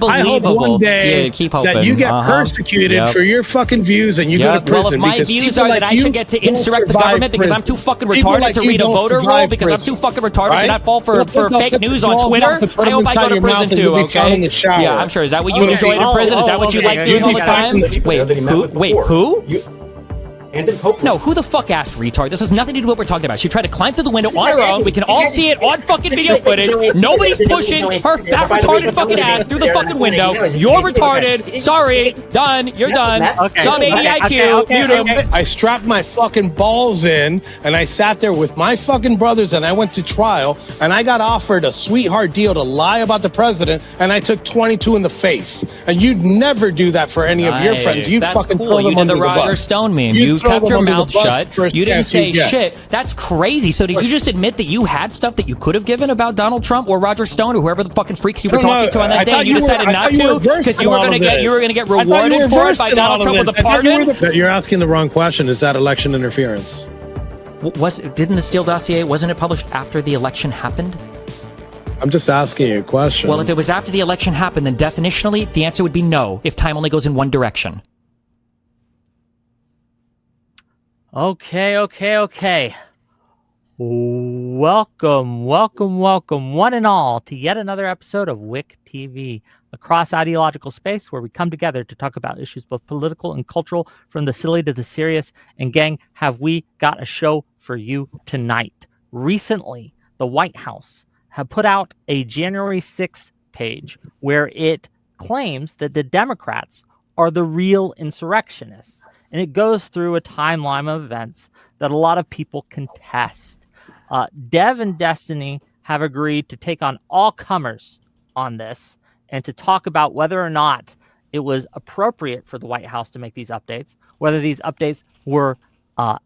unbelievable. I hope one day keep hoping. that you get persecuted for your fucking views and you go to prison. Well, if my views are that I should get to insurrect the government because I'm too fucking retarded to read a voter roll, because I'm too fucking retarded to not fall for fake news on Twitter, I hope I go to prison too, okay? Yeah, I'm sure. Is that what you enjoyed in prison? Is that what you like doing all the time? Wait, who? No, who the fuck asked retard? This has nothing to do with what we're talking about. She tried to climb through the window on her own. We can all see it on fucking video footage. Nobody's pushing her fat retarded fucking ass through the fucking window. You're retarded. Sorry. Done. You're done. Some 80 IQ. Mute him. I strapped my fucking balls in and I sat there with my fucking brothers and I went to trial and I got offered a sweetheart deal to lie about the president and I took 22 in the face. And you'd never do that for any of your friends. You fucking cool. You did the Roger Stone meme. You kept your mouth shut. You didn't say shit. That's crazy. So did you just admit that you had stuff that you could have given about Donald Trump or Roger Stone or whoever the fucking freaks you were talking to on that day? And you decided not to because you were going to get rewarded for it by Donald Trump with a pardon? You're asking the wrong question. Is that election interference? Didn't the Steele dossier, wasn't it published after the election happened? I'm just asking you a question. Well, if it was after the election happened, then definitionally the answer would be no if time only goes in one direction. Okay. Welcome, one and all, to yet another episode of WIC TV, a cross-ideological space where we come together to talk about issues both political and cultural, from the silly to the serious. And gang, have we got a show for you tonight. Recently, the White House have put out a January 6th page where it claims that the Democrats are the real insurrectionists. And it goes through a timeline of events that a lot of people contest. Dev and Destiny have agreed to take on all comers on this and to talk about whether or not it was appropriate for the White House to make these updates, whether these updates were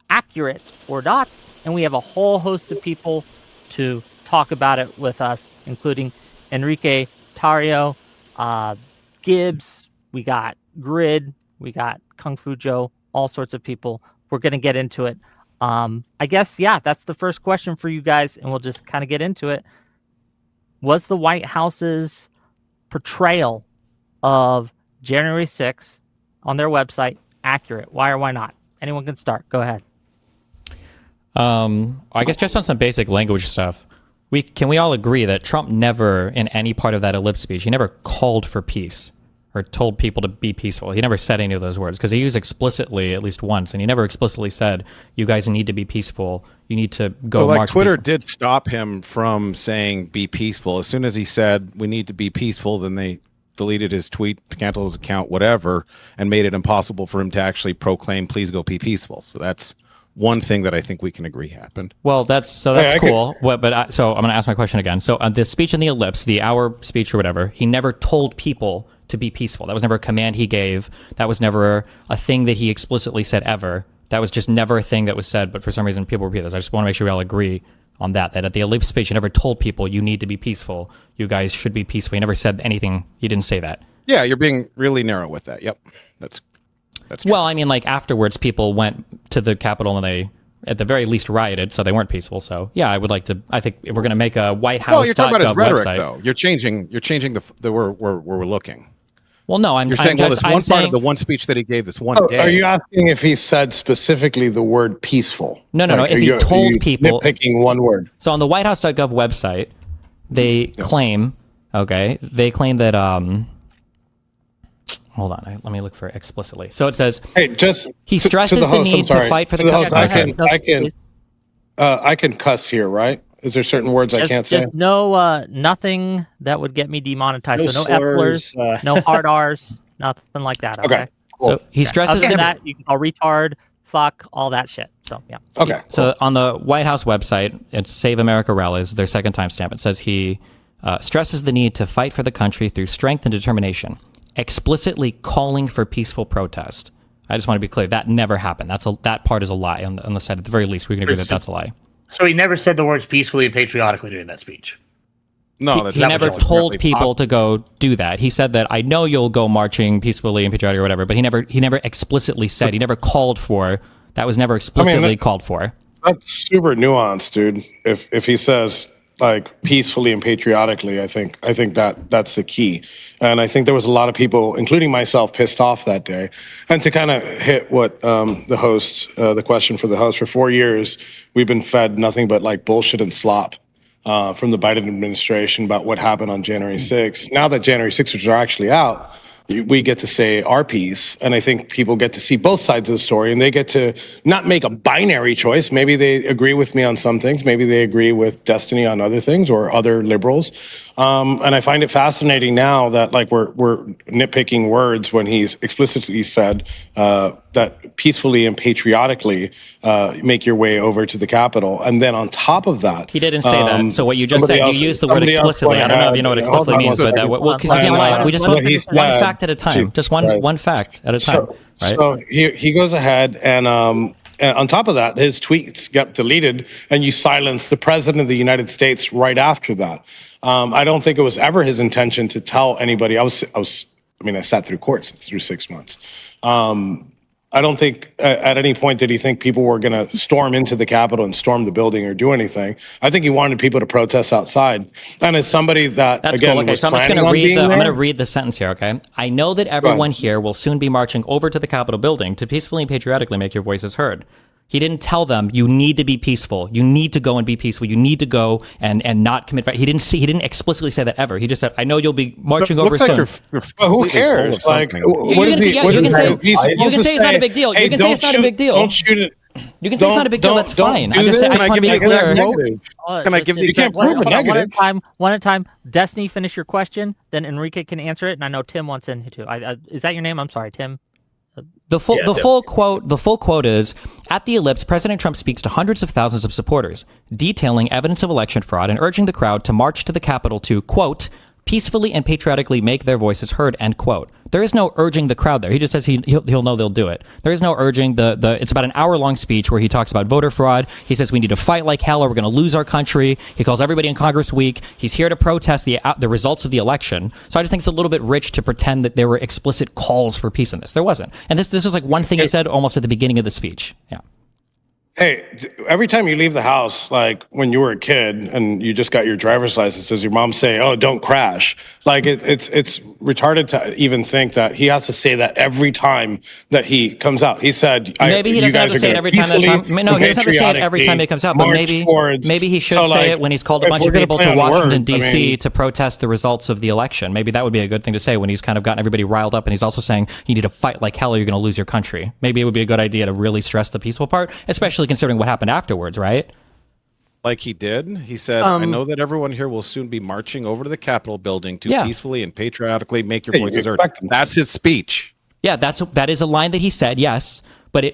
accurate or not. And we have a whole host of people to talk about it with us, including Enrique Tarrio, Gibbs, we got Grid, we got Kung Fu Joe, all sorts of people. We're going to get into it. I guess, that's the first question for you guys, and we'll just kind of get into it. Was the White House's portrayal of January 6th on their website accurate? Why or why not? Anyone can start. Go ahead. I guess just on some basic language stuff, can we all agree that Trump never, in any part of that ellipse speech, he never called for peace or told people to be peaceful. He never said any of those words because he used explicitly at least once, and he never explicitly said, you guys need to be peaceful. You need to go march. Twitter did stop him from saying be peaceful. As soon as he said we need to be peaceful, then they deleted his tweet, canceled his account, whatever, and made it impossible for him to actually proclaim, please go be peaceful. So that's one thing that I think we can agree happened. Well, that's cool. So I'm going to ask my question again. So the speech in the ellipse, the hour speech or whatever, he never told people to be peaceful. That was never a command he gave. That was never a thing that he explicitly said ever. That was just never a thing that was said, but for some reason people repeat this. I just want to make sure we all agree on that at the ellipse speech, he never told people you need to be peaceful. You guys should be peaceful. He never said anything. He didn't say that. Yeah, you're being really narrow with that. Yep. That's true. Well, I mean, like afterwards, people went to the Capitol and they, at the very least, rioted, so they weren't peaceful. So, yeah, I would like to. I think if we're going to make a White House, well, you're talking about his rhetoric, website, though. You're changing the where we're looking. Well, no, You're saying, there's one part of the one speech that he gave this one day. Are you asking if he said specifically the word peaceful? No. If he told people, nitpicking one word. So on the WhiteHouse.gov website, they claim that. Hold on, let me look for it explicitly. So it says, he stresses the need to fight for the country. I can cuss here, right? Is there certain words I can't say? No, nothing that would get me demonetized. So no F-slurs, no hard R's, nothing like that. Okay. Cool. So he stresses that you can call retard, fuck, all that shit. So yeah. Okay. So on the White House website, it's Save America Rallies, their second timestamp. It says he stresses the need to fight for the country through strength and determination, explicitly calling for peaceful protest. I just want to be clear, that never happened. That part is a lie on the side. At the very least, we can agree that that's a lie. So he never said the words peacefully and patriotically during that speech? No, he never told people to go do that. He said that, I know you'll go marching peacefully and patriotic or whatever, but he never explicitly said, he never called for, that was never explicitly called for. That's super nuanced, dude. If he says, like peacefully and patriotically. I think that's the key. And I think there was a lot of people, including myself, pissed off that day. And to kind of hit what the question for the host, for 4 years, we've been fed nothing but like bullshit and slop from the Biden administration about what happened on January 6th. Now that January 6ers are actually out, we get to say our piece, and I think people get to see both sides of the story, and they get to not make a binary choice. Maybe they agree with me on some things, maybe they agree with Destiny on other things, or other liberals. And I find it fascinating now that like we're nitpicking words when he's explicitly said that peacefully and patriotically make your way over to the Capitol, and then on top of that, he didn't say that. So what you just said, you used the word explicitly. I don't know if you know what explicitly means, but that because you can't lie. We just one fact at a time, just one fact at a time. So he goes ahead and on top of that, his tweets got deleted, and you silence the president of the United States right after that. I don't think it was ever his intention to tell anybody. I sat through courts through 6 months. I don't think at any point did he think people were going to storm into the Capitol and storm the building or do anything. I think he wanted people to protest outside. And as somebody that's again, cool. Okay, was so I'm planning on being there, I'm going to read the sentence here. Okay, I know that everyone here will soon be marching over to the Capitol building to peacefully and patriotically make your voices heard. He didn't tell them you need to be peaceful. You need to go and be peaceful. You need to go and not commit. He didn't explicitly say that ever. He just said, "I know you'll be marching over soon." Who cares? Like, you can say it's not a big deal. You can say it's not a big deal. Don't shoot it. You can say it's not a big deal. That's fine. I just want to be clear. Can I give the example? One at a time. Destiny, finish your question. Then Enrique can answer it. And I know Tim wants in too. Is that your name? I'm sorry, Tim. The full quote is, at the ellipse, President Trump speaks to hundreds of thousands of supporters, detailing evidence of election fraud and urging the crowd to march to the Capitol to, quote, peacefully and patriotically make their voices heard, end quote. There is no urging the crowd there. He just says he'll know they'll do it. There is no urging. It's about an hour-long speech where he talks about voter fraud. He says we need to fight like hell or we're going to lose our country. He calls everybody in Congress weak. He's here to protest the results of the election. So I just think it's a little bit rich to pretend that there were explicit calls for peace in this. There wasn't. And this was like one thing he said almost at the beginning of the speech. Yeah. Hey, every time you leave the house, like when you were a kid and you just got your driver's license, does your mom say, "Oh, don't crash"? Like it's retarded to even think that he has to say that every time that he comes out. He said, maybe he doesn't have to say it every time. No, he doesn't have to say it every time he comes out. But maybe he should say it when he's called a bunch of people to Washington D.C. to protest the results of the election. Maybe that would be a good thing to say when he's kind of gotten everybody riled up, and he's also saying you need to fight like hell or you're going to lose your country. Maybe it would be a good idea to really stress the peaceful part, especially considering what happened afterwards, right? Like he did. He said, I know that everyone here will soon be marching over to the Capitol building to peacefully and patriotically make your voices heard. That's his speech. Yeah, that is a line that he said, yes.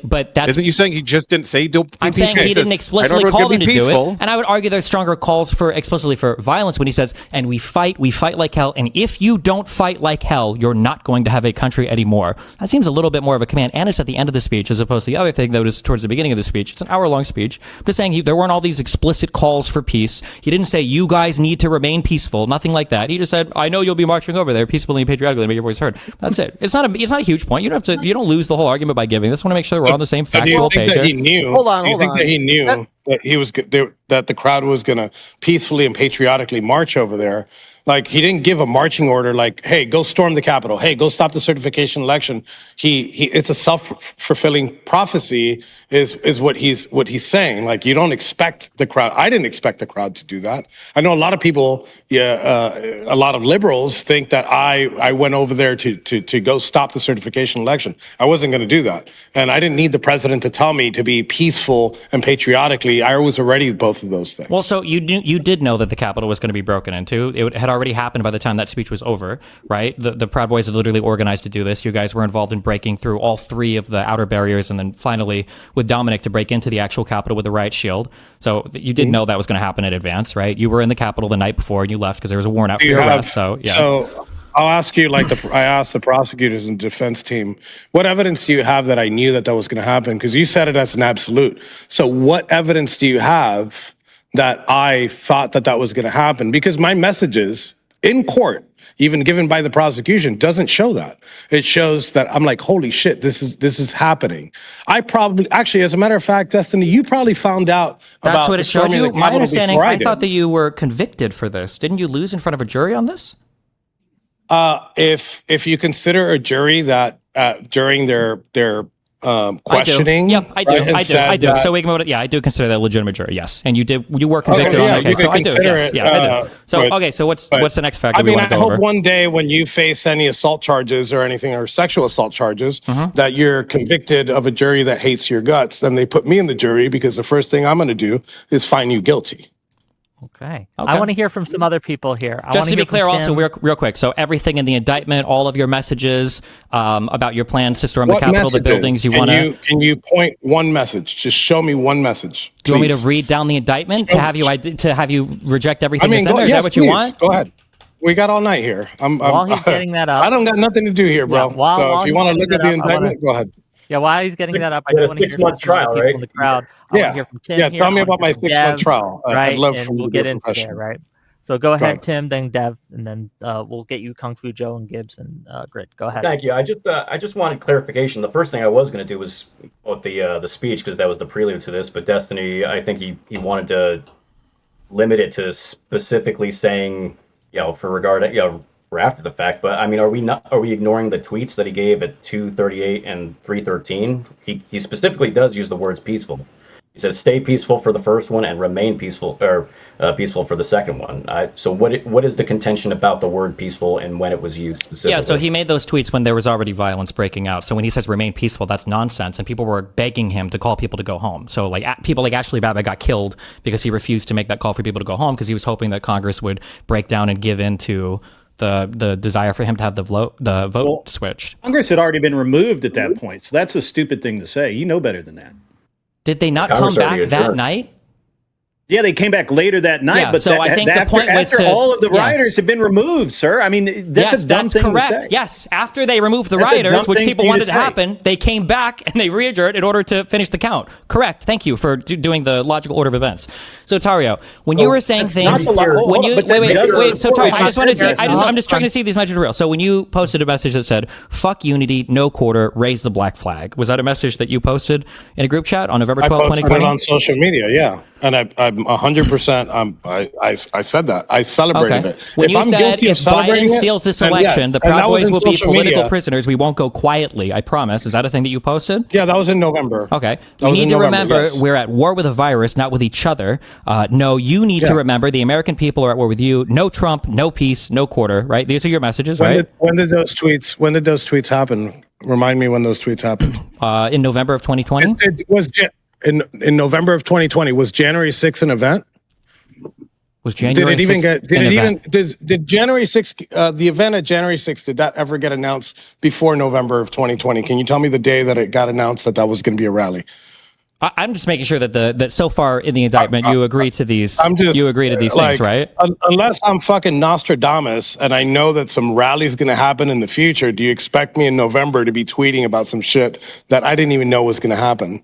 But that's... Isn't you saying he just didn't say don't be I'm peaceful? saying he didn't explicitly call them to do it. And I would argue there's stronger calls for explicitly for violence when he says, and we fight like hell. And if you don't fight like hell, you're not going to have a country anymore. That seems a little bit more of a command. And it's at the end of the speech as opposed to the other thing that was towards the beginning of the speech. It's an hour-long speech. I'm just saying there weren't all these explicit calls for peace. He didn't say, you guys need to remain peaceful. Nothing like that. He just said, I know you'll be marching over there peacefully and patriotically and make your voice heard. That's it. It's not a huge point. You don't lose the whole argument by giving this. I want to make sure we're on the same fact. Do you think that he knew? Hold on. That he knew that he was that the crowd was going to peacefully and patriotically march over there? Like he didn't give a marching order like, "Hey, go storm the Capitol. Hey, go stop the certification election." It's a self-fulfilling prophecy is what he's saying. Like you don't expect the crowd. I didn't expect the crowd to do that. I know a lot of people, a lot of liberals think that I went over there to go stop the certification election. I wasn't going to do that. And I didn't need the president to tell me to be peaceful and patriotically. I was already both of those things. Well, so you did know that the Capitol was going to be broken into. It had already happened by the time that speech was over, right? The Proud Boys had literally organized to do this. You guys were involved in breaking through all three of the outer barriers, and then finally with Dominic to break into the actual Capitol with the riot shield. So you didn't know that was going to happen in advance, right? You were in the Capitol the night before and you left because there was a warrant out for your arrest. So yeah. So I'll ask you, I asked the prosecutors and defense team, what evidence do you have that I knew that was going to happen? Because you said it as an absolute. So what evidence do you have that I thought that was going to happen? Because my messages in court, even given by the prosecution, doesn't show that. It shows that I'm like, holy shit, this is happening. I probably, actually, as a matter of fact, Destiny, you probably found out That's about what the it showed storming you. of the My Capitol understanding, before I did. thought that you were convicted for this. Didn't you lose in front of a jury on this? If you consider a jury that during their questioning, I do. So we can vote it. Yeah, I do consider that a legitimate jury. Yes, and you were convicted on that case. So I do. Yes, I do. So okay, so what's the next factor we want to go over? I hope one day when you face any assault charges or anything, or sexual assault charges, that you're convicted of a jury that hates your guts. Then they put me in the jury, because the first thing I'm going to do is find you guilty. Okay. I want to hear from some other people here. Just to be clear, also real quick. So everything in the indictment, all of your messages about your plans to storm the Capitol, the buildings you want to. Can you point one message? Just show me one message. Do you want me to read down the indictment to have you reject everything that's in there? Is that what please. You want? Go ahead. We got all night here. While he's getting that up, I don't got nothing to do here, bro. Yeah, so if you want to look at the indictment, go ahead. Yeah, while he's getting that up, I do want to hear from some people in the crowd. Hear from Tim here. Tell me about my 6-month trial. Right, I'd love and for we'll get into there, right? So go ahead, Tim, then Dev, and then we'll get you Kung Fu Joe and Gibbs and Grit. Go ahead. Thank you. I just wanted clarification. The first thing I was going to do was about the speech, because that was the prelude to this. But Destiny, I think he wanted to limit it to specifically saying, for after the fact. But I mean, are we ignoring the tweets that he gave at 2:38 and 3:13? He specifically does use the words peaceful. He says, "Stay peaceful" for the first one and "remain peaceful," or peaceful for the second one. So what is the contention about the word peaceful and when it was used specifically? Yeah, so he made those tweets when there was already violence breaking out. So when he says "remain peaceful," that's nonsense, and people were begging him to call people to go home. So like people like Ashley Babbitt got killed because he refused to make that call for people to go home, because he was hoping that Congress would break down and give in to the desire for him to have the vote switched. Congress had already been removed at that point, so that's a stupid thing to say. You know better than that. Did they not come back that night? Yeah, they came back later that night, but so I think the point was after all of the rioters have been removed, sir. I mean, that's a dumb thing to say. Yes, after they removed the rioters, which people wanted to happen, they came back and they re-adjourned in order to finish the count. Correct. Thank you for doing the logical order of events. So Tario, when you were saying things, when you wait. So Tario, I just want to see. I'm just trying to see if these messages are real. So when you posted a message that said "Fuck unity, no quarter, raise the black flag," was that a message that you posted in a group chat on November 12th, 2020? I posted it on social media, yeah. And I'm 100%. I said that. I celebrated it. When you said if Biden steals this election, the Proud Boys will be political prisoners, we won't go quietly, I promise. Is that a thing that you posted? Yeah, that was in November. Okay. We need to remember we're at war with a virus, not with each other. No, you need to remember the American people are at war with you. No Trump, no peace, no quarter, right? These are your messages, right? When did those tweets happen? Remind me when those tweets happened. In November of 2020? In November of 2020, was January 6th an event? Was January 6th did January 6th, the event at January 6th, did that ever get announced before November of 2020? Can you tell me the day that it got announced that was going to be a rally? I'm just making sure that so far in the indictment you agree to these. You agree to these things, right? Unless I'm fucking Nostradamus and I know that some rally's going to happen in the future, do you expect me in November to be tweeting about some shit that I didn't even know was going to happen?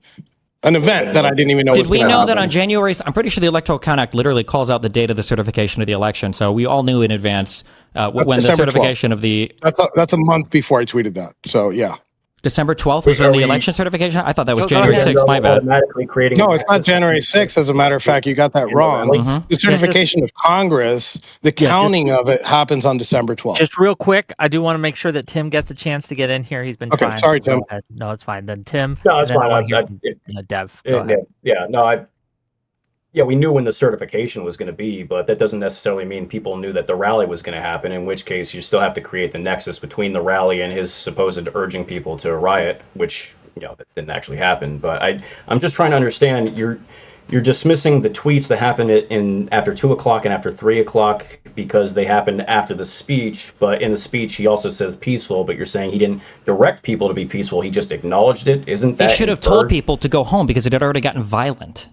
An event that I didn't even know was going to happen. Did we know that on January? I'm pretty sure the Electoral Count Act literally calls out the date of the certification of the election. So we all knew in advance when the certification 12th. Of the. That's a month before I tweeted that. So yeah. December 12th was when the election certification? I thought that was January 6th. My bad. No, it's not January 6th. As a matter of fact, you got that wrong. The certification of Congress, the counting of it happens on December 12th. Just real quick, I do want to make sure that Tim gets a chance to get in here. He's been trying. Sorry, Tim. No, it's fine. Then Tim. No, it's fine. Dev. Go ahead. Yeah, we knew when the certification was going to be, but that doesn't necessarily mean people knew that the rally was going to happen, in which case you still have to create the nexus between the rally and his supposed urging people to riot, which, that didn't actually happen. But I'm just trying to understand, you're dismissing the tweets that happened after 2 o'clock and after 3 o'clock because they happened after the speech, but in the speech he also says peaceful, but you're saying he didn't direct people to be peaceful, he just acknowledged it. Isn't that? He should have told people to go home because it had already gotten violent.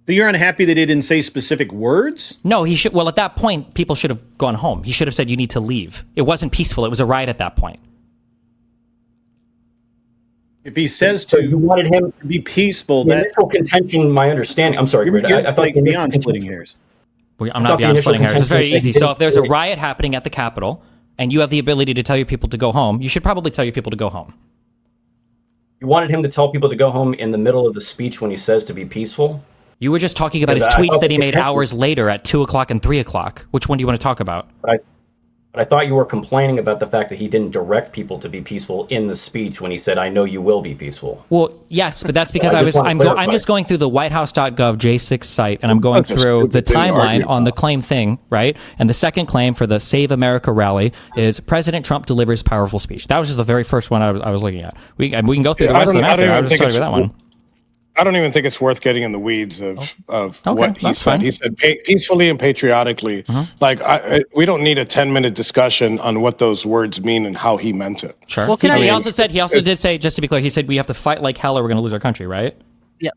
But you're unhappy that he didn't say specific words? No, he should. Well, at that point, people should have gone home. He should have said, "You need to leave." It wasn't peaceful. It was a riot at that point. If he says you wanted him to be peaceful, the initial contention, my understanding. I'm sorry, I thought beyond splitting hairs. I'm not beyond splitting hairs. It's very easy. So if there's a riot happening at the Capitol and you have the ability to tell your people to go home, you should probably tell your people to go home. You wanted him to tell people to go home in the middle of the speech when he says to be peaceful? You were just talking about his tweets that he made hours later at 2 o'clock and 3 o'clock. Which one do you want to talk about? But I thought you were complaining about the fact that he didn't direct people to be peaceful in the speech when he said, "I know you will be peaceful." Well, yes, but that's because I'm just going through the whitehouse.gov J6 site, and I'm going through the timeline on the claim thing, right? And the second claim for the Save America rally is President Trump delivers powerful speech. That was just the very first one I was looking at. We can go through the rest of them after. I was just starting with that one. I don't even think it's worth getting in the weeds of what he said. Fine. He said peacefully and patriotically. Like, we don't need a 10-minute discussion on what those words mean and how he meant it. Sure. Well, he also did say, just to be clear, he said we have to fight like hell or we're going to lose our country, right? Yeah.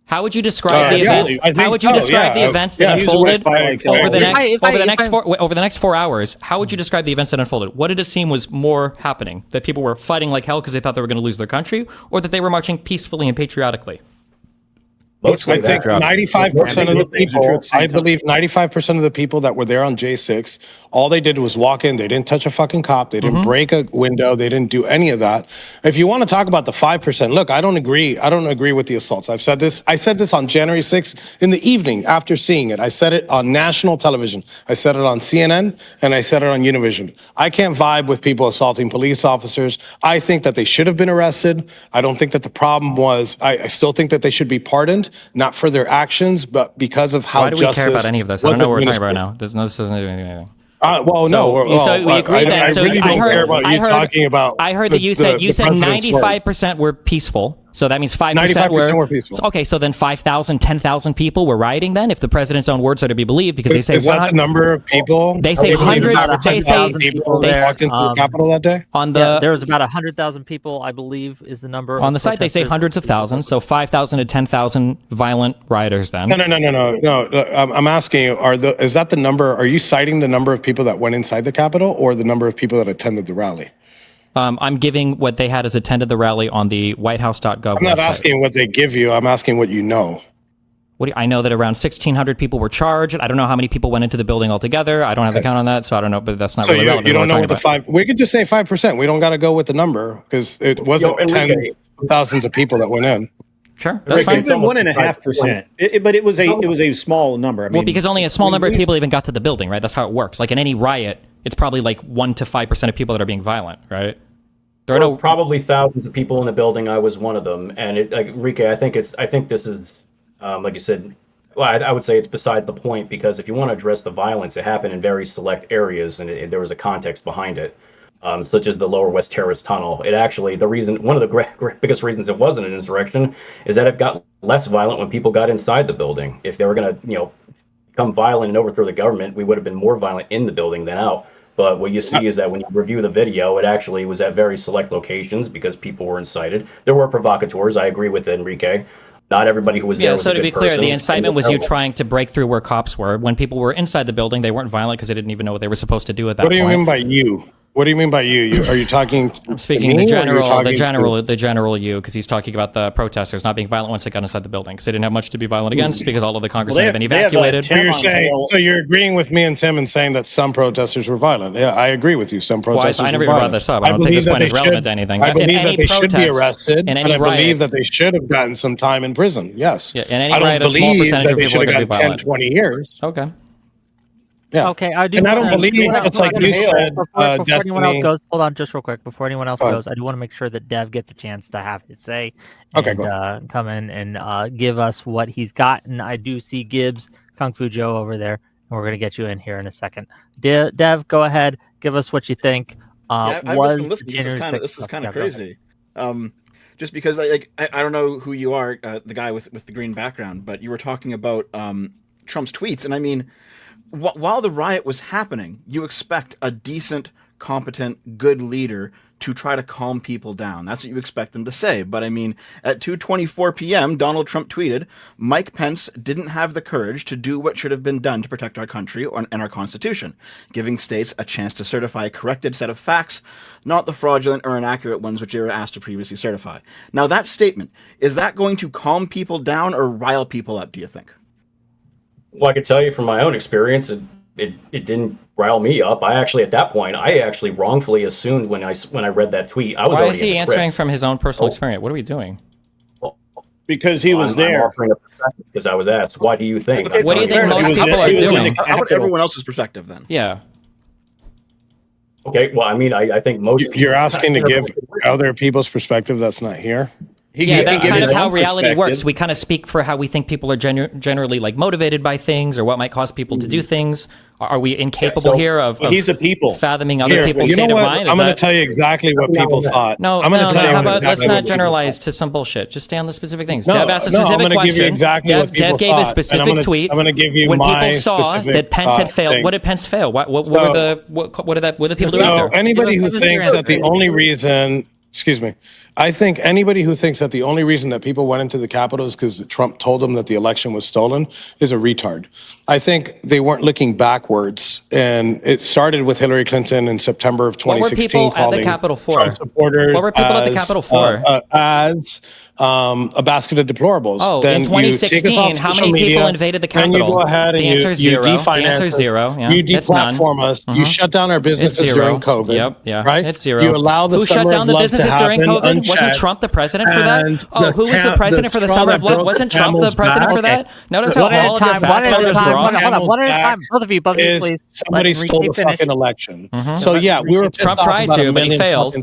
How would you describe the events? How would you describe the events that unfolded over the next 4 hours? How would you describe the events that unfolded? What did it seem was more happening? That people were fighting like hell because they thought they were going to lose their country, or that they were marching peacefully and patriotically? I think 95% of the people, I believe 95% of the people that were there on J6, all they did was walk in. They didn't touch a fucking cop. They didn't break a window. They didn't do any of that. If you want to talk about the 5%, look, I don't agree. I don't agree with the assaults. I've said this. I said this on January 6th in the evening after seeing it. I said it on national television. I said it on CNN and I said it on Univision. I can't vibe with people assaulting police officers. I think that they should have been arrested. I don't think that the problem was, I still think that they should be pardoned. Not for their actions, but because of how justice. Why do we care about any of this? I don't know what we're talking about now. This doesn't do anything. I really don't care about you talking about. I heard that you said 95% were peaceful. So that means 5% were peaceful. Okay, so then 5,000, 10,000 people were rioting then, if the president's own words are to be believed, because they say is that the number of people? They say hundreds. They say people walked into the Capitol that day. There was about 100,000 people, I believe, is the number. On the site, they say hundreds of thousands, so 5,000 to 10,000 violent rioters. Then no. I'm asking you: is that the number? Are you citing the number of people that went inside the Capitol, or the number of people that attended the rally? I'm giving what they had as attended the rally on the whitehouse.gov I'm not asking what they give you. I'm asking what you know. I know that around 1,600 people were charged. I don't know how many people went into the building altogether. I don't have the count on that, so I don't know, but that's not really relevant. You don't know what the 5... We could just say 5%. We don't got to go with the number, because it wasn't tens of thousands of people that went in. Sure, that's fine. It's 1.5%, but it was a small number. I mean, well, because only a small number of people even got to the building, right? That's how it works. Like in any riot, it's probably like 1 to 5% of people that are being violent, right? There are probably thousands of people in the building. I was one of them, and Enrique, I think this is, like you said. Well, I would say it's beside the point, because if you want to address the violence, it happened in very select areas, and there was a context behind it, such as the Lower West Terrace Tunnel. It actually, one of the biggest reasons it wasn't an insurrection is that it got less violent when people got inside the building. If they were going to, become violent and overthrow the government, we would have been more violent in the building than out. But what you see is that when you review the video, it actually was at very select locations because people were incited. There were provocateurs. I agree with Enrique. Not everybody who was there was a good person. So to be clear, the incitement was you trying to break through where cops were. When people were inside the building, they weren't violent because they didn't even know what they were supposed to do at that point. What do you mean by you? What do you mean by you? Are you talking? I'm speaking the general you, because he's talking about the protesters not being violent once they got inside the building, because they didn't have much to be violent against, because all of the congressmen have been evacuated. So you're agreeing with me and Tim in saying that some protesters were violent. Yeah, I agree with you. Some protesters. I never even brought this up. I don't think this point is relevant to anything. I believe that they should be arrested, and I believe that they should have gotten some time in prison. Yes. Yeah, I don't believe that they should have gotten 10, 20 years. Okay. Yeah. Okay, I do. And I don't believe it's like you said. Before anyone else goes, hold on, just real quick. Before anyone else goes, I do want to make sure that Dev gets a chance to have his say. And, come in and give us what he's gotten. I do see Gibbs, Kung Fu Joe over there, and we're gonna get you in here in a second. Dev, go ahead, give us what you think. I've been listening. This is kind of crazy. Just because, I don't know who you are, the guy with the green background, but you were talking about Trump's tweets, and I mean. While the riot was happening, you expect a decent, competent, good leader to try to calm people down. That's what you expect them to say. But I mean, at 2:24 p.m., Donald Trump tweeted, Mike Pence didn't have the courage to do what should have been done to protect our country and our Constitution, giving states a chance to certify a corrected set of facts, not the fraudulent or inaccurate ones which they were asked to previously certify. Now, that statement, is that going to calm people down or rile people up, do you think? Well, I could tell you from my own experience, it didn't rile me up. I actually, at that point, wrongfully assumed when I read that tweet, I was. Why is he answering from his own personal experience? What are we doing? Because he was there. I'm offering a perspective because I was asked, what do you think? What do you think most people are doing? How about everyone else's perspective then? Yeah. Okay, well, I mean, I think most people... You're asking to give other people's perspective that's not here? That's kind of how reality works. We kind of speak for how we think people are generally like motivated by things or what might cause people to do things. Are we incapable here of he's a people fathoming other people's state of mind? I'm going to tell you exactly what people thought. No, I'm going to tell you. How about let's not generalize to some bullshit. Just stay on the specific things. No, Dev asked a specific I'm going to question. give you exactly what people Dev gave a specific tweet. I'm going to give you when my people saw that Pence had failed. What did Pence fail? What were the people do after? Anybody who thinks that the only reason, excuse me, I think anybody who thinks that the only reason that people went into the Capitol is because Trump told them that the election was stolen is a retard. I think they weren't looking backwards, and it started with Hillary Clinton in September of 2016. What were people at the Capitol for? Trump supporters. What were people at the Capitol for? As a basket of deplorables. Oh, then in 2016, how many people invaded the Capitol? Then you go ahead and you definance us. Yeah, you deplatform us. You shut down our businesses during COVID. Yep, yeah, right? It's zero. You allow the Who shut down the businesses during COVID? Wasn't Trump the president for that? Oh, who was the president for the Summer of Love? Wasn't Trump the president for that? Notice how all of your fact checkers wrong. One at a time. Both of you, please. Somebody stole the fucking election. So yeah, we were Trump tried to, but he failed.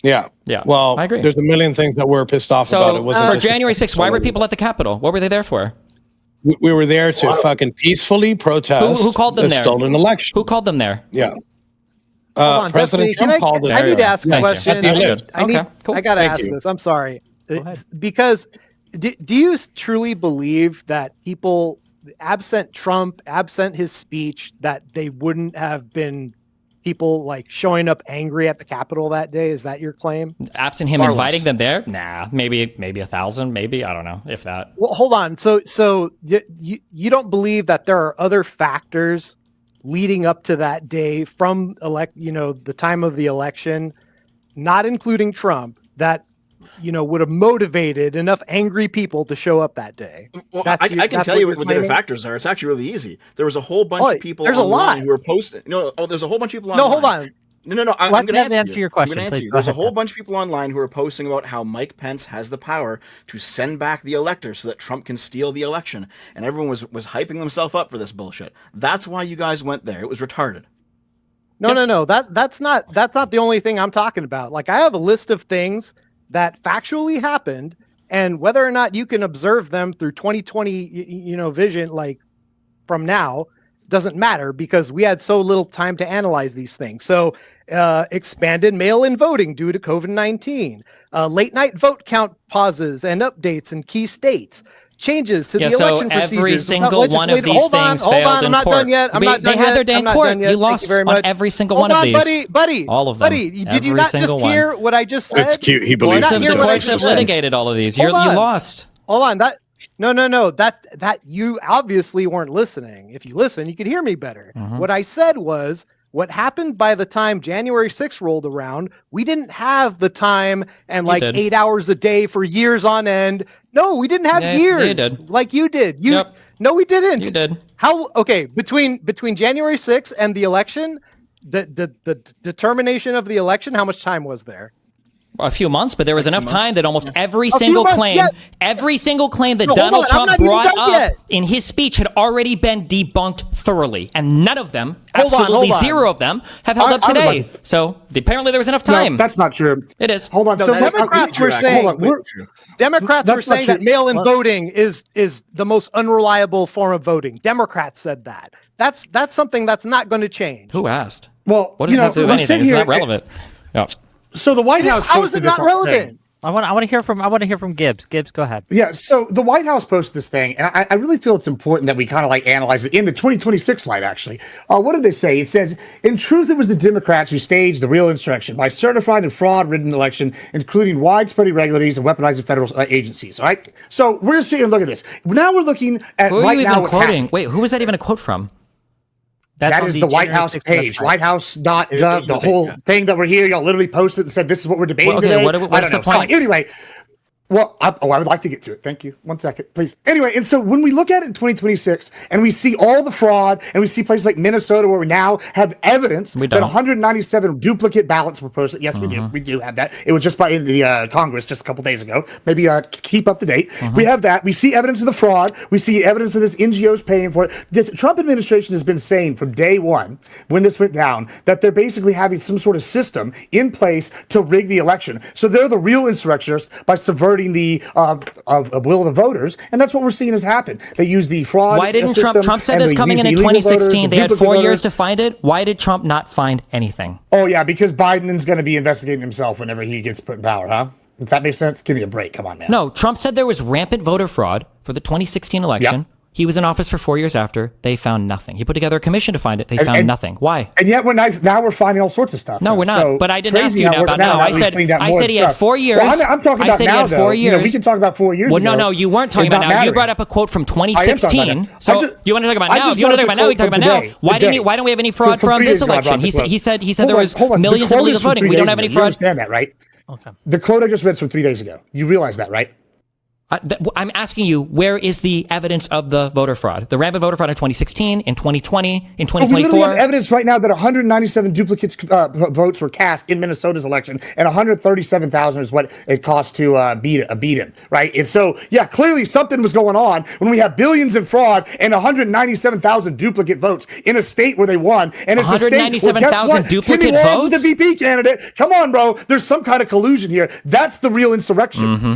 Yeah. Well, I agree. There's a million things that we're pissed off about. It wasn't for January 6th. Why were people at the Capitol? What were they there for? We were there to fucking peacefully protest. Who called them there? Stolen election. Who called them there? Yeah. President Trump called it. I need to ask a question. I got to ask this. I'm sorry. Because do you truly believe that people, absent Trump, absent his speech, that they wouldn't have been people like showing up angry at the Capitol that day? Is that your claim? Absent him inviting them there? Nah, maybe 1,000, maybe, I don't know, if that. Well, hold on. So you don't believe that there are other factors leading up to that day from the time of the election, not including Trump, that would have motivated enough angry people to show up that day? Well, I can tell you what the other factors are. It's actually really easy. There was a whole bunch of people online who were posting. There's a whole bunch of people online. No, hold on. No. I'm going to answer your question. There's a whole bunch of people online who are posting about how Mike Pence has the power to send back the electors so that Trump can steal the election, and everyone was hyping themselves up for this bullshit. That's why you guys went there. It was retarded. No. That's not the only thing I'm talking about. Like, I have a list of things that factually happened, and whether or not you can observe them through 2020 vision, like from now, doesn't matter, because we had so little time to analyze these things. So expanded mail-in voting due to COVID-19, late night vote count pauses and updates in key states, changes to the election procedures. Every single one of these things failed in court. I'm not done yet. They had their day in court. You lost on every single one of these. Buddy. All of them. Buddy, did you not just hear what I just said? It's cute. He believes it. The courts have litigated all of these. You lost. Hold on. No. That you obviously weren't listening. If you listen, you could hear me better. What I said was, what happened by the time January 6th rolled around, we didn't have the time and 8 hours a day for years on end. No, we didn't have years. You did. Like you did. No, we didn't. You did. How? Okay, between January 6th and the election, the determination of the election, how much time was there? A few months, but there was enough time that almost every single claim that Donald Trump brought up in his speech had already been debunked thoroughly, and none of them, absolutely zero of them, have held up today. So apparently there was enough time. No, that's not true. It is. Hold on. No, so Democrats were saying that mail-in voting is the most unreliable form of voting. Democrats said that. That's something that's not going to change. Who asked? Well, what does that do with anything? It's not relevant. Yeah. So the White House. How is it not relevant? I want to hear from Gibbs. Gibbs, go ahead. Yeah. So the White House posted this thing, and I really feel it's important that we kind of analyze it in the 2026 light. Actually, what did they say? It says, in truth, it was the Democrats who staged the real insurrection by certifying the fraud-ridden election, including widespread irregularities and weaponizing federal agencies. All right. So we're seeing. Look at this. Now we're looking at who right are you now. Even quoting? Wait, who was that even a quote from? That is the White House page, whitehouse.gov, the whole thing that we're here. Y'all literally posted and said, this is what we're debating today. What's the point? Anyway, Well, I would like to get to it. Thank you. 1 second, please. Anyway, and so when we look at it in 2026 and we see all the fraud and we see places like Minnesota where we now have evidence that 197 duplicate ballots were posted. Yes, we do. We do have that. It was just by the Congress just a couple days ago. Maybe keep up to date. We have that. We see evidence of the fraud. We see evidence of this NGOs paying for it. The Trump administration has been saying from day one when this went down that they're basically having some sort of system in place to rig the election. So they're the real insurrectionists by subverting the will of the voters, and that's what we're seeing has happened. They use the fraud. Why didn't Trump said this coming in 2016? They had 4 years to find it. Why did Trump not find anything? Oh yeah, because Biden's going to be investigating himself whenever he gets put in power, huh? If that makes sense, give me a break. Come on, man. No, Trump said there was rampant voter fraud for the 2016 election. Yep. He was in office for 4 years after. They found nothing. He put together a commission to find it. They found nothing. Why? And yet now we're finding all sorts of stuff. No, we're not. So but I didn't ask you about now. I said he had 4 years. Well, I'm talking about now, though. 4 years. We can talk about 4 years ago. Well, no, you weren't talking about now. You brought up a quote from 2016. So you want to talk about now? If you want to talk about now, we talk about now. Why don't we have any fraud from this election? He said there was millions of illegal voting. We don't have any fraud. You understand that, right? Okay. The quote I just read from 3 days ago. You realize that, right? I'm asking you, where is the evidence of the voter fraud? The rampant voter fraud in 2016, in 2020, in 2024? We literally have evidence right now that 197 duplicates votes were cast in Minnesota's election, and 137,000 is what it cost to beat him, right? And so, yeah, clearly something was going on when we have billions in fraud and 197,000 duplicate votes in a state where they won. And it's 197,000 duplicate votes? The VP candidate. Come on, bro. There's some kind of collusion here. That's the real insurrection. Mm-hmm.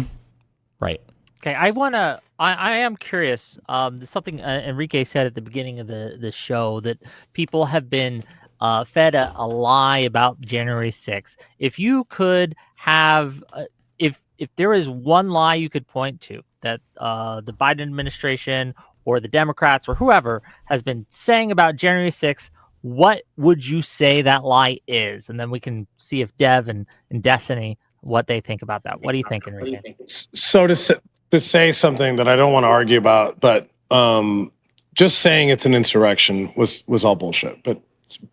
Right. Okay, I am curious. Something Enrique said at the beginning of the show, that people have been fed a lie about January 6th. If you could have, if there is one lie you could point to that the Biden administration or the Democrats or whoever has been saying about January 6th, what would you say that lie is? And then we can see if Dev and Destiny, what they think about that. What do you think, Enrique? So to say something that I don't want to argue about, but just saying it's an insurrection was all bullshit. But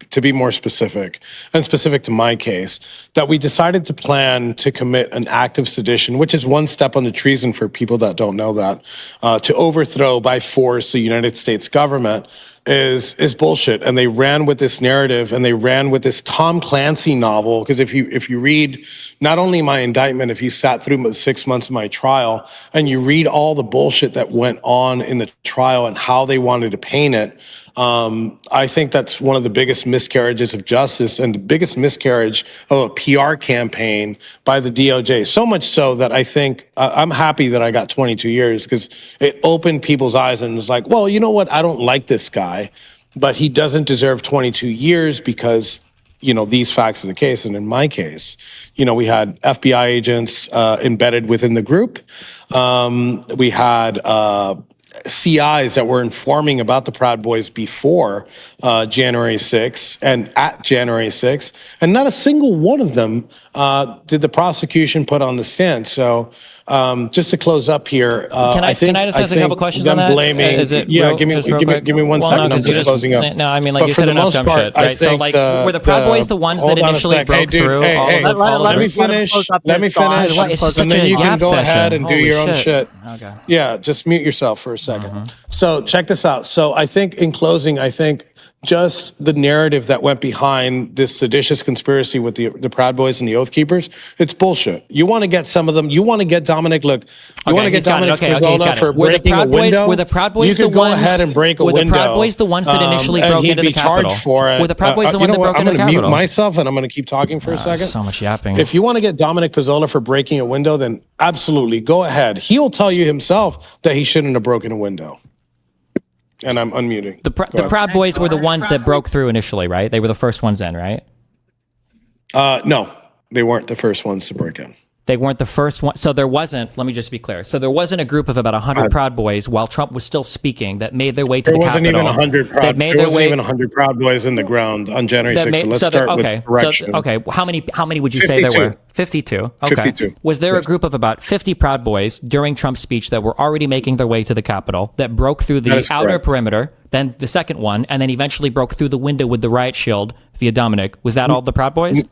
to be more specific, and specific to my case, that we decided to plan to commit an act of sedition, which is one step on the treason for people that don't know that, to overthrow by force the United States government is bullshit. And they ran with this narrative, and they ran with this Tom Clancy novel. Because if you read not only my indictment, if you sat through the 6 months of my trial and you read all the bullshit that went on in the trial and how they wanted to paint it, I think that's one of the biggest miscarriages of justice and the biggest miscarriage of a PR campaign by the DOJ. So much so that I think I'm happy that I got 22 years, because it opened people's eyes and was like, well, you know what? I don't like this guy, but he doesn't deserve 22 years because, these facts are the case. And in my case, we had FBI agents embedded within the group. We had CIs that were informing about the Proud Boys before January 6th and at January 6th, and not a single one of them did the prosecution put on the stand. So just to close up here, can I just ask a couple questions on that? Blaming, give me 1 second. I'm just closing up. No, I mean, like, you said enough dumb shit, right? So, like, were the Proud Boys the ones that initially broke through? Let me finish. And then you can go ahead and do your own shit. Okay. Yeah, just mute yourself for a second. So check this out. So I think in closing, just the narrative that went behind this seditious conspiracy with the Proud Boys and the Oath Keepers, it's bullshit. You want to get some of them. You want to get Dominic. Look, you want to get Dominic for breaking a window. Were the Proud Boys the ones? You could go ahead and break a window. Were the Proud Boys the ones that initially broke into the Capitol? Charged for it. Were the Proud Boys the ones that broke into the Capitol? I'm going to mute myself and I'm going to keep talking for a second. So much yapping. If you want to get Dominic Pizzola for breaking a window, then absolutely go ahead. He'll tell you himself that he shouldn't have broken a window. And I'm unmuting. The Proud Boys were the ones that broke through initially, right? They were the first ones in, right? No, they weren't the first ones to break in. They weren't the first one. So there wasn't, let me just be clear. So there wasn't a group of about 100 Proud Boys while Trump was still speaking that made their way to the Capitol. There wasn't even 100 Proud Boys in the ground on January 6th. So let's start with correction. How many would you say there were? 52. Okay. 52. Was there a group of about 50 Proud Boys during Trump's speech that were already making their way to the Capitol that broke through the outer perimeter, then the second one, and then eventually broke through the window with the riot shield via Dominic? Was that all the Proud Boys?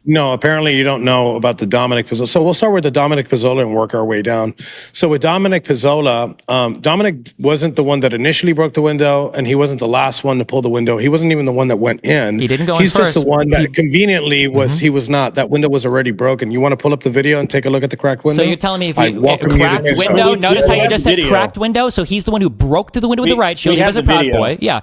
No, apparently you don't know about the Dominic Pizzola. So we'll start with the Dominic Pizzola and work our way down. So with Dominic Pizzola, Dominic wasn't the one that initially broke the window, and he wasn't the last one to pull the window. He wasn't even the one that went in. He didn't go in He's first. just the one that conveniently was. He was not. That window was already broken. You want to pull up the video and take a look at the cracked window? So you're telling me if you cracked window? Notice how you just said cracked window. So he's the one who broke through the window with the right shield. He was a proud boy. Yeah.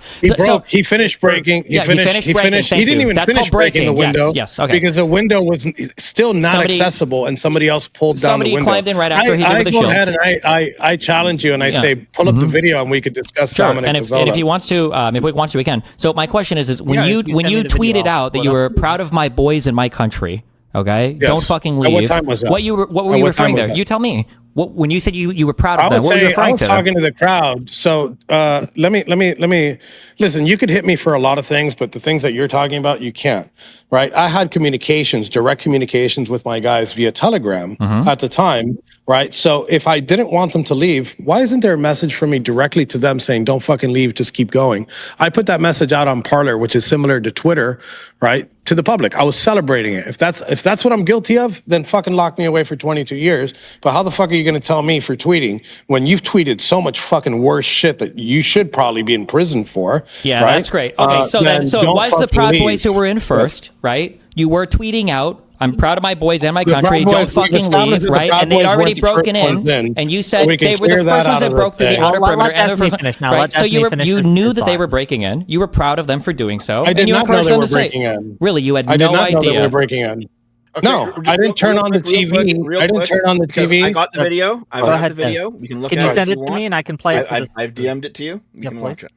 He finished breaking. He finished. He didn't even finish breaking the window. Yes. Okay. Because the window was still not accessible, and somebody else pulled down the window. Somebody climbed in right after he did with the shield. I go ahead and I challenge you, and I say, pull up the video, and we could discuss Dominic Pizzola. And if he wants to, if Wick wants to, we can. So my question is when you tweeted out that you were proud of my boys in my country, okay? Yes. Don't fucking leave. What time was that? What were you referring there? You tell me. When you said you were proud of them, what were you referring to? I was talking to the crowd. So let me listen. You could hit me for a lot of things, but the things that you're talking about, you can't. Right? I had direct communications with my guys via Telegram at the time. Right? So if I didn't want them to leave, why isn't there a message from me directly to them saying, "Don't fucking leave, just keep going"? I put that message out on Parler, which is similar to Twitter, right? To the public. I was celebrating it. If that's what I'm guilty of, then fucking lock me away for 22 years. But how the fuck are you going to tell me for tweeting when you've tweeted so much fucking worse shit that you should probably be in prison for? Yeah, right? That's great. Okay, so it was the Proud Boys who were in first, right? You were tweeting out, "I'm proud of my boys and my country. Don't fucking leave," right? And they'd already broken in, and you said they were the first ones that broke through the outer perimeter. And the first one, right? So you knew that they were breaking in. You were proud of them for doing so. I did not know they were breaking in. Really, you had no idea. I did not know they were breaking in. Okay, no, I didn't turn on the TV. I didn't turn on the TV. I got the video. I got the video. You can look at it. Can you send it to me and I can play it? I've DM'd it to you. You can watch it.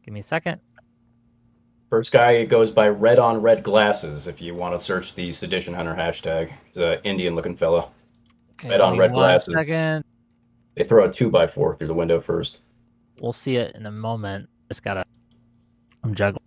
Give me a second. First guy goes by Red on Red Glasses. If you want to search the Sedition Hunter hashtag, it's an Indian-looking fellow. Okay, Red on Red Glasses. Second. They throw a 2x4 through the window first. We'll see it in a moment. I'm juggling.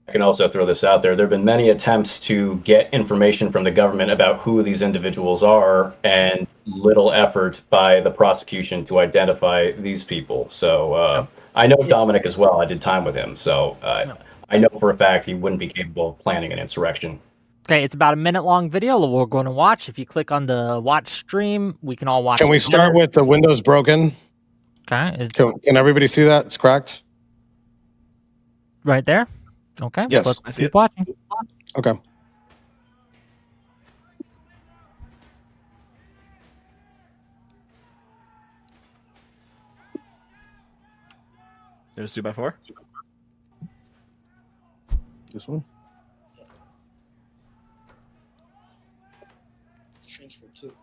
I can also throw this out there. There have been many attempts to get information from the government about who these individuals are, and little effort by the prosecution to identify these people. So I know Dominic as well. I did time with him. So I know for a fact he wouldn't be capable of planning an insurrection. Okay, it's about a minute-long video we're going to watch. If you click on the watch stream, we can all watch. Can we start with the windows broken? Okay. Can everybody see that? It's cracked? Right there? Okay. Yes. Let's keep watching. Okay. There's 2x4. This one? Transfer 2.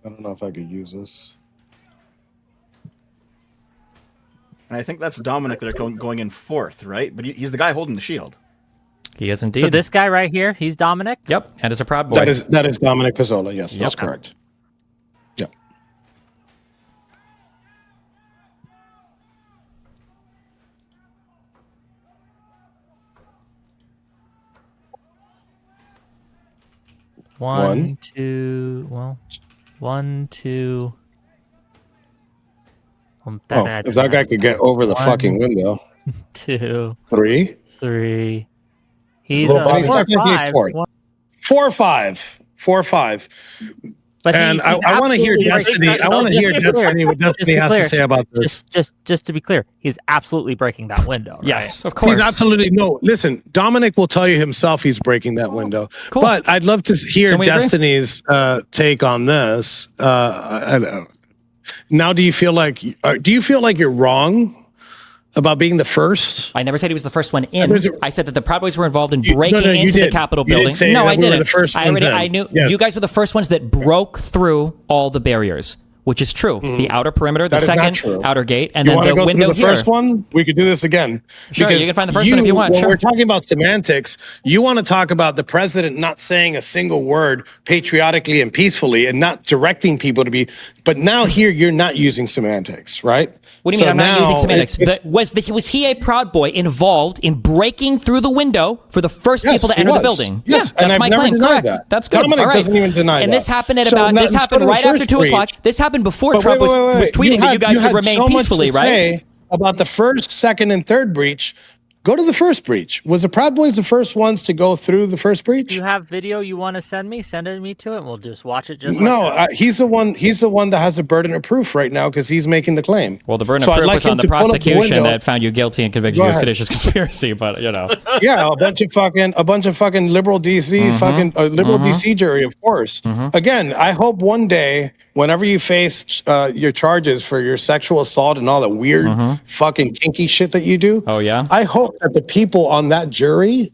I don't know if I could use this. And I think that's Dominic that are going in fourth, right? But he's the guy holding the shield. He is indeed. So this guy right here, he's Dominic? Yep, and is a proud boy. That is Dominic Pizzola. Yes, that's correct. Yep. One, two. If that guy could get over the fucking window. 2, 3. He's 4 or 5. But and I want to hear Destiny. I want to hear Destiny what Destiny has to say about this. Just to be clear, he's absolutely breaking that window. Right? Yes, of course. He's absolutely Listen, Dominic will tell you himself he's breaking that window. Cool. But I'd love to hear Destiny's take on this. Now, do you feel like you're wrong about being the first? I never said he was the first one in. I said that the Proud Boys were involved in breaking into the Capitol building. No, I didn't. The first I knew you guys were the first ones that broke through all the barriers. which is true. The outer perimeter, the That is not second true. outer gate, and You then want to the go window through the here. first one? We could do this again. Sure, Because you can find the first one if you want. When Sure. we're talking about semantics, you want to talk about the president not saying a single word patriotically and peacefully and not directing people to be. But now here you're not using semantics, right? What do you mean I'm not using semantics? Was he a Proud Boy involved in breaking through the window for the first people to enter the building? Yes, yeah, and that's I've my never claim. denied Correct. that. That's good. Dominic All right. doesn't even deny and that. this happened at So about. now This let's happened go to the right after first 2 breach. o'clock. This happened before But Trump was tweeting that you guys should had remain so much peacefully, to right? say about the first, second, and third breach. Go to the first breach. Was the Proud Boys the first ones to go through the first breach? You have video you want to send me? Send it me to it. And we'll just watch it. Just No, like that. he's the one. He's the one that has the burden of proof right now because he's making the claim. Well, the burden So of I'd proof like was him on the to pull up the prosecution window. that found you guilty and convicted Go you of ahead. seditious conspiracy. But Yeah, a bunch of fucking liberal DC, liberal DC jury, of course. Again, I hope one day, whenever you face your charges for your sexual assault and all that weird fucking kinky shit that you do. Oh yeah. I hope that the people on that jury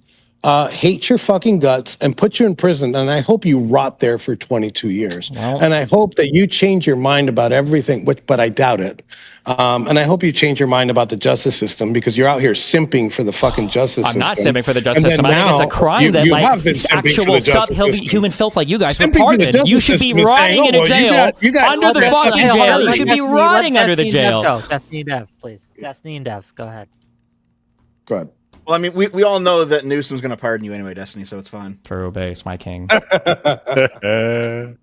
hate your fucking guts and put you in prison, and I hope you rot there for 22 years. And I hope that you change your mind about everything, but I doubt it. And I hope you change your mind about the justice system because you're out here simping for the fucking justice system. I'm not simping for the justice And system. then I think it's a crime you that have been like simping for actual the justice system. human filth like you guys were Simping for the pardoned. You justice should be system is rotting saying, in a oh, well, jail you got under the Destiny, fucking hold jail. on, You let should be Destiny- rotting let under the Destiny and jail. Dev go. Destiny and Dev, please. Destiny and Dev, go ahead. Go ahead. Well, I mean, we all know that Newsom's going to pardon you anyway, Destiny, so it's fine. True base, my king. Okay,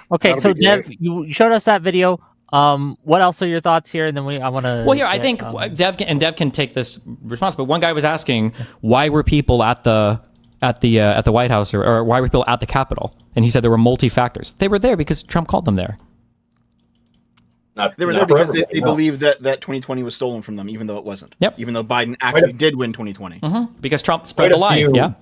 That'll so be Dev, you showed us that video. What else are your thoughts here? And then I want to. Well, here I think Dev can take this response. But one guy was asking why were people at the White House or why were people at the Capitol? And he said there were multi-factors. They were there because Trump called them there. They were there because they believed that 2020 was stolen from them, even though it wasn't. Yep. Even though Biden actually did win 2020. Because Trump spread the lie. Yeah.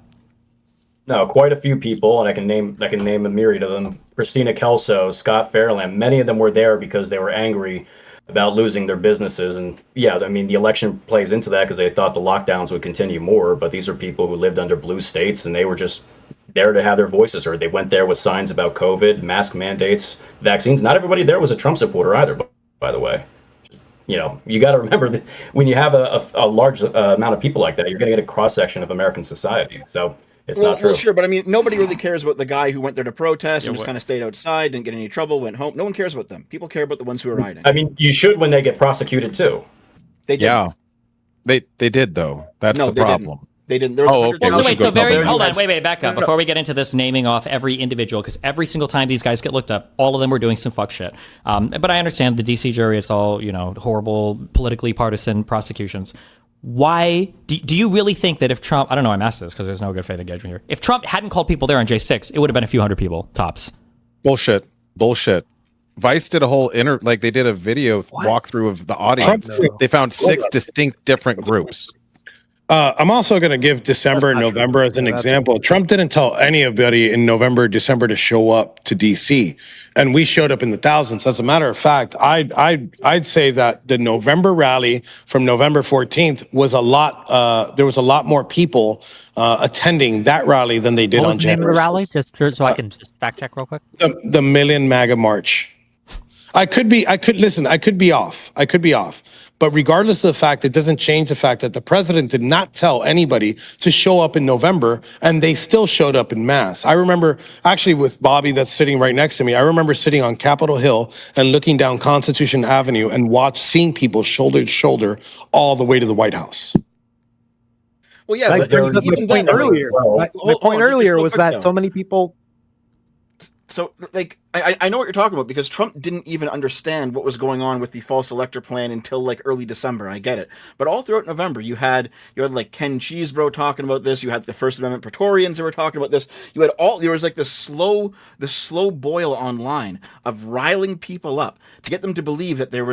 No, quite a few people, and I can name a myriad of them. Christina Kelso, Scott Fairland, many of them were there because they were angry about losing their businesses. And yeah, I mean, the election plays into that because they thought the lockdowns would continue more. But these are people who lived under blue states, and they were just there to have their voices heard. They went there with signs about COVID, mask mandates, vaccines. Not everybody there was a Trump supporter either, by the way. You know, you got to remember that when you have a large amount of people like that, you're going to get a cross-section of American society. So it's not true. Well, sure, but I mean, nobody really cares about the guy who went there to protest and just kind of stayed outside, didn't get any trouble, went home. No one cares about them. People care about the ones who are rioting. I mean, you should when they get prosecuted too. They did. Yeah, they did though. That's the problem. They didn't. There was okay. Well, so wait, hold on, wait, back up. Before we get into this naming off every individual, because every single time these guys get looked up, all of them were doing some fuck shit. But I understand the DC jury, it's all, horrible, politically partisan prosecutions. Why, do you really think that if Trump, I don't know, I'm asked this because there's no good faith engagement here. If Trump hadn't called people there on J6, it would have been a few hundred people, tops. Bullshit. Vice did a whole they did a video walkthrough of the audience. They found 6 distinct different groups. I'm also going to give December and November as an example. Trump didn't tell anybody in November, December to show up to DC, and we showed up in the thousands. As a matter of fact, I'd say that the November rally from November 14th was a lot. There was a lot more people attending that rally than they did What on was the name of the January. rally? Just so I can just fact check real quick. The Million MAGA March. I could be off. But regardless of the fact, it doesn't change the fact that the president did not tell anybody to show up in November, and they still showed up in mass. I remember, actually with Bobby that's sitting right next to me, I remember sitting on Capitol Hill and looking down Constitution Avenue and seeing people shoulder to shoulder all the way to the White House. Well, yeah, Like, but my point earlier. My point earlier was that so many people. So, I know what you're talking about because Trump didn't even understand what was going on with the false elector plan until early December. I get it, but all throughout November, you had Ken Cheesebro talking about this. You had the First Amendment Praetorians that were talking about this. There was this slow boil online of riling people up to get them to believe that there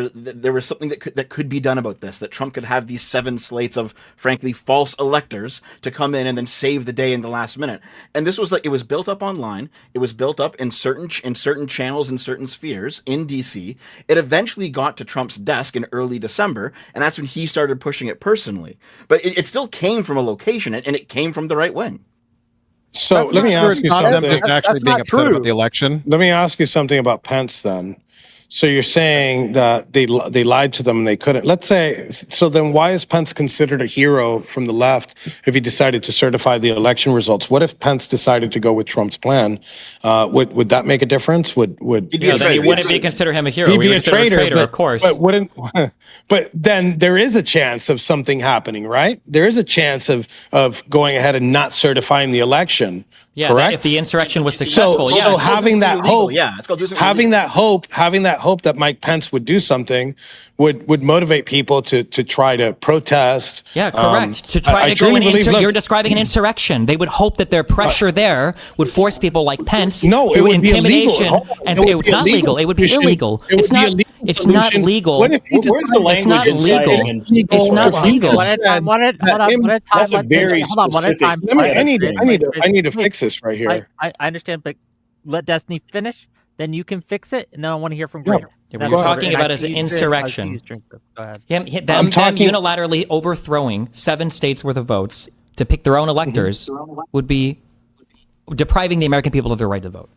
was something that could be done about this. That Trump could have these 7 slates of frankly false electors to come in and then save the day in the last minute. And this was it was built up online. It was built up in certain channels in certain spheres in DC. It eventually got to Trump's desk in early December, and that's when he started pushing it personally. But it still came from a location, and it came from the right wing. So let me ask you something. Just actually being upset about the election. Let me ask you something about Pence then. So you're saying that they lied to them and they couldn't. Let's say, so then why is Pence considered a hero from the left if he decided to certify the election results? What if Pence decided to go with Trump's plan? Would that make a difference? Would then you wouldn't consider him a hero. He'd be a traitor, of course. But wouldn't? But then there is a chance of something happening, right? There is a chance of going ahead and not certifying the election. Yeah, correct. If the insurrection was successful, so having that hope, it's called having that hope that Mike Pence would do something would motivate people to try to protest. Yeah, correct. To try to go and you're describing an insurrection. They would hope that their pressure there would force people like Pence. No, it would intimidation, be illegal. and it's not legal. It would be illegal. It's not. It's not legal. Where's the language it's not legal. It's not legal. That's a very specific. I need to fix this right here. I understand, but let Destiny finish. Then you can fix it, and then I want to hear from Grid. What we're talking about is an insurrection. Them unilaterally overthrowing 7 states worth of votes to pick their own electors would be depriving the American people of their right to vote.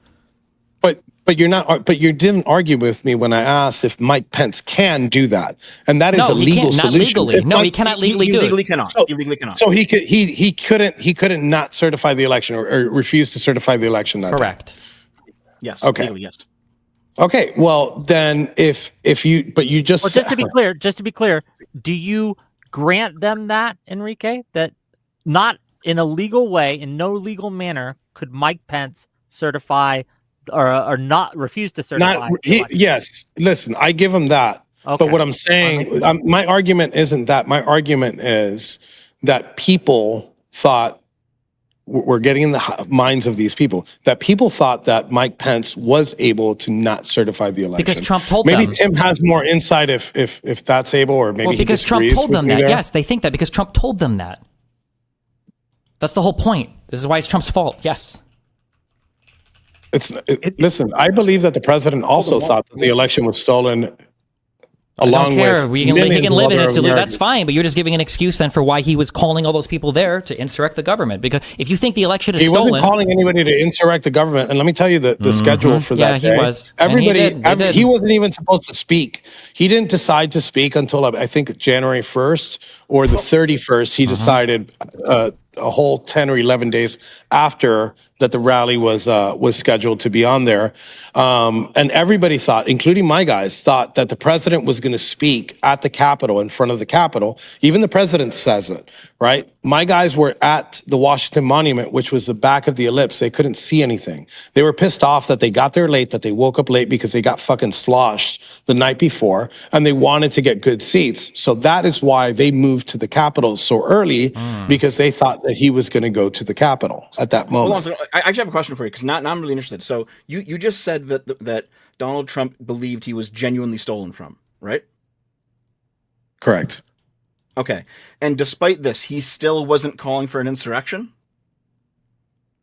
But you're not. But you didn't argue with me when I asked if Mike Pence can do that, and that is a legal solution. Not legally. He cannot legally do it. He legally cannot. So he couldn't not certify the election or refuse to certify the election. Correct. Yes. Okay. Legally, yes. Okay. Well, then if you just just to be clear, do you grant them that, Enrique, that not in a legal way, in no legal manner, could Mike Pence certify or not refuse to certify? Yes. Listen, I give him that. Okay. But what I'm saying, my argument isn't that. My argument is that people thought, we're getting in the minds of these people, that people thought that Mike Pence was able to not certify the election. Because Trump told them. Maybe Tim has more insight if that's able, or maybe because Trump told them that. Yes, they think that because Trump told them that. That's the whole point. This is why it's Trump's fault. Yes. Listen, I believe that the president also thought that the election was stolen. I don't care. He can live in his delusion. That's fine, but you're just giving an excuse then for why he was calling all those people there to insurrect the government. Because if you think the election is stolen, he wasn't calling anybody to insurrect the government. And let me tell you the schedule for that day. Yeah, he was. He wasn't even supposed to speak. He didn't decide to speak until I think January 1st or the 31st. He decided a whole 10 or 11 days after that the rally was scheduled to be on there. And everybody thought, including my guys, thought that the president was going to speak at the Capitol, in front of the Capitol. Even the president says it, right? My guys were at the Washington Monument, which was the back of the ellipse. They couldn't see anything. They were pissed off that they got there late, that they woke up late because they got fucking sloshed the night before, and they wanted to get good seats. So that is why they moved to the Capitol so early, because they thought that he was going to go to the Capitol at that moment. Hold on, so I actually have a question for you, because now I'm really interested. So you just said that Donald Trump believed he was genuinely stolen from, right? Correct. Okay. And despite this, he still wasn't calling for an insurrection?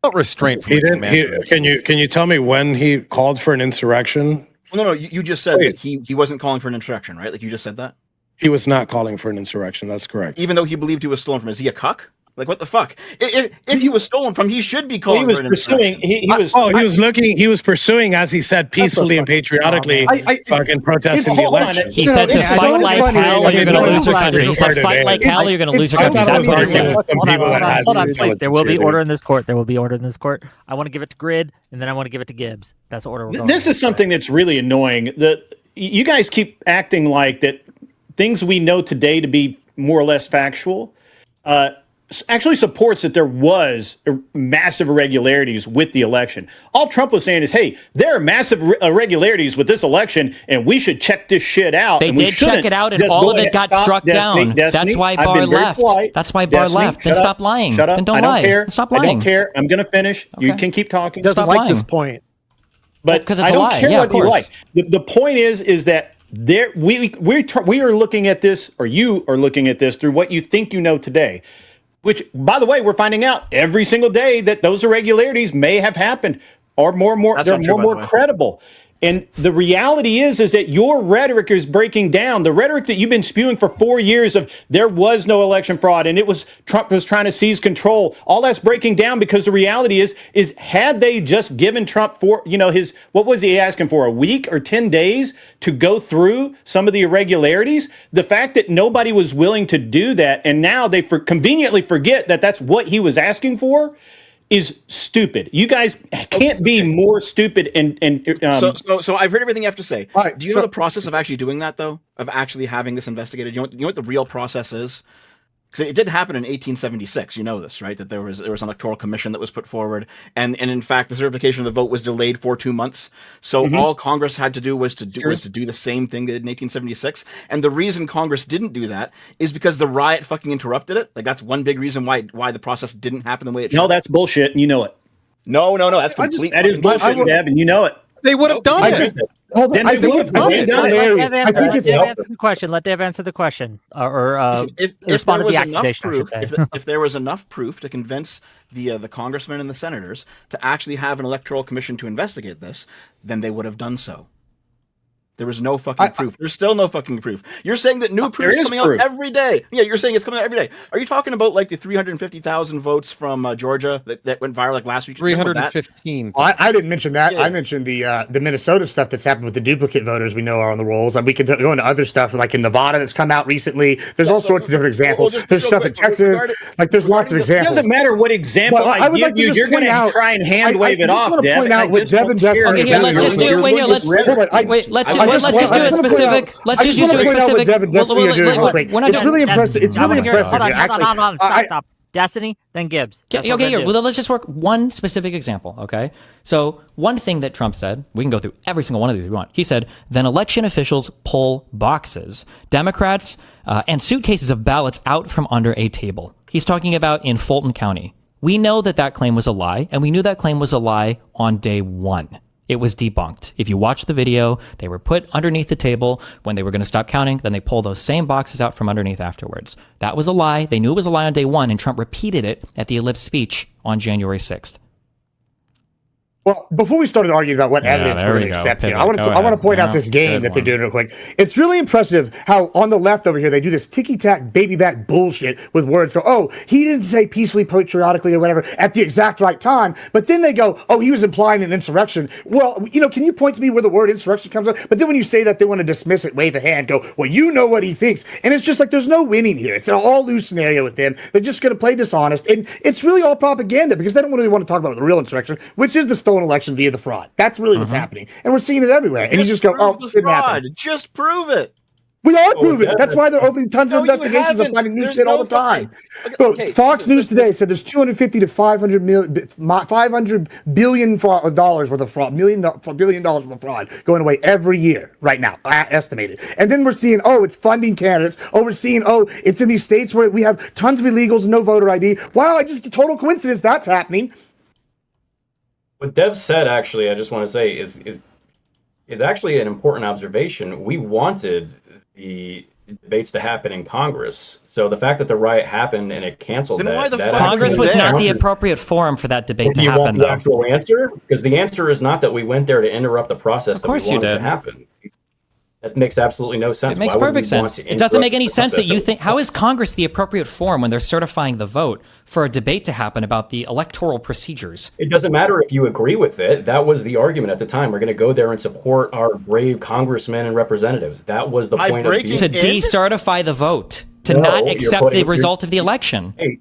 Not restraint from Can you tell me when he called for an insurrection? Well, no, you just said that he wasn't calling for an insurrection, right? Like you just said that? He was not calling for an insurrection. That's correct. Even though he believed he was stolen from, is he a cuck? Like what the fuck? If he was stolen from, he should be calling. He was for an pursuing. He was pursuing, as he said, peacefully and patriotically, fucking protesting the election. He said to fight like hell, or you're going to lose your country. He said fight like hell, or you're going to lose your country. That's what he said. Hold on, please. There will be order in this court. I want to give it to Grid, and then I want to give it to Gibbs. That's the order we're going. This is something that's really annoying. That you guys keep acting like that things we know today to be more or less factual. Actually supports that there was massive irregularities with the election. All Trump was saying is, hey, there are massive irregularities with this election, and we should check this shit out. They did check it out, and all of it got struck down. That's why Barr left. That's why Barr left. Then stop lying. Shut up. Then don't lie. I don't care. Stop lying. I don't care. I'm going to finish. Okay. You can keep talking. Doesn't like this point. But I don't care what you like. The point is that we are looking at this, or you are looking at this through what you think you know today. Which, by the way, we're finding out every single day that those irregularities may have happened, or they're more credible. And the reality is that your rhetoric is breaking down. The rhetoric that you've been spewing for 4 years of there was no election fraud and it was Trump was trying to seize control. All that's breaking down because the reality is had they just given Trump what was he asking for, a week or 10 days to go through some of the irregularities? The fact that nobody was willing to do that, and now they conveniently forget that that's what he was asking for, is stupid. You guys can't be more stupid. So I've heard everything you have to say. Right, do you know the process of actually doing that, though? Of actually having this investigated? You know what the real process is? Because it did happen in 1876. You know this, right? That there was an electoral commission that was put forward, and in fact, the certification of the vote was delayed for 2 months. So all Congress had to do was to do the same thing they did in 1876. And the reason Congress didn't do that is because the riot fucking interrupted it. Like that's one big reason why the process didn't happen the way it should. No, that's bullshit, and you know it. No, that's complete. That is bullshit, Deb, and you know it. They would have done it. I think it's hilarious. I think it's answer the question. Let Dave answer the question, or respond to the accusation. If there was enough proof to convince the congressmen and the senators to actually have an electoral commission to investigate this, then they would have done so. There was no fucking proof. There's still no fucking proof. You're saying that new proof is coming out every day. Yeah, you're saying it's coming out every day. Are you talking about like the 350,000 votes from Georgia that went viral like last week? 315. Well, I didn't mention that. Yeah. I mentioned the Minnesota stuff that's happened with the duplicate voters we know are on the rolls. And we could go into other stuff like in Nevada that's come out recently. There's all sorts of different examples. There's stuff in Texas. Like there's lots of examples. It doesn't matter what example I give you. You're going to try and hand wave it off, Deb. I want to point out what Devin does. Okay, here, let's just do it. Wait, here, let's just do a specific. Let's just do a specific. It's really impressive. It's really impressive. Hold on. Stop. Destiny, then Gibbs. Okay, here. Well, let's just work one specific example, okay? So one thing that Trump said, we can go through every single one of these if you want. He said, then election officials pull boxes, Democrats, and suitcases of ballots out from under a table. He's talking about in Fulton County. We know that claim was a lie, and we knew that claim was a lie on day one. It was debunked. If you watch the video, they were put underneath the table when they were going to stop counting. Then they pull those same boxes out from underneath afterwards. That was a lie. They knew it was a lie on day one, and Trump repeated it at the Ellipse speech on January 6th. Well, before we started arguing about what evidence we're going to accept here, I want to point out this game that they're doing real quick. It's really impressive how on the left over here, they do this ticky-tack, baby-back bullshit with words. Go, oh, he didn't say peacefully, patriotically, or whatever at the exact right time. But then they go, oh, he was implying an insurrection. Well, can you point to me where the word insurrection comes up? But then when you say that, they want to dismiss it, wave a hand, go, well, you know what he thinks. And it's just like there's no winning here. It's an all-lose scenario with them. They're just going to play dishonest. And it's really all propaganda because they don't really want to talk about the real insurrection, which is the stolen election via the fraud. That's really what's happening. And we're seeing it everywhere. And you just go, oh, it didn't happen. Just prove it. We are proving it. That's why they're opening tons of investigations and finding new shit all the time. Fox News today said there's 250 to 500 billion dollars worth of fraud, $1 billion worth of fraud going away every year right now, estimated. And then we're seeing, it's funding candidates. We're seeing, it's in these states where we have tons of illegals and no voter ID. Wow, just a total coincidence that's happening. What Dev said, actually, I just want to say is actually an important observation. We wanted the debates to happen in Congress. So the fact that the riot happened and it canceled that Congress was not the appropriate forum for that debate to happen. You want the actual answer? Because the answer is not that we went there to interrupt the process. Of course you did. To happen. That makes absolutely no sense. It makes perfect sense. It doesn't make any sense that you think, how is Congress the appropriate forum when they're certifying the vote for a debate to happen about the electoral procedures? It doesn't matter if you agree with it. That was the argument at the time. We're going to go there and support our brave congressmen and representatives. That was the point of to decertify the vote, to not accept the result of the election. Hey,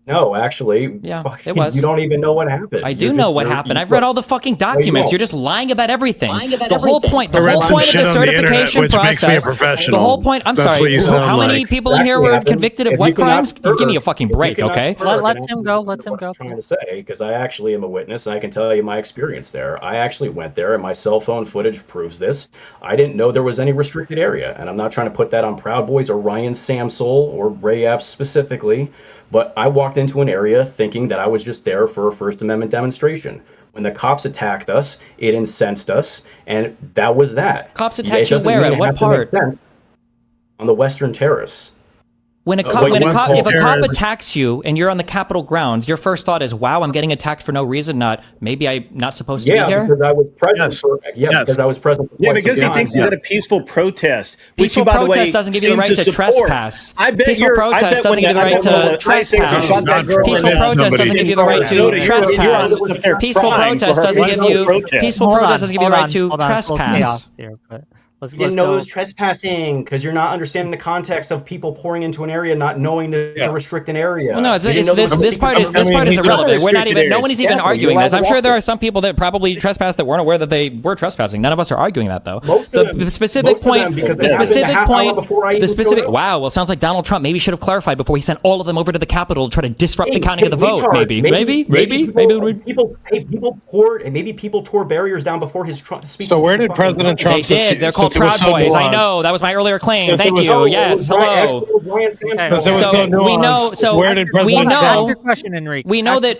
no, actually, it was. You don't even know what happened. I do know what happened. I've read all the fucking documents. You're just lying about everything. The whole point of the certification process. The whole point. I'm sorry. How many people in here were convicted of what crimes? Give me a fucking break, okay? Let him go. Let him go. I'm trying to say, because I actually am a witness, and I can tell you my experience there. I actually went there, and my cell phone footage proves this. I didn't know there was any restricted area, and I'm not trying to put that on Proud Boys or Ryan Samsel or Ray Epps specifically. But I walked into an area thinking that I was just there for a First Amendment demonstration. When the cops attacked us, it incensed us, and that was that. Cops attacked you where? At what part? On the Western Terrace. When if a cop attacks you and you're on the Capitol grounds, your first thought is, "Wow, I'm getting attacked for no reason. Maybe I'm not supposed to be here." Because I was present. Because I was present. Because he thinks he's at a peaceful protest. Peaceful protest doesn't give you the right to trespass. Peaceful protest doesn't give you the right to trespass. Peaceful protest doesn't give you the right to trespass. Peaceful protest doesn't give you the right to trespass. You didn't know it was trespassing because you're not understanding the context of people pouring into an area, not knowing to restrict an area. Well, no, this part is irrelevant. We're not even. No one is even arguing this. I'm sure there are some people that probably trespassed that weren't aware that they were trespassing. None of us are arguing that, though. The specific point. Wow. Well, it sounds like Donald Trump maybe should have clarified before he sent all of them over to the Capitol to try to disrupt the counting of the vote. Maybe. People tore barriers down before his speech. So where did President Trump? They did. They're called Proud Boys. I know. That was my earlier claim. Thank you. Yes. Hello. So we know. So where did President Ask your question, Enrique. We know that.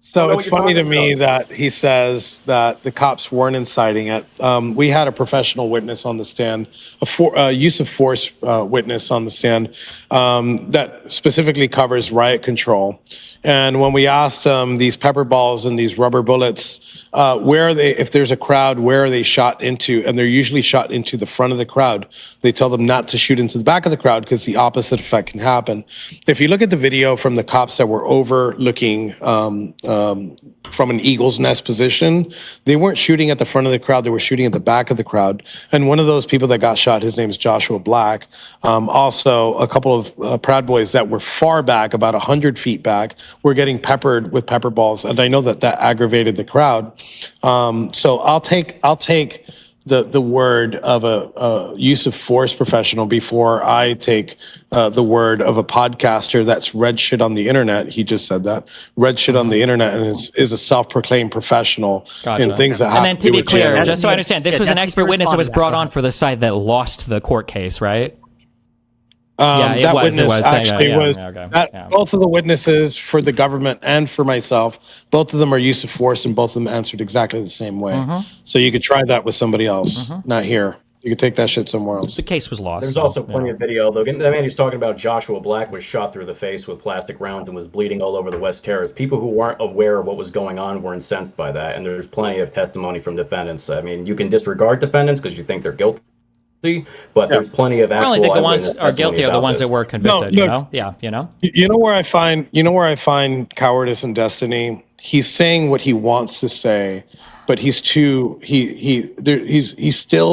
So it's funny to me that he says that the cops weren't inciting it. We had a professional witness on the stand, a use of force witness on the stand that specifically covers riot control. And when we asked these pepper balls and these rubber bullets, where are they? If there's a crowd, where are they shot into? And they're usually shot into the front of the crowd. They tell them not to shoot into the back of the crowd because the opposite effect can happen. If you look at the video from the cops that were overlooking from an eagle's nest position, they weren't shooting at the front of the crowd. They were shooting at the back of the crowd. And one of those people that got shot, his name is Joshua Black. Also, a couple of Proud Boys that were far back, about 100 feet back, were getting peppered with pepper balls. And I know that aggravated the crowd. So I'll take the word of a use of force professional before I take the word of a podcaster that's read shit on the internet. He just said that. Read shit on the internet and is a self-proclaimed professional in things that have to do with. And then to be clear, just so I understand, this was an expert witness that was brought on for the side that lost the court case, right? Both of the witnesses for the government and for myself, both of them are use of force and both of them answered exactly the same way. So you could try that with somebody else, not here. You could take that shit somewhere else. The case was lost. There's also plenty of video, though. The man he's talking about, Joshua Black, was shot through the face with plastic rounds and was bleeding all over the West Terrace. People who weren't aware of what was going on were incensed by that, and there's plenty of testimony from defendants. I mean, you can disregard defendants because you think they're guilty. But there's plenty of. I only think the ones are guilty are the ones that were convicted. You know, You know where I find cowardice and destiny. He's saying what he wants to say, but he's still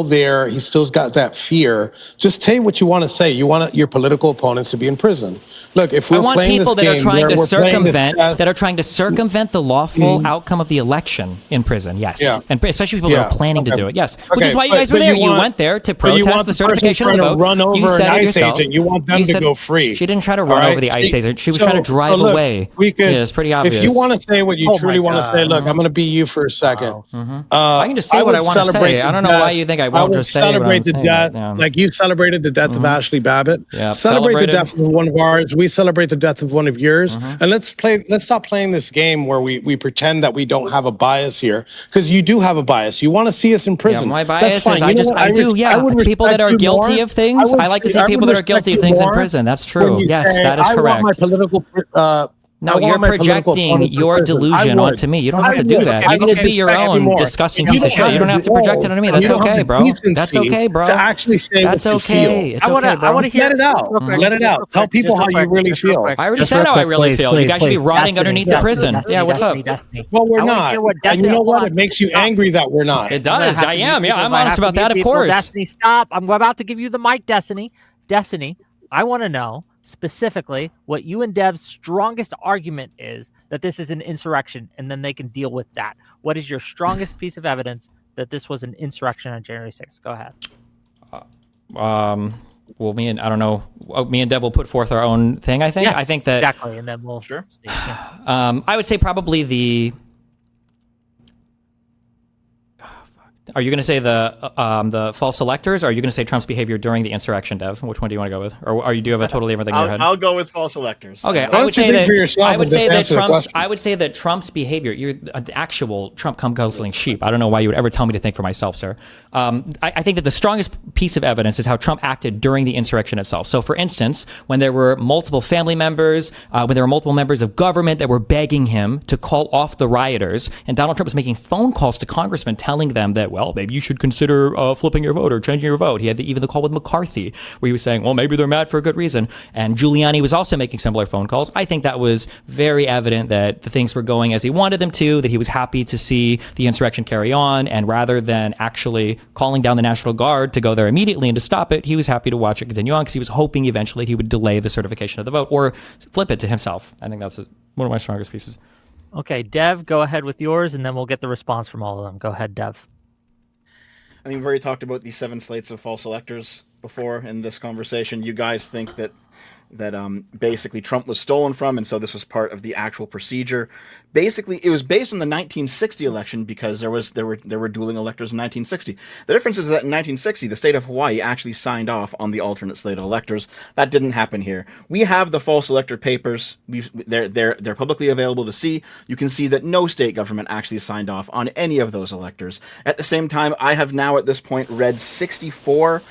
there. He still's got that fear. Just say what you want to say. You want your political opponents to be in prison. Look, if we're playing this game, that are trying to circumvent the lawful outcome of the election in prison. Yes, and especially people that are planning to do it. Yes, which is why you guys were there. You went there to protest the certification of the vote. Run over you said an it ICE yourself. agent. You want them to go free. She didn't try to run over the ICE agent. She was trying to drive away. It's pretty obvious. If you want to say what you truly want to say, look, I'm going to be you for a second. I can just say what I want to say. I don't know why you think I won't just say. Celebrate the death, like you celebrated the death of Ashley Babbitt. Celebrate the death of one of ours. We celebrate the death of one of yours, and let's stop playing this game where we pretend that we don't have a bias here, because you do have a bias. You want to see us in prison. My bias is I do. People that are guilty of things. I like to see people that are guilty of things in prison. That's true. Yes, that is correct. My political. No, you're projecting your delusion onto me. You don't have to do that. You can just be your own disgusting piece of shit. You don't have to project it onto me. That's okay, bro. That's okay, bro. To actually say that's what you feel. I want to hear. Let it out. Let it out. Tell people how you really feel. I already said how I really feel. You guys should be rotting underneath the prison. Yeah, what's up? Well, we're not. And you know what? It makes you angry that we're not. It does. I am. Yeah, I'm honest about that, of course. Destiny, stop. I'm about to give you the mic, Destiny. Destiny, I want to know specifically what you and Dev's strongest argument is that this is an insurrection, and then they can deal with that. What is your strongest piece of evidence that this was an insurrection on January 6th? Go ahead. Well, me and Dev will put forth our own thing, I think. Yes, I think that exactly, and then we'll see. I would say probably the Are you going to say the false electors, or are you going to say Trump's behavior during the insurrection, Dev? Which one do you want to go with? Or are you do you have a totally different thing in your head? I'll go with false electors. Okay, I would say that Trump's behavior, you're the actual Trump guzzling sheep. I don't know why you would ever tell me to think for myself, sir. I think that the strongest piece of evidence is how Trump acted during the insurrection itself. So, for instance, when there were multiple family members, when there were multiple members of government that were begging him to call off the rioters, and Donald Trump was making phone calls to congressmen telling them that, well, maybe you should consider flipping your vote or changing your vote. He had even the call with McCarthy where he was saying, well, maybe they're mad for a good reason. And Giuliani was also making similar phone calls. I think that was very evident that the things were going as he wanted them to, that he was happy to see the insurrection carry on. And rather than actually calling down the National Guard to go there immediately and to stop it, he was happy to watch it continue on because he was hoping eventually he would delay the certification of the vote or flip it to himself. I think that's one of my strongest pieces. Okay, Dev, go ahead with yours, and then we'll get the response from all of them. Go ahead, Dev. I mean, we've already talked about these 7 slates of false electors before in this conversation. You guys think that basically Trump was stolen from, and so this was part of the actual procedure. Basically, it was based on the 1960 election because there were dueling electors in 1960. The difference is that in 1960, the state of Hawaii actually signed off on the alternate slate of electors. That didn't happen here. We have the false elector papers. They're publicly available to see. You can see that no state government actually signed off on any of those electors. At the same time, I have now at this point read 64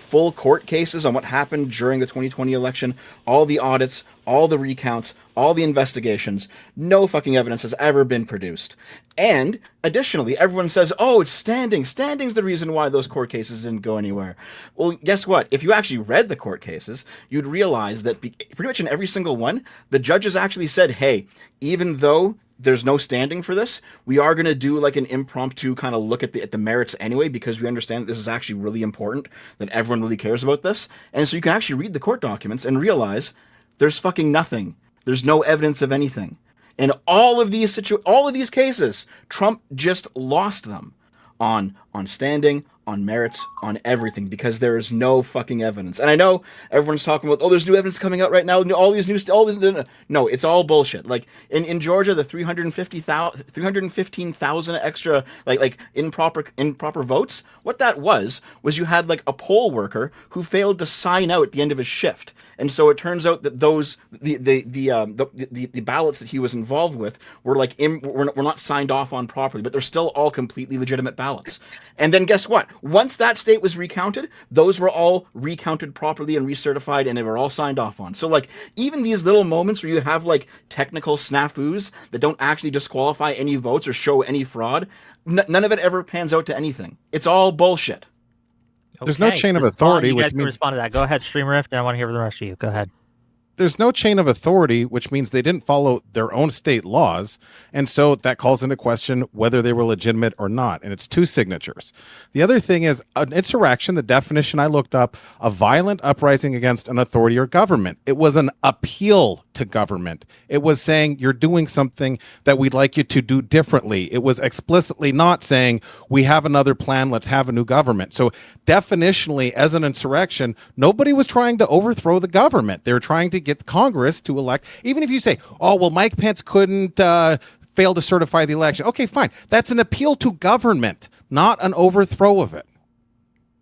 full court cases on what happened during the 2020 election, all the audits, all the recounts, all the investigations. No fucking evidence has ever been produced. And additionally, everyone says, oh, it's standing. Standing's the reason why those court cases didn't go anywhere. Well, guess what? If you actually read the court cases, you'd realize that pretty much in every single one, the judges actually said, hey, even though there's no standing for this, we are going to do like an impromptu kind of look at the merits anyway, because we understand that this is actually really important, that everyone really cares about this. And so you can actually read the court documents and realize there's fucking nothing. There's no evidence of anything. In all of these cases, Trump just lost them on standing, on merits, on everything, because there is no fucking evidence. And I know everyone's talking about, oh, there's new evidence coming out right now, no, it's all bullshit. Like in Georgia, the 315,000 extra like improper votes, what that was you had like a poll worker who failed to sign out at the end of his shift. And so it turns out that the ballots that he was involved with were were not signed off on properly, but they're still all completely legitimate ballots. And then guess what? Once that state was recounted, those were all recounted properly and recertified, and they were all signed off on. So like even these little moments where you have like technical snafus that don't actually disqualify any votes or show any fraud, none of it ever pans out to anything. It's all bullshit. There's no chain of authority. You guys can respond to that. Go ahead, Streamrift, and I want to hear from the rest of you. Go ahead. There's no chain of authority, which means they didn't follow their own state laws. And so that calls into question whether they were legitimate or not. And it's 2 signatures. The other thing is an insurrection. The definition I looked up, a violent uprising against an authority or government. It was an appeal to government. It was saying you're doing something that we'd like you to do differently. It was explicitly not saying we have another plan, let's have a new government. So definitionally, as an insurrection, nobody was trying to overthrow the government. They were trying to get Congress to elect. Even if you say, oh, well, Mike Pence couldn't fail to certify the election. Okay, fine. That's an appeal to government, not an overthrow of it.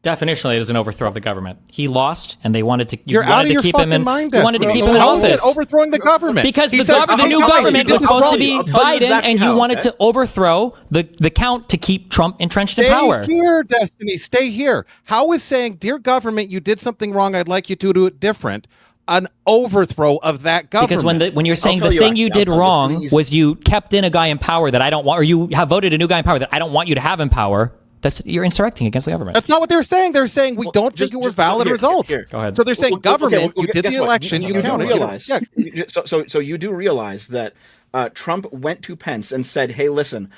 Definitionally, it is an overthrow of the government. He lost, and they wanted to. You're out of your fucking mind. You wanted to keep him in office. Overthrowing the government because the new government was supposed to be Biden, and you wanted to overthrow the count to keep Trump entrenched in power. Stay here, Destiny. Stay here. How is saying, dear government, you did something wrong. I'd like you to do it different. An overthrow of that government. Because when you're saying the thing you did wrong was you kept in a guy in power that I don't want, or you have voted a new guy in power that I don't want you to have in power. You're insurrecting against the government. That's not what they're saying. They're saying we don't think it were valid results. Go ahead. So they're saying government, you did the election, you counted. So you do realize that Trump went to Pence and said, hey, listen,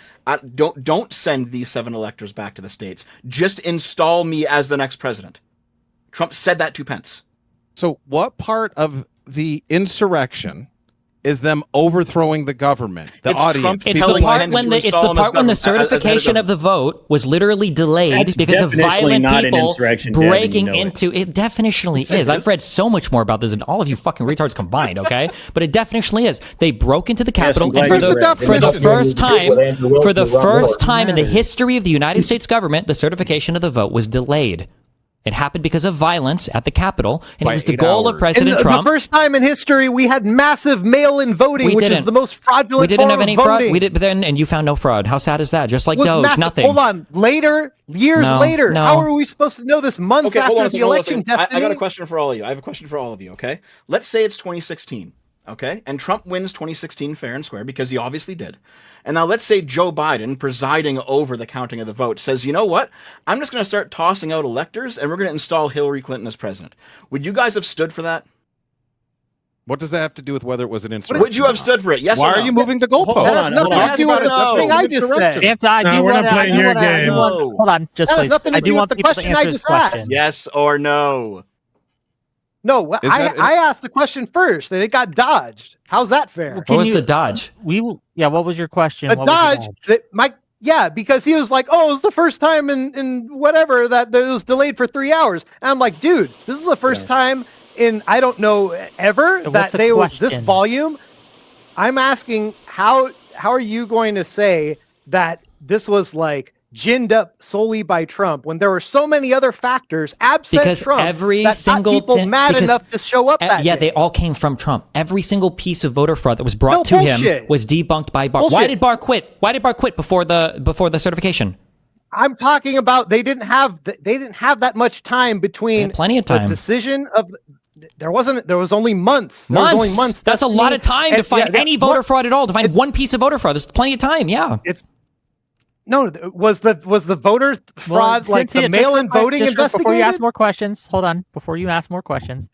don't send these 7 electors back to the states. Just install me as the next president. Trump said that to Pence. So what part of the insurrection is them overthrowing the government. The audience. It's the part when the certification of the vote was literally delayed because of violent people breaking into it. Definitionally is. I've read so much more about this than all of you fucking retards combined. Okay, but it definitionally is. They broke into the Capitol, and for the first time in the history of the United States government, the certification of the vote was delayed. It happened because of violence at the Capitol, and it was the goal of President Trump. The first time in history, we had massive mail-in voting, which is the most fraudulent We didn't have form any of fraud. voting. We did, but then, and you found no fraud. How sad is that? Just like Doge, massive. nothing. Hold on. Years later, how are we supposed to know this months after the election? Destiny? I got a question for all of you. I have a question for all of you, okay? Let's say it's 2016. Okay, and Trump wins 2016 fair and square because he obviously did. And now let's say Joe Biden, presiding over the counting of the vote, says, you know what? I'm just going to start tossing out electors and we're going to install Hillary Clinton as president. Would you guys have stood for that? What does that have to do with whether it was an insurrection? Would you have stood for it? Yes or no? Why are you moving the goalpost? That has nothing to do with the thing I just said. We're not playing your game. Hold on, just that please. has nothing to do with the question I just asked. Yes or no? No, I asked the question first, and it got dodged. How's that fair? What was the dodge? What was your question? The dodge that because he was like, oh, it was the first time in whatever that it was delayed for 3 hours. And I'm like, dude, this is the first time in I don't know ever that they was this volume. I'm asking how are you going to say that this was like ginned up solely by Trump when there were so many other factors absent because Trump every that single got people mad enough to show up that day. They all came from Trump. Every single piece of voter fraud that was brought to him was debunked by Barr. Why did Barr quit? Why did Barr quit before the certification? I'm talking about they didn't have that much time between plenty of time. The decision of there was only months. That's a lot of time to find any voter fraud at all. To find one piece of voter fraud, there's plenty of time. Yeah. Was the voter fraud like the mail-in voting investigated? Before you ask more questions, hold on. Before you ask more questions,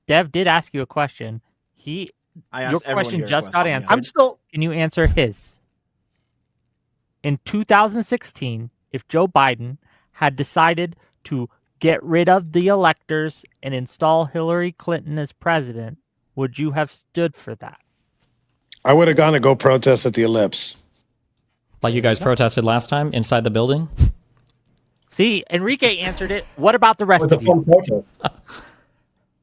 Dev did ask you a question. Your question just got answered. Can you answer his? In 2016, if Joe Biden had decided to get rid of the electors and install Hillary Clinton as president, would you have stood for that? I would have gone to go protest at the Ellipse. Like you guys protested last time inside the building? See, Enrique answered it. What about the rest of you? I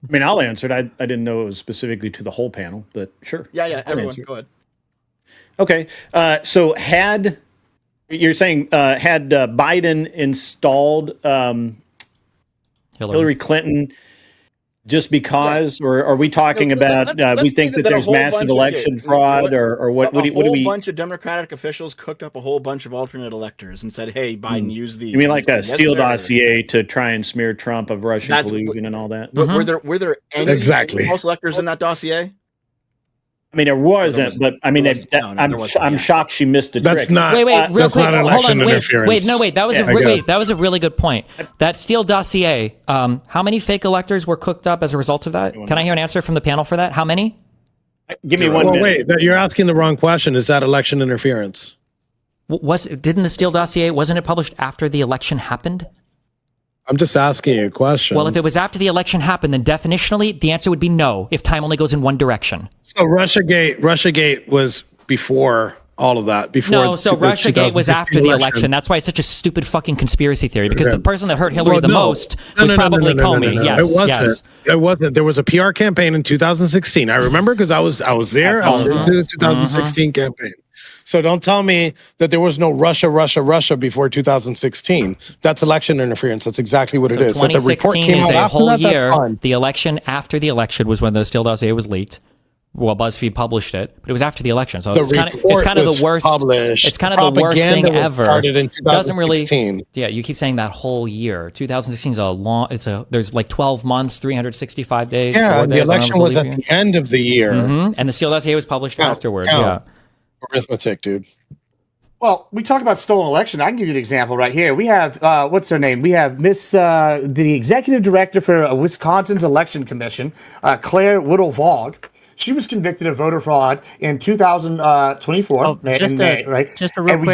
mean, I'll answer it. I didn't know it was specifically to the whole panel, but sure. Yeah, everyone, go ahead. Okay, so you're saying had Biden installed Hillary Clinton just because, or are we talking about we think that there's massive election fraud, or what? What do we? A bunch of Democratic officials cooked up a whole bunch of alternate electors and said, "Hey, Biden, use these." You mean like a Steele dossier to try and smear Trump of Russian collusion and all that? Were there any false electors in that dossier? I mean, there wasn't, but I mean, I'm shocked she missed the trick. That's not. Wait, real quick. Hold on. That was a really good point. That Steele dossier. How many fake electors were cooked up as a result of that? Can I hear an answer from the panel for that? How many? Give me one. Wait, you're asking the wrong question. Is that election interference? Didn't the Steele dossier, wasn't it published after the election happened? I'm just asking you a question. Well, if it was after the election happened, then definitionally the answer would be no, if time only goes in one direction. So Russiagate was before all of that. Russiagate was after the election. That's why it's such a stupid fucking conspiracy theory, because the person that hurt Hillary most was probably Comey. Yes, it wasn't. There was a PR campaign in 2016. I remember because I was there. I was into the 2016 campaign. So don't tell me that there was no Russia before 2016. That's election interference. That's exactly what it is. 2016 the report came is out a whole year. That's fine. The election after the election was when the Steele dossier was leaked. Well, BuzzFeed published it, but it was after the election, so it's kind of the worst. It's kind of the worst thing ever. In doesn't really. Yeah, you keep saying that whole year. 2016 is a long. There's like 12 months, 365 days. Yeah, the election was at the end of the year, and the Steele dossier was published afterwards. Yeah. Arithmetic, dude. Well, we talk about stolen election. I can give you an example right here. We have, what's her name? We have the executive director for Wisconsin's election commission, Claire Whittle-Vaugh. She was convicted of voter fraud in 2024. Just a real quick.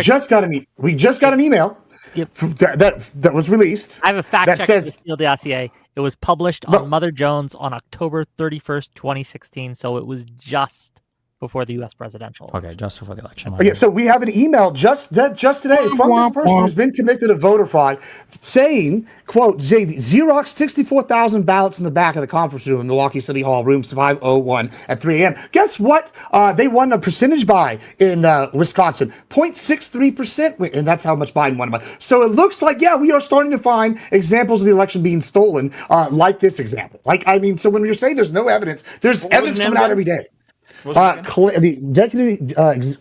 We just got an email that was released. I have a fact check for the Steele dossier. It was published on Mother Jones on October 31st, 2016. So it was just before the U.S. presidential election. Okay, just before the election. Okay, so we have an email just today from this person who's been convicted of voter fraud, saying, "quote Xerox 64,000 ballots in the back of the conference room in Milwaukee City Hall, room 501 at 3 a.m." Guess what? They won a percentage by in Wisconsin, 0.63%, and that's how much Biden won by. So it looks like, yeah, we are starting to find examples of the election being stolen, like this example. Like, I mean, so when you're saying there's no evidence, there's evidence coming out every day. The Executive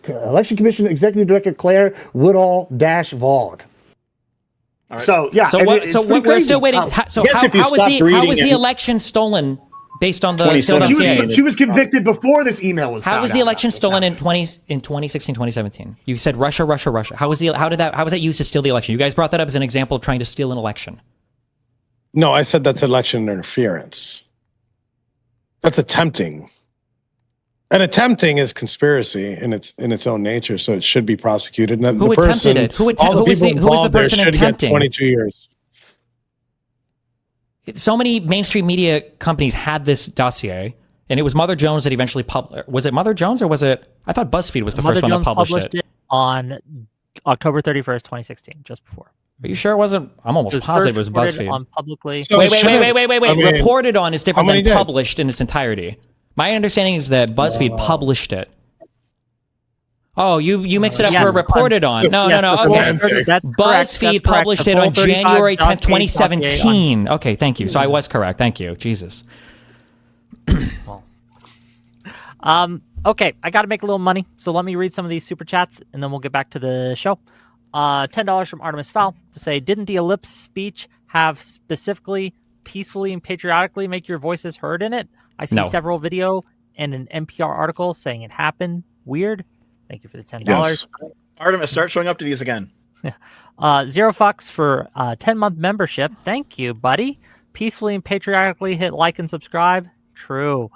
Election Commission Executive Director Claire Woodall-Vog. Right. So yeah, we're still waiting. So how was the election stolen based on the she was convicted before this email was. How was the election stolen in 2016, 2017? You said Russia. How was that used to steal the election? You guys brought that up as an example of trying to steal an election. No, I said that's election interference. That's attempting. And attempting is conspiracy in its own nature, so it should be prosecuted. And who attempted it? Who was the person attempting? 22 years. So many mainstream media companies had this dossier, and it was Mother Jones that eventually published. Was it Mother Jones or was it? I thought BuzzFeed was the first one that published it on October 31st, 2016, just before. Are you sure it wasn't? I'm almost positive it was BuzzFeed. On publicly. So wait. I mean, reported on is different than published in its entirety. My understanding is that BuzzFeed published it. Oh, you mix it up for reported on. No. Okay. BuzzFeed published it on January 10th, 2017. Okay, thank you. So I was correct. Thank you. Jesus. Okay, I got to make a little money, so let me read some of these super chats, and then we'll get back to the show. $10 from Artemis Fowl to say, didn't the ellipse speech have specifically peacefully and patriotically make your voices heard in it? I see several video and an NPR article saying it happened. Weird. Thank you for the $10. Yes. Artemis, start showing up to these again. Zero Fox for 10-month membership. Thank you, buddy. Peacefully and patriotically hit like and subscribe. True.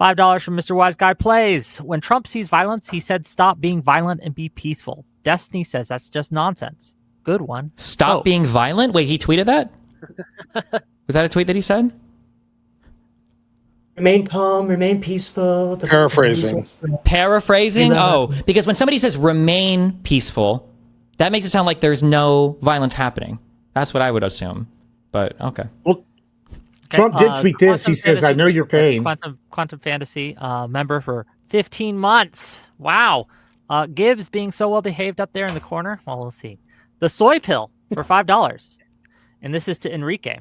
$5 from Mr. Wise Guy Plays. When Trump sees violence, he said, stop being violent and be peaceful. Destiny says that's just nonsense. Good one. Stop being violent? Wait, he tweeted that? Was that a tweet that he said? Remain calm, remain peaceful. Paraphrasing. Paraphrasing? Oh, because when somebody says remain peaceful, that makes it sound like there's no violence happening. That's what I would assume. But, okay. Well, Trump did tweet this. He says, I know your pain. Quantum Fantasy member for 15 months. Wow. Gibbs being so well behaved up there in the corner. Well, we'll see. The soy pill for $5. And this is to Enrique.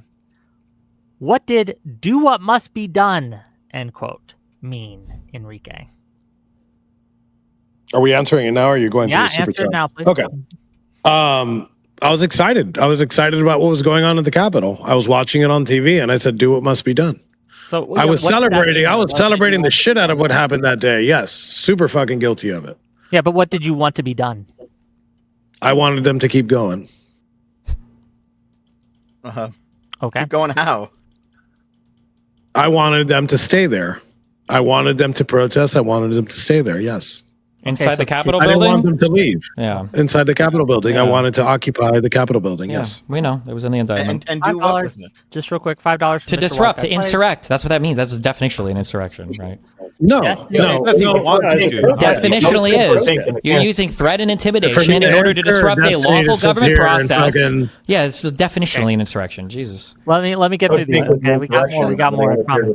What did do what must be done, end quote, mean, Enrique? Are we answering it now or are you going through the super chat? Now, please. Okay. I was excited. I was excited about what was going on at the Capitol. I was watching it on TV and I said, do what must be done. So I was celebrating. I was celebrating the shit out of what happened that day. Yes. Super fucking guilty of it. Yeah, but what did you want to be done? I wanted them to keep going. Okay. Keep going how? I wanted them to stay there. I wanted them to protest. I wanted them to stay there. Yes. Inside the Capitol building? I didn't want them to leave. Yeah. Inside the Capitol building. Yeah. I wanted to occupy the Capitol building. Yeah. Yes. We know. It was in the indictment. And do what with it? Just real quick, $5 to disrupt, to insurrect. That's what that means. That's definitionally an insurrection, right? No. Definitionally is. You're using threat and intimidation in order to disrupt a lawful government process. Yeah, it's definitionally an insurrection. Jesus. Let me get through these. Okay, we got more. I promise.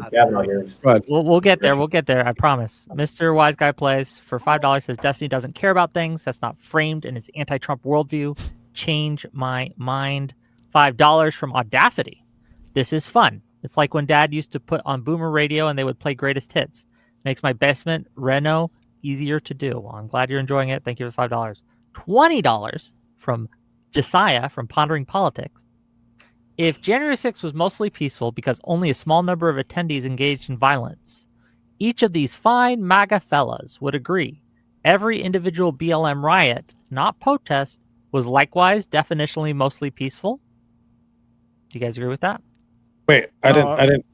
We'll get there. We'll get there. I promise. Mr. Wise Guy Plays for $5 says Destiny doesn't care about things that's not framed in his anti-Trump worldview. Change my mind. $5 from Audacity. This is fun. It's like when Dad used to put on Boomer Radio and they would play greatest hits. Makes my basement reno easier to do. Well, I'm glad you're enjoying it. Thank you for $5. $20 from Josiah from Pondering Politics. If January 6th was mostly peaceful because only a small number of attendees engaged in violence, each of these fine MAGA fellas would agree every individual BLM riot, not protest, was likewise definitionally mostly peaceful. Do you guys agree with that? Wait, I didn't.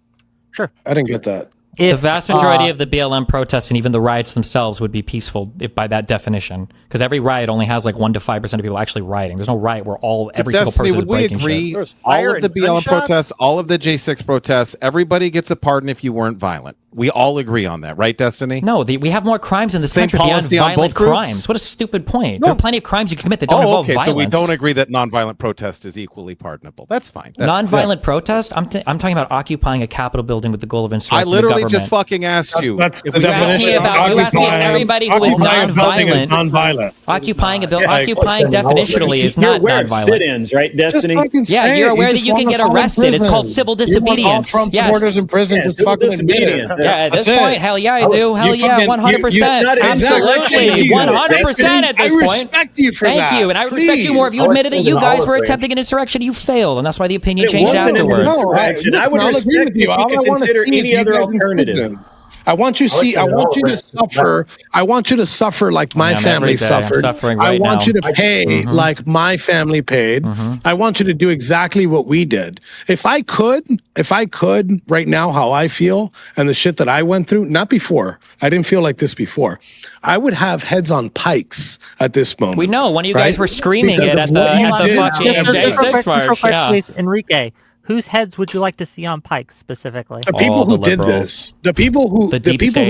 Sure. I didn't get that. The vast majority of the BLM protests and even the riots themselves would be peaceful if by that definition, because every riot only has like 1 to 5% of people actually rioting. There's no riot where every single person is breaking shit. All of the BLM protests, all of the J6 protests, everybody gets a pardon if you weren't violent. We all agree on that, right, Destiny? No, we have more crimes in this Same country beyond policy on violent both groups? crimes. What a stupid point. There are plenty of crimes you can commit that don't involve violence. So we don't agree that nonviolent protest is equally pardonable. That's fine. Nonviolent protest? I'm talking about occupying a Capitol building with the goal of insurrecting I literally the just fucking asked you. That's the You asked me if everybody who is nonviolent. Occupying definitionally is not nonviolent. Sit-ins, right, Destiny? Yeah, you're aware that you can get arrested. It's called civil disobedience. Trump supporters in prison. Just fucking admit it. Yeah, at this point, hell yeah, I do. Hell yeah, 100%. Absolutely, 100% at this point. I respect you for that. Thank you, and I respect you more if you admitted that you guys were attempting an insurrection. You failed, and that's why the opinion changed afterwards. I would respect you if you could consider any other alternative. I want you to suffer. I want you to suffer like my family suffered. I want you to pay like my family paid. I want you to do exactly what we did. If I could right now, how I feel and the shit that I went through, not before. I didn't feel like this before. I would have heads on pikes at this moment. We know one of you guys were screaming it at the fucking J6 march. Please, Enrique. Whose heads would you like to see on pikes specifically? The people who did this. The people who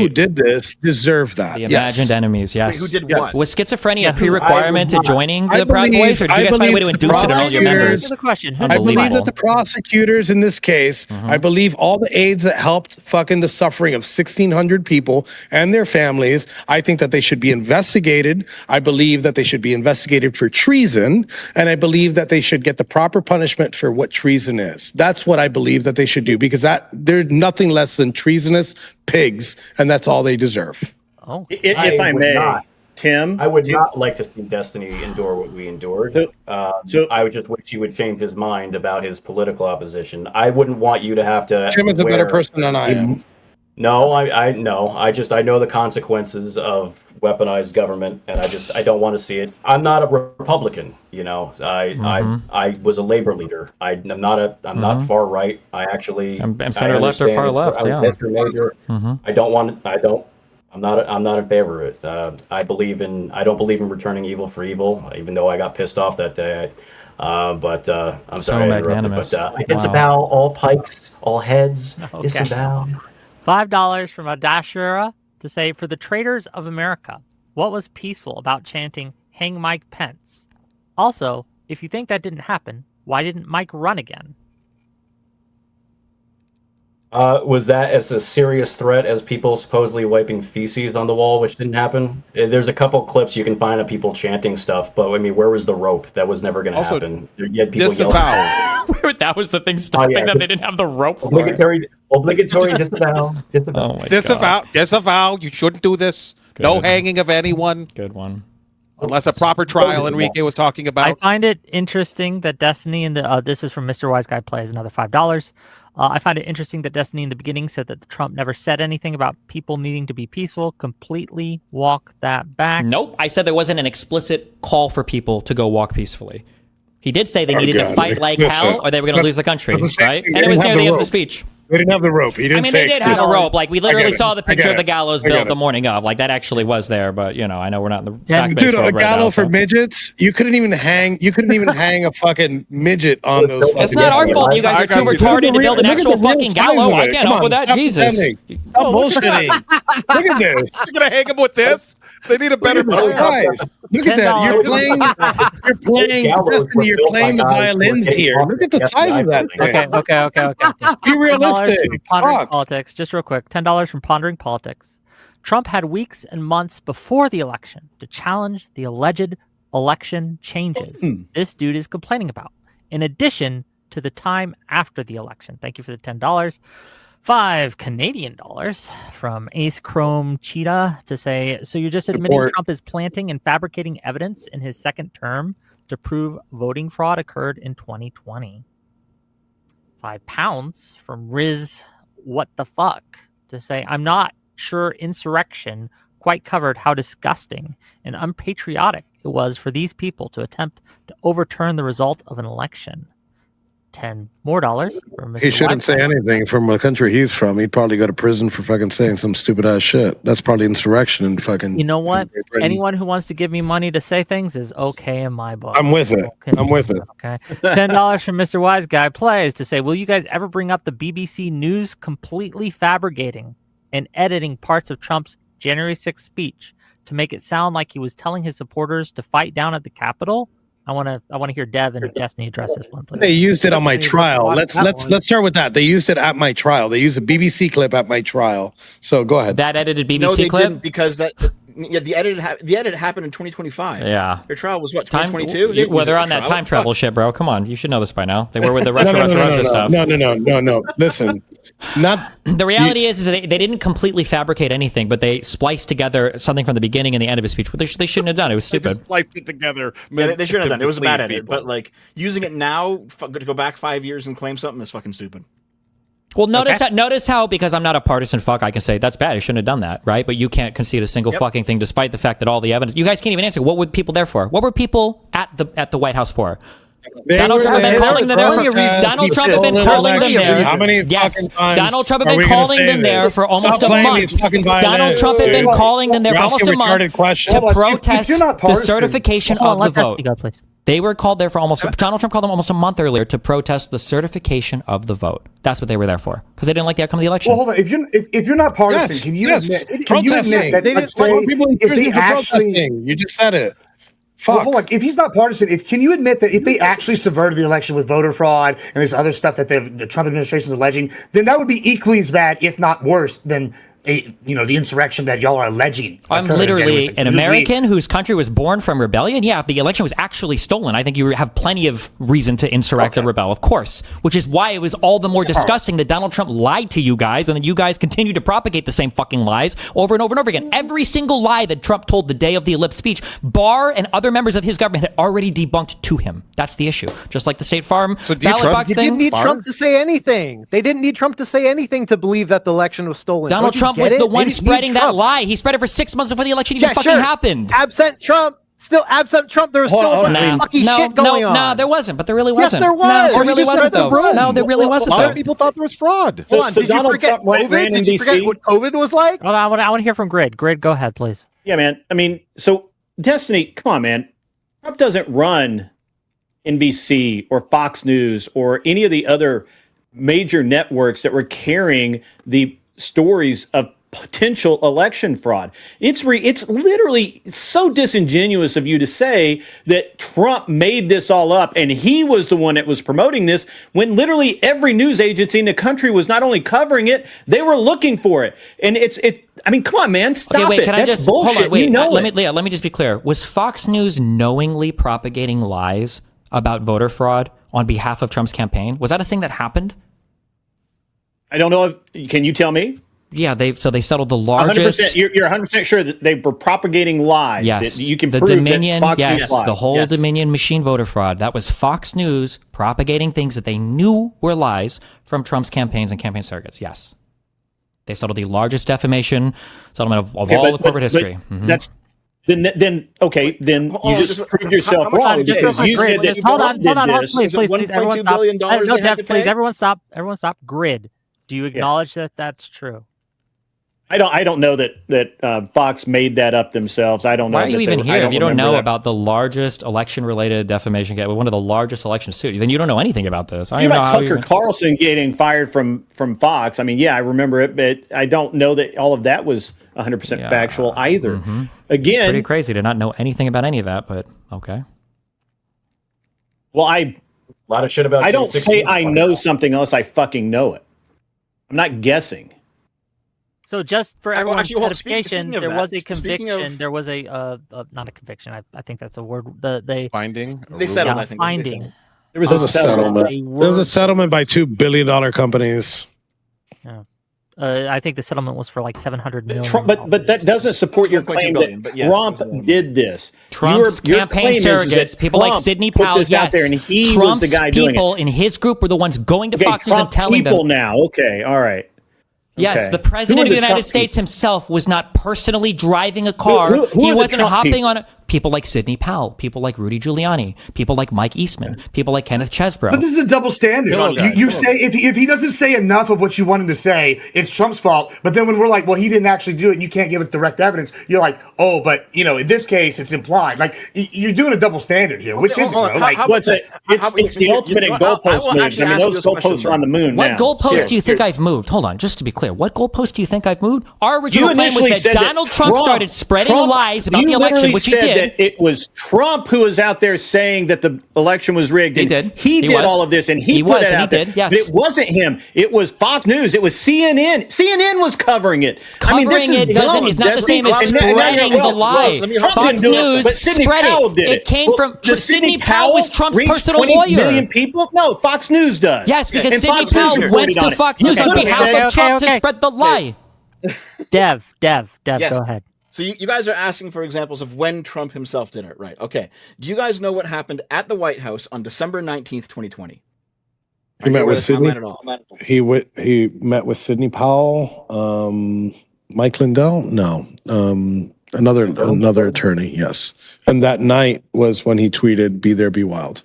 did this deserve that. The imagined enemies, yes. Wait, who did what? Was schizophrenia a pre-requirement to joining the Proud Boys, or did you guys find a way to induce it in all your members? Answer the question. I believe that the prosecutors in this case, I believe all the aides that helped fucking the suffering of 1,600 people and their families, I think that they should be investigated. I believe that they should be investigated for treason, and I believe that they should get the proper punishment for what treason is. That's what I believe that they should do, because they're nothing less than treasonous pigs, and that's all they deserve. Oh, if I may, Tim, I would not like to see Destiny endure what we endured. I would just wish he would change his mind about his political opposition. I wouldn't want you to have to. Tim is a better person than I am. No, I know the consequences of weaponized government, and I don't want to see it. I'm not a Republican, I was a labor leader. I'm not far right. I'm center left or far left. I'm a history major. I'm not in favor of it. I don't believe in returning evil for evil, even though I got pissed off that day. I'm sorry, I interrupted, but I disavow all pikes, all heads. Disavow. $5 from Adashura to say, for the traitors of America, what was peaceful about chanting, "Hang Mike Pence"? Also, if you think that didn't happen, why didn't Mike run again? Was that as a serious threat as people supposedly wiping feces on the wall, which didn't happen? There's a couple clips you can find of people chanting stuff, but I mean, where was the rope? That was never going to happen. You had people disavow. That was the thing stopping them. They didn't have the rope. Obligatory disavow. Disavow. You shouldn't do this. Good. No hanging of anyone. Good one. Unless a proper trial, Enrique was talking about. I find it interesting that Destiny and this is from Mr. Wise Guy Plays, another $5. I find it interesting that Destiny in the beginning said that Trump never said anything about people needing to be peaceful. Completely walk that back. Nope. I said there wasn't an explicit call for people to go walk peacefully. He did say they needed to fight like hell or they were going to lose the country, right? And it was near the end of the speech. They didn't have the rope. He didn't say they did have a rope. Like, we literally saw the picture of the gallows built the morning of. Like, that actually was there, but, I know we're not in the fact-based world a gallows for midgets? You couldn't even hang a fucking midget on those. It's not our fault. You guys are too retarded to build an actual fucking gallows. I can't help with that. Jesus. Stop bullshitting. Look at this. You're going to hang him with this? They need a better guys. Look at that. You're playing Destiny. You're playing the violins here. Look at the size of that thing. Okay. Be realistic. Pondering Politics. Just real quick. $10 from Pondering Politics. Trump had weeks and months before the election to challenge the alleged election changes this dude is complaining about, in addition to the time after the election. Thank you for the $10. 5 Canadian dollars from Ace Chrome Cheetah to say, so you're just admitting Trump is planting and fabricating evidence in his second term to prove voting fraud occurred in 2020. £5 from Riz What the Fuck to say, I'm not sure insurrection quite covered how disgusting and unpatriotic it was for these people to attempt to overturn the result of an election. $10 more from Mr. He shouldn't say anything from the country he's from. He'd probably go to prison for fucking saying some stupid ass shit. That's probably insurrection and fucking. You know what? Anyone who wants to give me money to say things is okay in my book. I'm with it. Okay. $10 from Mr. Wise Guy Plays to say, will you guys ever bring up the BBC News completely fabricating and editing parts of Trump's January 6th speech to make it sound like he was telling his supporters to fight down at the Capitol? I want to hear Dev and Destiny address this one, please. They used it on my trial. Let's start with that. They used it at my trial. They used a BBC clip at my trial. So go ahead. That edited BBC no, they clip? didn't, because the edit happened in 2025. Yeah. Their trial was what, 2022? Well, they're on that time travel shit, bro. Come on, you should know this by now. They were with the Russia stuff. No. Listen, not the reality is they didn't completely fabricate anything, but they spliced together something from the beginning and the end of his speech. But they shouldn't have done. It was stupid. They just spliced it together. Yeah, they shouldn't have done. It was a bad edit. But like using it now to go back 5 years and claim something is fucking stupid. Well, notice how, because I'm not a partisan fuck, I can say that's bad. You shouldn't have done that, right? But you can't concede a single fucking thing, despite the fact that all the evidence. You guys can't even answer. What were people there for? What were people at the White House for? Donald Trump had been calling them there. Donald Trump had been calling them there. How many yes, Donald Trump had been calling them there for almost a month. Donald Trump had been calling them there for almost a month to protest the certification of the vote. They were called there for Donald Trump called them almost a month earlier to protest the certification of the vote. That's what they were there for, because they didn't like the outcome of the election. Well, hold on. If you're not partisan, can you admit that if they actually, you just said it. Fuck. Well, hold on. If he's not partisan, can you admit that if they actually subverted the election with voter fraud and there's other stuff that the Trump administration is alleging, then that would be equally as bad, if not worse, than the insurrection that y'all are alleging. I'm literally an American whose country was born from rebellion. Yeah, if the election was actually stolen, I think you have plenty of reason to insurrect or rebel, of course, which is why it was all the more disgusting that Donald Trump lied to you guys, and then you guys continue to propagate the same fucking lies over and over and over again. Every single lie that Trump told the day of the ellipse speech, Barr and other members of his government had already debunked to him. That's the issue. Just like the State Farm ballot box thing. They didn't need Trump to say anything. They didn't need Trump to say anything to believe that the election was stolen. Donald Trump was the one spreading that lie. He spread it for 6 months before the election even happened. Absent Trump, there was still a bunch of fucking shit going on. No, there wasn't, but there really wasn't. Yes, there was. No, there really wasn't, though. No, there really wasn't, though. A lot of people thought there was fraud. Hold on, did you forget COVID? Did you forget what COVID was like? Hold on, I want to hear from Grid. Grid, go ahead, please. Yeah, man. I mean, so Destiny, come on, man. Trump doesn't run NBC or Fox News or any of the other major networks that were carrying the stories of potential election fraud. It's literally so disingenuous of you to say that Trump made this all up and he was the one that was promoting this, when literally every news agency in the country was not only covering it, they were looking for it. And I mean, come on, man, stop it. That's bullshit. Hold on, wait, Leah, let me just be clear. Was Fox News knowingly propagating lies about voter fraud on behalf of Trump's campaign? Was that a thing that happened? I don't know. Can you tell me? Yeah, they settled the largest. 100%, you're 100% sure that they were propagating lies. Yes, that you can the prove Dominion. That Fox yes, News the whole Dominion machine voter fraud. That was Fox News propagating things that they knew were lies from Trump's campaigns and campaign surrogates. Yes, they settled the largest defamation settlement of all the corporate history. That's then okay. Then you just proved yourself wrong because you said that hold on, please, everyone stop. Everyone stop. Grid. Do you acknowledge that that's true? I don't know that Fox made that up themselves. I don't know. Why are you even here if you don't know about the largest election-related defamation case, one of the largest election suits? Then you don't know anything about this. I don't know how Tucker Carlson getting fired from Fox. I mean, yeah, I remember it, but I don't know that all of that was 100% factual either. Mm-hmm. Again, pretty crazy to not know anything about any of that, but okay. Well, a lot of shit about. I don't say I know something unless I fucking know it. I'm not guessing. So just for everyone's edification, there was a conviction. There was a not a conviction. I think that's a word. Finding. They settled. I think finding. There was a settlement. There was a settlement by $2 billion companies. Yeah. I think the settlement was for like $700 million. But that doesn't support your claim that Trump did this. Trump's campaign surrogates, people like Sidney Powell, out there, and he Trump's was the guy doing it. People in his group were the ones going to Fox News and telling them. People now, okay, all right. Yes, the president of the United States himself was not personally driving a car. He wasn't hopping on a. people like Sidney Powell, people like Rudy Giuliani, people like Mike Eastman, people like Kenneth Chesbrough. But this is a double standard. You say if he doesn't say enough of what you want him to say, it's Trump's fault. But then when we're like, well, he didn't actually do it, and you can't give us direct evidence, you're like, oh, but in this case, it's implied. Like you're doing a double standard here, which is like it's the ultimate in goalpost moves. I mean, those goalposts are on the moon. What goalpost do you think I've moved? Hold on, just to be clear, what goalpost do you think I've moved? Our original claim was that Donald Trump started spreading lies about the election, which he did. That it was Trump who was out there saying that the election was rigged. He did. He did all of this, and he put it out there. Yes. But it wasn't him. It was Fox News. It was CNN. CNN was covering it. Covering it is not the same as spreading the lie. Fox News spread it. It came from Sidney Powell was Trump's personal lawyer. 20 million people? No, Fox News does. Yes, because Sidney Powell went to Fox News on behalf of Trump to spread the lie. Dev, go ahead. So you guys are asking for examples of when Trump himself did it, right? Okay. Do you guys know what happened at the White House on December 19th, 2020? He met with Sidney. He met with Sidney Powell, Mike Lindell. No, another attorney. Yes, and that night was when he tweeted, "Be there, be wild."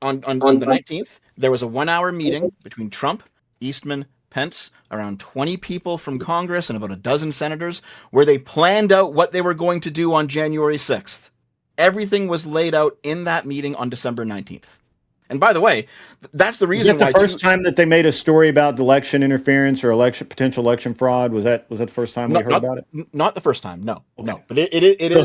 On the 19th, there was a 1-hour meeting between Trump, Eastman, Pence, around 20 people from Congress and about a dozen senators, where they planned out what they were going to do on January 6th. Everything was laid out in that meeting on December 19th. And by the way, that's the reason. Was that the first time that they made a story about the election interference or potential election fraud? Was that the first time we heard about it? Not the first time. No. But it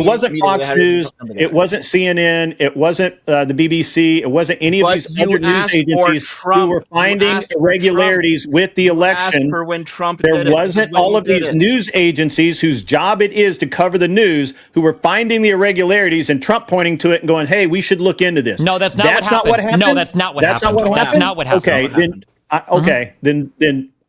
wasn't Fox News. It wasn't CNN. It wasn't the BBC. It wasn't any of these other news agencies who were finding irregularities with the election. For when Trump there wasn't all of these news agencies whose job it is to cover the news who were finding the irregularities and Trump pointing to it and going, "Hey, we should look into this." No, that's not what happened. No, that's not what happened. That's not what happened. Okay, then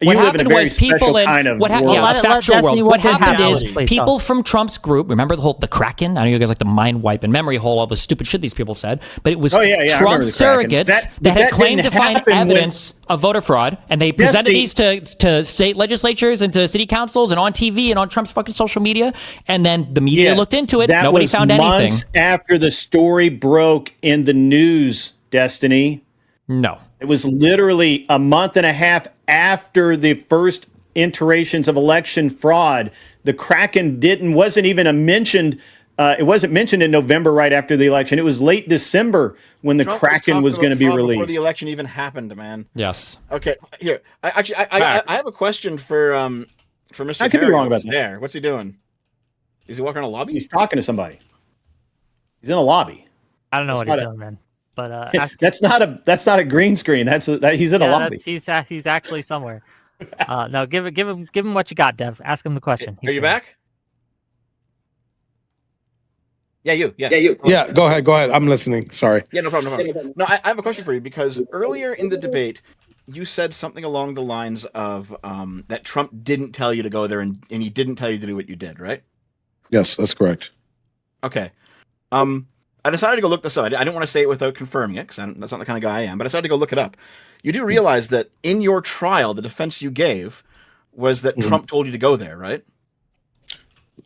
you live in a very special kind of world. A factual world. What happened is people from Trump's group, remember the Kraken? I know you guys like the mind wipe and memory hole, all the stupid shit these people said, but it was Trump surrogates that had claimed to find evidence of voter fraud, and they presented these to state legislatures and to city councils and on TV and on Trump's fucking social media, and then the media looked into it. Nobody found anything. Months after the story broke in the news, Destiny. No. It was literally a month and a half after the first iterations of election fraud. The Kraken wasn't even mentioned. It wasn't mentioned in November right after the election. It was late December when the Kraken was going to be released. Before the election even happened, man. Yes. Okay. Here, I have a question for Mr. I could be wrong about that. There. What's he doing? Is he walking around a lobby? He's talking to somebody. He's in a lobby. I don't know what he's doing, man. But that's not a green screen. He's in a lobby. He's actually somewhere. No, give him what you got, Dev. Ask him the question. Are you back? Yeah, you. Yeah, go ahead. I'm listening. Sorry. Yeah, no problem. No, I have a question for you because earlier in the debate, you said something along the lines of that Trump didn't tell you to go there and he didn't tell you to do what you did, right? Yes, that's correct. Okay. I decided to go look this up. I didn't want to say it without confirming it because that's not the kind of guy I am, but I decided to go look it up. You do realize that in your trial, the defense you gave was that Trump told you to go there, right?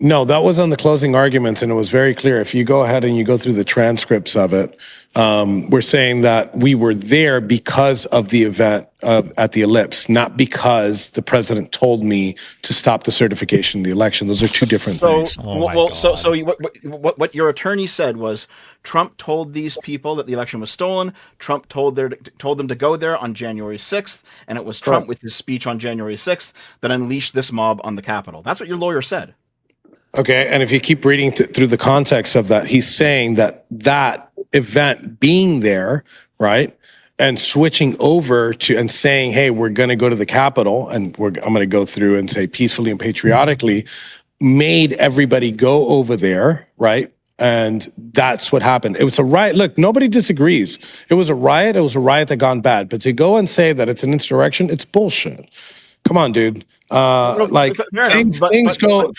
No, that was on the closing arguments, and it was very clear. If you go ahead and you go through the transcripts of it, we're saying that we were there because of the event at the Ellipse, not because the president told me to stop the certification of the election. Those are two different things. What your attorney said was Trump told these people that the election was stolen. Trump told them to go there on January 6th, and it was Trump with his speech on January 6th that unleashed this mob on the Capitol. That's what your lawyer said. Okay, and if you keep reading through the context of that, he's saying that event being there, right, and switching over to and saying, hey, we're going to go to the Capitol, and I'm going to go through and say peacefully and patriotically, made everybody go over there, right? And that's what happened. It was a riot. Look, nobody disagrees. It was a riot. It was a riot that gone bad. But to go and say that it's an insurrection, it's bullshit. Come on, dude. Like things go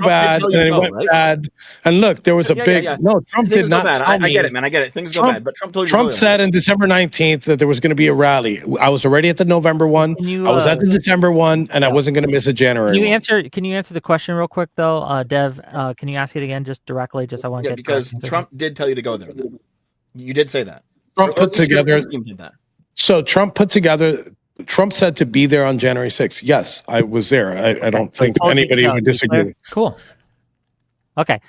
bad, and it went bad. And look, there was a big no. Trump did not. I get it, man. I get it. Things go bad, but Trump told you. Trump said on December 19th that there was going to be a rally. I was already at the November one. I was at the December one, and I wasn't going to miss a January. Can you answer the question real quick though, Dev? Can you ask it again, just directly? Just I want to get because Trump did tell you to go there. You did say that. Trump put together. So Trump put together. Trump said to be there on January 6th. Yes, I was there. I don't think anybody would disagree. Cool. Okay.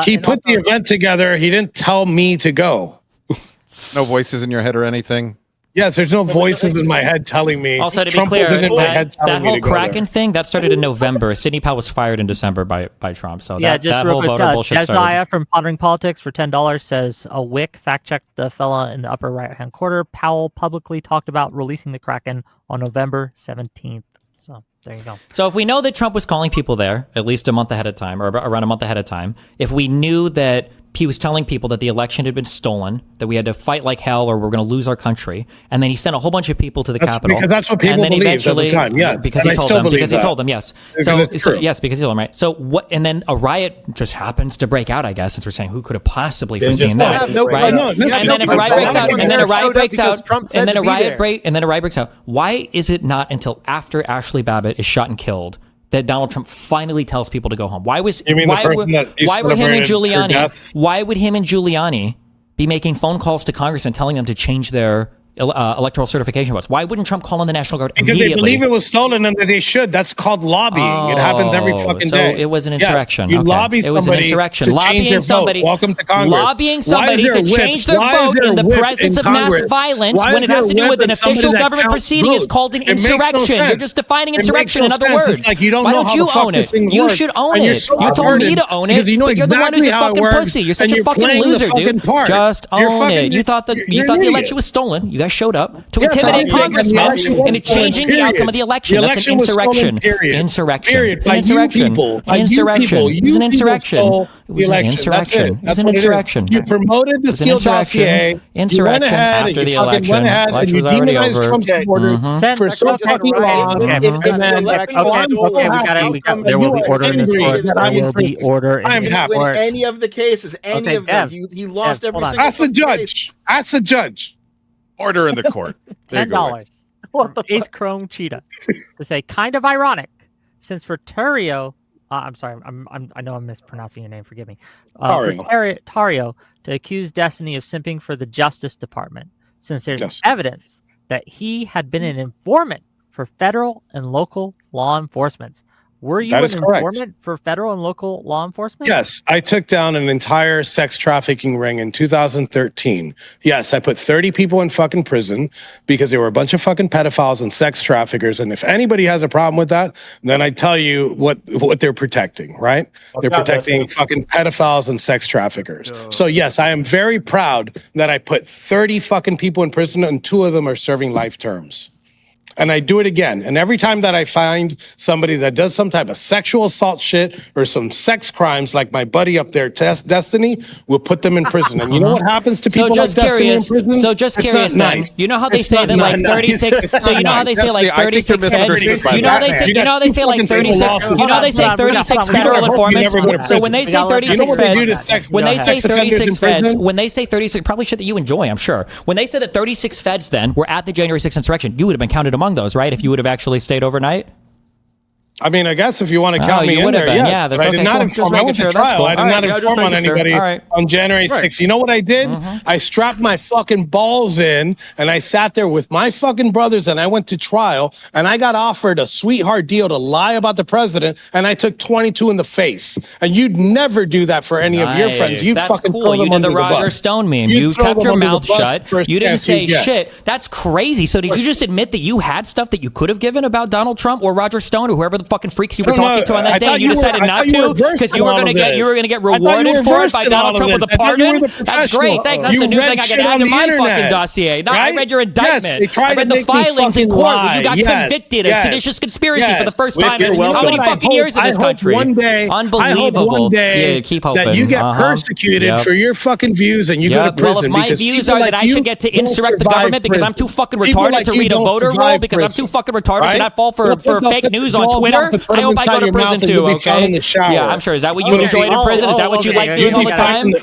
He put the event together. He didn't tell me to go. No voices in your head or anything? Yes, there's no voices in my head telling me. Also, to Trump be clear, that whole Kraken thing, that started in November. Sidney Powell was fired in December by Trump. So that whole voter bullshit started. Jesiah from Pondering Politics for $10 says, a Wick fact-checked the fella in the upper right-hand corner. Powell publicly talked about releasing the Kraken on November 17th. So there you go. So if we know that Trump was calling people there at least a month ahead of time, or around a month ahead of time, if we knew that he was telling people that the election had been stolen, that we had to fight like hell or we're going to lose our country, and then he sent a whole bunch of people to the Capitol. Because that's what people believed at the time, yes. Because he told them, yes. Yes, because he told them, right. So what? And then a riot just happens to break out, I guess, since we're saying who could have possibly foreseen that, right? And then if a riot breaks out, and then a riot breaks out, and then a riot breaks out, why is it not until after Ashley Babbitt is shot and killed that Donald Trump finally tells people to go home? Why would him and Giuliani be making phone calls to congressmen telling them to change their electoral certification votes? Why wouldn't Trump call on the National Guard because immediately? They believe it was stolen and that they should. That's called lobbying. It happens every fucking day. So it was an insurrection. Yes, you lobby somebody. It was an insurrection. Lobbying somebody. Welcome to Congress. Lobbying somebody to change their vote in the presence of mass violence when it has to do with an official government proceeding is called an insurrection. You're just defining insurrection in other words. It's like you don't Why know don't you own it? You should own it. You told me to own it, but you're the one who's a fucking pussy. You're such a fucking loser, dude. Just own it. You thought the election was stolen. You guys showed up to intimidate congressmen into changing the outcome of the election. That's an insurrection. Insurrection. It's an insurrection. Insurrection. It's an insurrection. It was an insurrection. It was an insurrection. You promoted the Steele dossier. Insurrection after the election. Election was already over. Trump's supporters for so fucking long. There will be order in this court. There will be order in this court. Any of the cases, any of them, he lost every single. Ask the judge. Ask the judge. Order in the court. $10. Ace Chrome Cheetah to say, kind of ironic, since for Tarrio, I'm sorry, I know I'm mispronouncing your name. Forgive me. For Tarrio to accuse Destiny of simping for the Justice Department, since there's evidence that he had been an informant for federal and local law enforcement. Were you an informant for federal and local law enforcement? Yes, I took down an entire sex trafficking ring in 2013. Yes, I put 30 people in fucking prison because they were a bunch of fucking pedophiles and sex traffickers. And if anybody has a problem with that, then I tell you what they're protecting, right? They're protecting fucking pedophiles and sex traffickers. So yes, I am very proud that I put 30 fucking people in prison and 2 of them are serving life terms. And I do it again. And every time that I find somebody that does some type of sexual assault shit or some sex crimes, like my buddy up there, Destiny, we'll put them in prison. And you know what happens to people like Destiny in prison? So just curious, nice. You know how they say that like 36. So you know how they say like 36 feds. You know how they say like 36. You know they say 36 federal informants. So when they say 36 feds, when they say 36 feds, when they say 36, probably shit that you enjoy, I'm sure. When they said that 36 feds then were at the January 6th insurrection, you would have been counted among those, right? If you would have actually stayed overnight. I mean, I guess if you want to count me in there, yes. Yeah, but I did not inform. I went to trial. I did not inform on anybody on January 6th. You know what I did? I strapped my fucking balls in and I sat there with my fucking brothers and I went to trial and I got offered a sweetheart deal to lie about the president and I took 22 in the face. And you'd never do that for any of your friends. You fucking cool. You did the Roger Stone meme. You kept your mouth shut. You didn't say shit. That's crazy. So did you just admit that you had stuff that you could have given about Donald Trump or Roger Stone or whoever the fuck fucking freaks you were talking to on that day. You decided not to because you were going to get rewarded for it by Donald Trump with a pardon. That's great. Thanks. That's a new thing I can add to my fucking dossier. No, I read your indictment. I read the filings in court where you got convicted of seditious conspiracy for the first time in how many fucking years in this country? Unbelievable. Yeah, keep hoping that you get persecuted for your fucking views and you go to prison. Well, if my views are that I should get to insurrect the government because I'm too fucking retarded to read a voter roll, because I'm too fucking retarded to not fall for fake news on Twitter, I hope I go to prison too, okay? Yeah, I'm sure. Is that what you enjoyed in prison? Is that what you like doing all the time?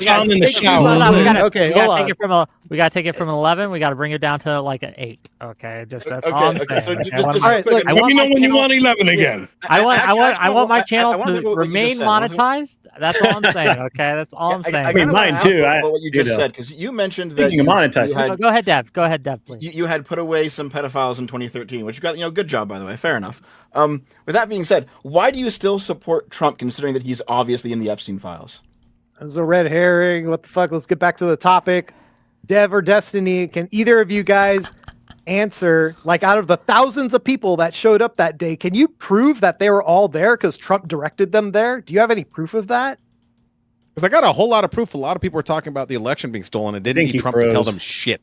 Okay, hold on. We gotta take it from 11. We gotta bring it down to like an 8. Okay, just that's all I'm saying. So Okay? just let me know when you want 11 again. I want my channel to remain monetized. That's all I'm saying. Okay, that's all I'm saying. I mean, mine too. What you just said, because you mentioned that speaking of monetized. So go ahead, Dev. Go ahead, Dev, please. You had put away some pedophiles in 2013, which you got, good job, by the way. Fair enough. With that being said, why do you still support Trump, considering that he's obviously in the Epstein files? This is a red herring. What the fuck? Let's get back to the topic. Dev or Destiny, can either of you guys answer, like, out of the thousands of people that showed up that day, can you prove that they were all there because Trump directed them there? Do you have any proof of that? Because I got a whole lot of proof. A lot of people were talking about the election being stolen and didn't need Trump to tell them shit.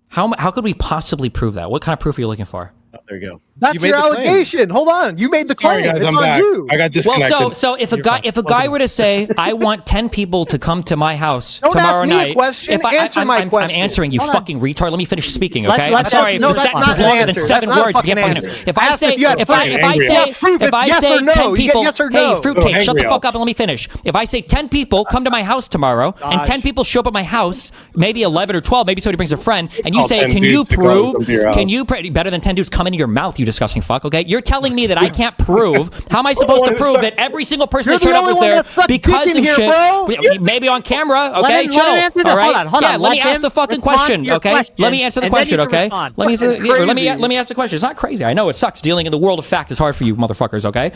How could we possibly prove that? What kind of proof are you looking for? Oh, there you go. That's your allegation. Hold on. You made the claim. Guys, it's I'm on back. you. I got disconnected. Well, so if a guy were to say, I want 10 people to come to my house Don't tomorrow ask me night. a question. Answer my question. I'm answering you, Hold on. fucking retard. Let me finish speaking, okay? Let's- I'm sorry if no, the that's sentence not is an longer than answer. 7 That's not a words. You can't fucking fucking answer. If I Ask say if you have if I yes say or no. 10 You get people, yes or no. hey, fruitcake, shut the angry fuck elf. up and let me finish. If I say 10 people come to my house tomorrow and 10 people show up at my house, maybe 11 or 12, maybe somebody brings a friend, and you All say, 10 can you dudes to come prove? to your house. Can you better than 10 dudes come into your mouth? You disgusting fuck. Okay, you're telling me that I can't prove. How am I supposed to prove that every single person You're that showed the up was only one there that sucked because dick in of here, shit? bro. Maybe on camera. Let Okay, him chill. answer this. All right. Hold on. Yeah, let me ask the fucking question. Okay, let me answer the question. Okay, let me ask the question. It's not crazy. I know it sucks. Dealing in the world of fact is hard for you, motherfuckers. Okay,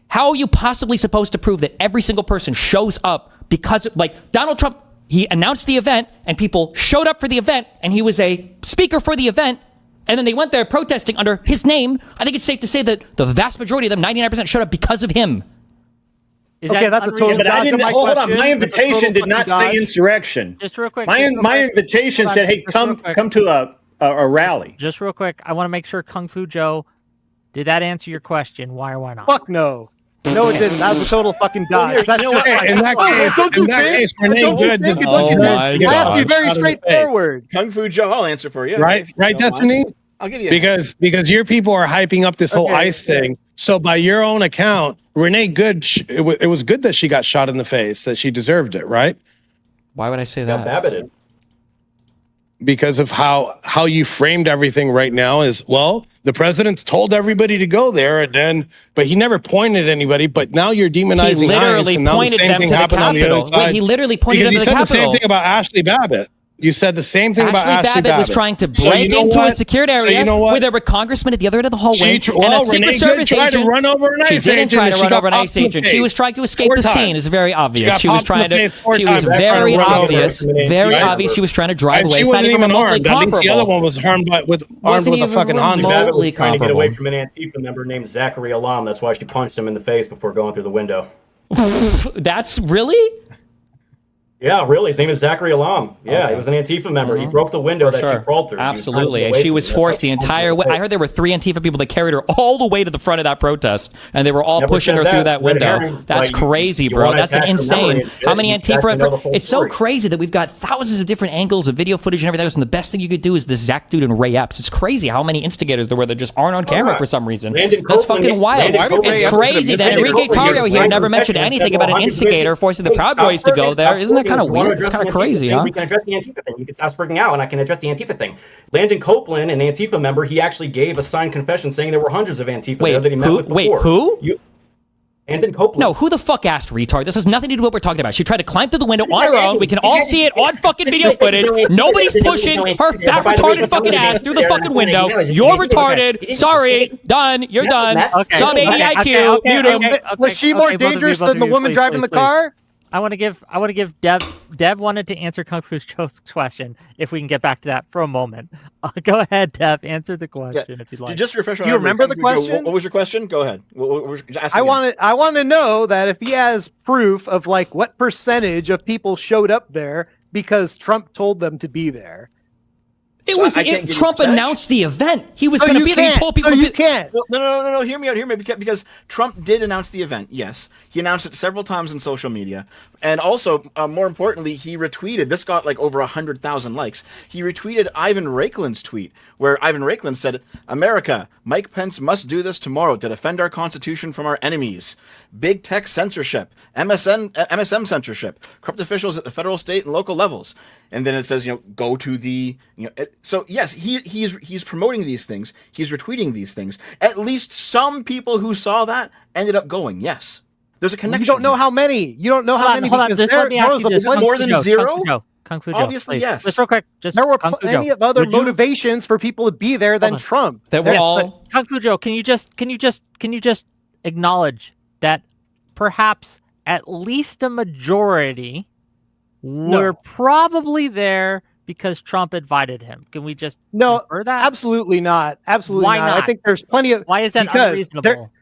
how are you possibly supposed to prove that every single person shows up because, like, Donald Trump? He announced the event, and people showed up for the event, and he was a speaker for the event. And then they went there protesting under his name. I think it's safe to say that the vast majority of them, 99%, showed up because of him. Okay, that's a total. But I didn't. Hold on. My question. invitation did not say insurrection. Just real quick. My invitation Hold on, said, "Hey, just real quick. come to a rally." Just real quick, I want to make sure Kung Fu Joe, did that answer your question? Why or why not? Fuck no. No, it didn't. That was a total fucking dodge. That's In that case, Renee Good. I asked you very straightforward. Kung Fu Joe, I'll answer for you. Right, Destiny? I'll give you because your people are hyping up this whole ICE thing. So by your own account, Renee Good, it was good that she got shot in the face, that she deserved it, right? Why would I say that? Babbitt. Because of how you framed everything right now is, well, the president told everybody to go there, but he never pointed at anybody. But now you're demonizing ICE, and now the same thing happened on the other side. Wait, he literally pointed them to the Capitol. You said the same thing about Ashley Babbitt. You said the same thing about Ashley Babbitt. Was trying to break into a secured area where there were congressmen at the other end of the hallway, and a Secret Service agent to run over an ICE agent. She didn't try to run over an ICE agent. She was trying to escape the scene. It's very obvious. She was trying to. She was very obvious. Very obvious. She was trying to drive away. She wasn't even armed. At least the other one was armed with a fucking Honda. Babbitt was trying to get away from an Antifa member named Zachary Alam. That's why she punched him in the face before going through the window. That's really. Yeah, really. His name is Zachary Alam. Yeah, okay. He was an Antifa member. He broke the window that she crawled through. Absolutely. And she was forced the entire way. I heard there were 3 Antifa people that carried her all the way to the front of that protest, and they were all pushing her through that window. That's crazy, bro. That's insane. How many Antifa? It's so crazy that we've got thousands of different angles of video footage and everything else, and the best thing you could do is this Zach dude and Ray Epps. It's crazy how many instigators there were that just aren't on camera for some reason. That's fucking wild. It's crazy that Enrique Tarrio here never mentioned anything about an instigator forcing the Proud Boys to go there. Isn't that kind of weird? It's kind of crazy, huh? We can address the Antifa thing. You can stop freaking out, and I can address the Antifa thing. Landon Copeland, an Antifa member, he actually gave a signed confession saying there were hundreds of Antifa there that he met with before. Wait, who? Landon Copeland. No, who the fuck asked, retard? This has nothing to do with what we're talking about. She tried to climb through the window on her own. We can all see it on fucking video footage. Nobody's pushing her fat retarded fucking ass through the fucking window. You're retarded. Sorry. Done. You're done. Some 80 IQ. Mute him. Was she more dangerous than the woman driving the car? I want to give Dev wanted to answer Kung Fu Joe's question. If we can get back to that for a moment, go ahead, Dev. Answer the question if you'd like. Just refresh. Do you remember the question? What was your question? Go ahead. I want to know that if he has proof of like what percentage of people showed up there because Trump told them to be there. Trump announced the event. He was going to be there. He told people. So you can't. Well, no. Hear me out. Because Trump did announce the event. Yes, he announced it several times on social media, and also, more importantly, he retweeted. This got like over 100,000 likes. He retweeted Ivan Raiklin's tweet, where Ivan Raiklin said, "America, Mike Pence must do this tomorrow to defend our Constitution from our enemies. Big tech censorship, MSM censorship, corrupt officials at the federal, state, and local levels." And then it says, go to the, so yes, he's promoting these things. He's retweeting these things. At least some people who saw that ended up going. Yes, there's a connection. You don't know how many. You don't know how many. Hold on. Just let me ask you this. More than zero? Kung Fu Joe. Obviously, please. yes. Just real quick. There were plenty of other motivations for people to be there than Trump. That were all. Kung Fu Joe, can you just acknowledge that perhaps at least a majority were probably there because Trump invited him? Can we just infer that? Absolutely not. Absolutely Why not. not? I think there's plenty of. Why is that unreasonable?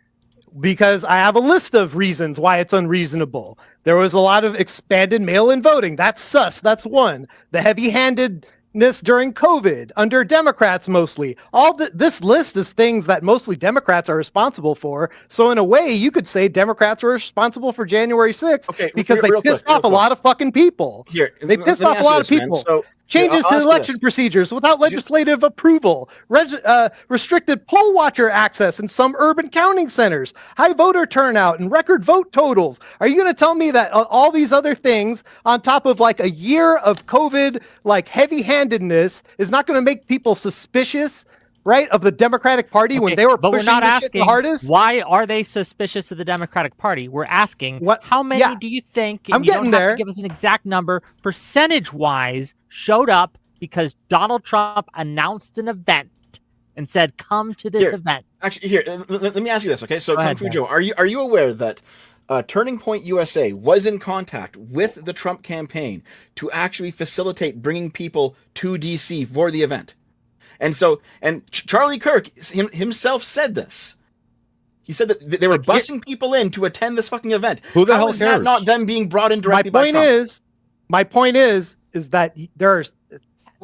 Because I have a list of reasons why it's unreasonable. There was a lot of expanded mail-in voting. That's sus. That's one. The heavy-handedness during COVID under Democrats mostly. This list is things that mostly Democrats are responsible for. So in a way, you could say Democrats were responsible for January 6th because they pissed off a lot of fucking people. They pissed off a lot of people. Changes to election procedures without legislative approval, restricted poll watcher access in some urban counting centers, high voter turnout, and record vote totals. Are you going to tell me that all these other things on top of like a year of COVID, like heavy-handedness, is not going to make people suspicious, right, of the Democratic Party when they were pushing this shit the hardest? Why are they suspicious of the Democratic Party? We're asking how many do you think, I'm getting there. Have to give us an exact number, percentage-wise, showed up because Donald Trump announced an event and said, come to this event. Actually, let me ask you this, okay? So, Kung Fu Joe, are you aware that Turning Point USA was in contact with the Trump campaign to actually facilitate bringing people to DC for the event? And Charlie Kirk himself said this. He said that they were busing people in to attend this fucking event. Who the hell is cares? that not them being brought in directly by Trump? My point is that there's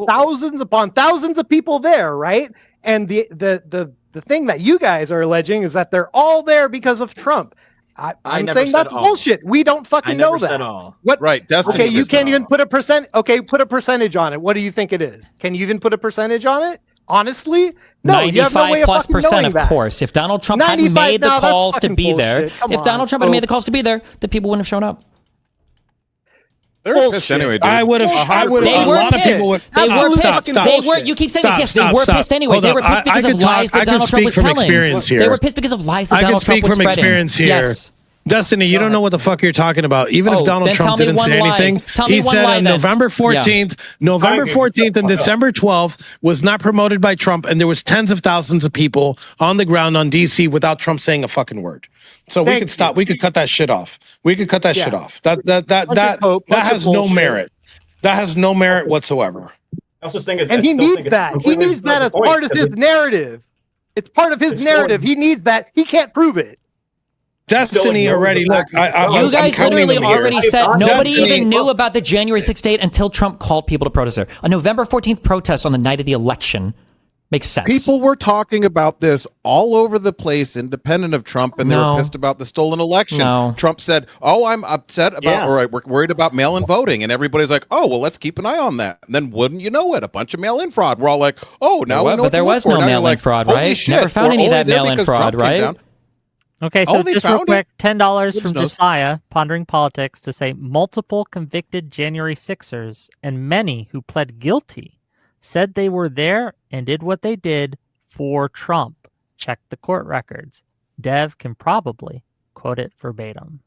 thousands upon thousands of people there, right? And the thing that you guys are alleging is that they're all there because of Trump. I'm saying that's bullshit. We don't fucking know that. What? Right. Okay, you can't even put a percent. Okay, put a percentage on it. What do you think it is? Can you even put a percentage on it? Honestly, no. 95+%, of course. If Donald Trump hadn't made the calls to be there, the people wouldn't have shown up. They're pissed anyway, dude. I would have. They were pissed. They were pissed. They were. You keep saying this. Yes, they were pissed anyway. They were pissed because of lies that Donald Trump was telling. They were pissed because of lies that Donald Trump was spreading. I can speak from experience here. Yes. Destiny, you don't know what the fuck you're talking about. Even if Donald Trump didn't say anything, he said on November 14th and December 12th was not promoted by Trump, and there was tens of thousands of people on the ground on DC without Trump saying a fucking word. So we could stop. We could cut that shit off. We could cut that shit off. That has no merit. That has no merit whatsoever. I also think and he needs that. He needs that as part of his narrative. It's part of his narrative. He needs that. He can't prove it. Destiny already. Look, you guys literally already said nobody even knew about the January 6th date until Trump called people to protest there. A November 14th protest on the night of the election makes sense. People were talking about this all over the place, independent of Trump, and they were pissed about the stolen election. Trump said, "Oh, I'm upset about, or we're worried about mail-in voting," and everybody's like, "Oh, well, let's keep an eye on that." And then, wouldn't you know it, a bunch of mail-in fraud. We're all like, "Oh, now we know." But there was no mail-in fraud, right? Never found any of that mail-in fraud, right? Okay, so just real quick, $10 from Josiah, Pondering Politics, to say multiple convicted January 6ers and many who pled guilty said they were there and did what they did for Trump. Check the court records. Dev can probably quote it verbatim.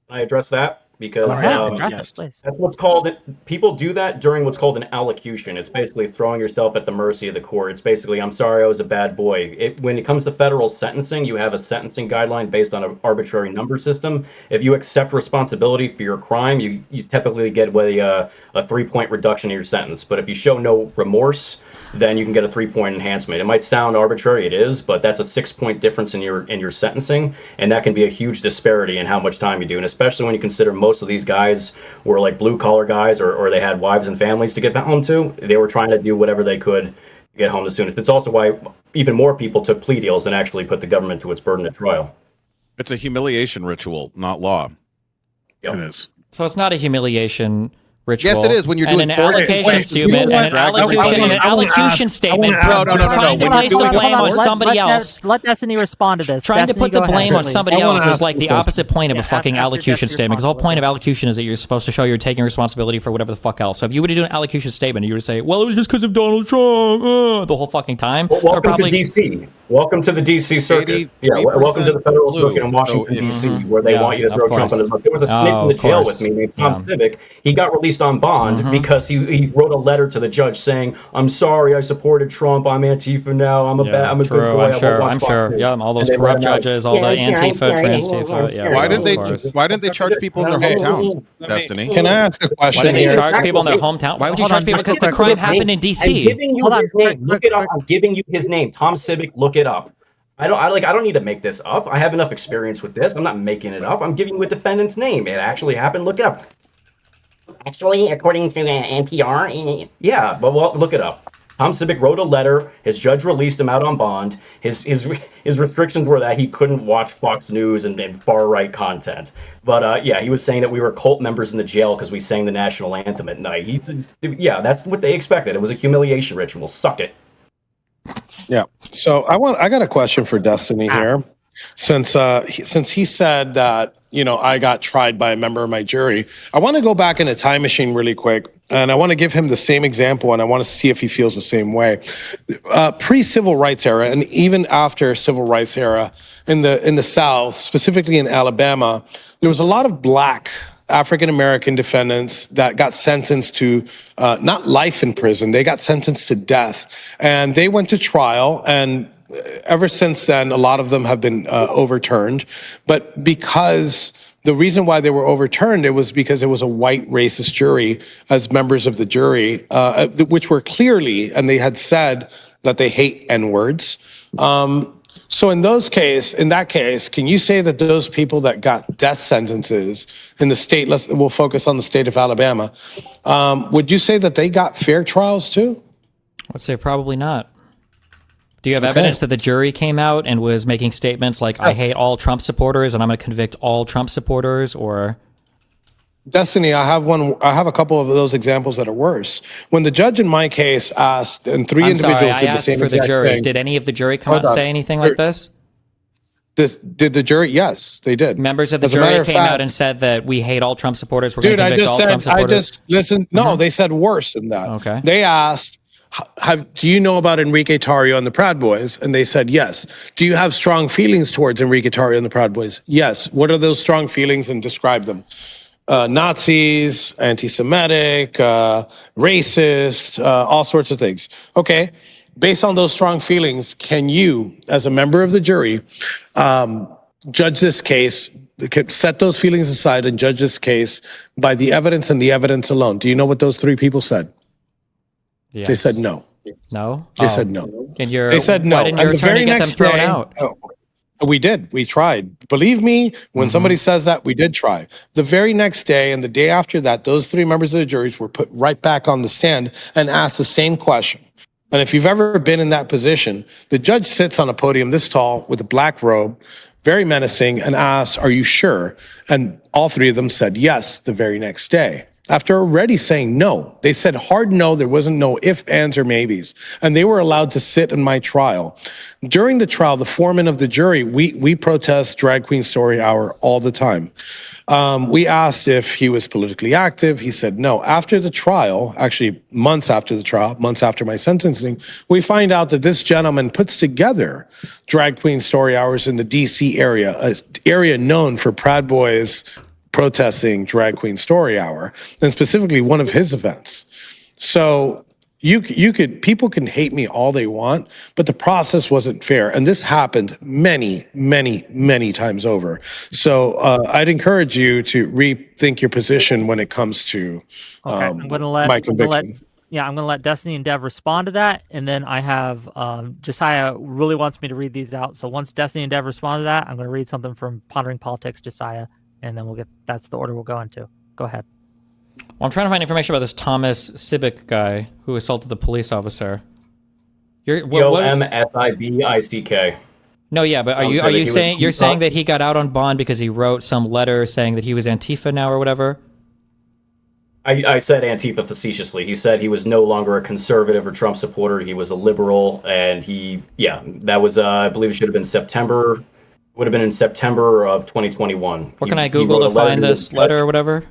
Can I address that? because that's what's called. People do that during what's called an allocution. It's basically throwing yourself at the mercy of the court. It's basically, I'm sorry, I was a bad boy. When it comes to federal sentencing, you have a sentencing guideline based on an arbitrary number system. If you accept responsibility for your crime, you typically get a 3-point reduction in your sentence. But if you show no remorse, then you can get a 3-point enhancement. It might sound arbitrary, it is, but that's a 6-point difference in your sentencing, and that can be a huge disparity in how much time you do. And especially when you consider most of these guys were like blue collar guys, or they had wives and families to get home to. They were trying to do whatever they could to get home the soonest. It's also why even more people took plea deals than actually put the government to its burden at trial. It's a humiliation ritual, not law. Yep. It is. So it's not a humiliation ritual. Yes, it is when you're doing an allocation statement. An allocution statement. No. Trying to place the blame on somebody else. Let Destiny respond to this. Trying to put the blame on somebody else is like the opposite point of a fucking after allocution statement. Because the whole point of allocution is that you're supposed to show you're taking responsibility for whatever the fuck else. So if you were to do an allocution statement, you would say, "Well, it was just because of Donald Trump," the whole fucking time. Well, welcome to DC. Welcome to the DC circuit. Yeah, welcome to the federal circuit in Washington, D.C., where they want you to throw Trump in his mouth. There was a snitch in the jail with me named Tom Civic. He got released on bond because he wrote a letter to the judge saying, "I'm sorry, I supported Trump. I'm Antifa now. I'm a good boy." I'm sure. Yeah, all those corrupt judges, all the Antifa, Trans-Tifa. Yeah. Why didn't they charge people in their hometown, Destiny? Can I ask a question? Why didn't they charge people in their hometown? Why would you charge people? Because the crime happened in D.C. I'm giving you his name. Look it up. I'm giving you his name. Tom Civic. Look it up. I don't need to make this up. I have enough experience with this. I'm not making it up. I'm giving you a defendant's name. It actually happened. Look it up. Actually, according to NPR, yeah, but well, look it up. Tom Civic wrote a letter. His judge released him out on bond. His restrictions were that he couldn't watch Fox News and far right content. But yeah, he was saying that we were cult members in the jail because we sang the national anthem at night. Yeah, that's what they expected. It was a humiliation ritual. Suck it. Yeah. So I got a question for Destiny here. Since he said that, I got tried by a member of my jury, I want to go back in a time machine really quick, and I want to give him the same example, and I want to see if he feels the same way. Pre-civil rights era, and even after civil rights era, in the South, specifically in Alabama, there was a lot of black African-American defendants that got sentenced to not life in prison, they got sentenced to death. And they went to trial, and ever since then, a lot of them have been overturned. But because the reason why they were overturned, it was because it was a white racist jury as members of the jury, which were clearly, and they had said that they hate N-words. So in that case, can you say that those people that got death sentences in the state, we'll focus on the state of Alabama, would you say that they got fair trials too? I would say probably not. Do you have evidence that the jury came out and was making statements like, I hate all Trump supporters and I'm going to convict all Trump supporters, or... Destiny, I have a couple of those examples that are worse. When the judge in my case asked, and three individuals did the same for the exact jury. thing. Did any of the jury come out and say anything like this? Did the jury? Yes, they did. Members of the jury came out and said that we hate all Trump supporters. We're going to convict all Trump supporters. No, they said worse than that. Okay. They asked, do you know about Enrique Tarrio and the Proud Boys? And they said yes. Do you have strong feelings towards Enrique Tarrio and the Proud Boys? Yes. What are those strong feelings, and describe them? Nazis, anti-Semitic, racist, all sorts of things. Okay, based on those strong feelings, can you, as a member of the jury, judge this case, set those feelings aside and judge this case by the evidence and the evidence alone? Do you know what those three people said? Yes. They said no. No? They said no. They said no. Why didn't your attorney get them thrown out? We did. We tried. Believe me, when somebody says that, we did try. The very next day and the day after that, those three members of the juries were put right back on the stand and asked the same question. And if you've ever been in that position, the judge sits on a podium this tall with a black robe, very menacing, and asks, "Are you sure?" And all three of them said yes the very next day. After already saying no, they said hard no, there wasn't no ifs, ands, or maybes. And they were allowed to sit in my trial. During the trial, the foreman of the jury, we protest Drag Queen Story Hour all the time. We asked if he was politically active. He said no. After the trial, actually months after the trial, months after my sentencing, we find out that this gentleman puts together Drag Queen Story Hours in the DC area, an area known for Proud Boys, protesting Drag Queen Story Hour, and specifically one of his events. So people can hate me all they want, but the process wasn't fair. And this happened many, many, many times over. So I'd encourage you to rethink your position when it comes to my conviction. I'm going to let Destiny and Dev respond to that. And then I have Josiah really wants me to read these out. So once Destiny and Dev respond to that, I'm going to read something from Pondering Politics, Josiah, and then that's the order we'll go into. Go ahead. Well, I'm trying to find information about this Thomas Sibick guy who assaulted the police officer. Sibick. No, yeah, but are you saying that he got out on bond because he wrote some letter saying that he was Antifa now or whatever? I said Antifa facetiously. He said he was no longer a conservative or Trump supporter. He was a liberal, and that was I believe it should have been September. Would have been in September of 2021. What can I Google to find this letter or whatever?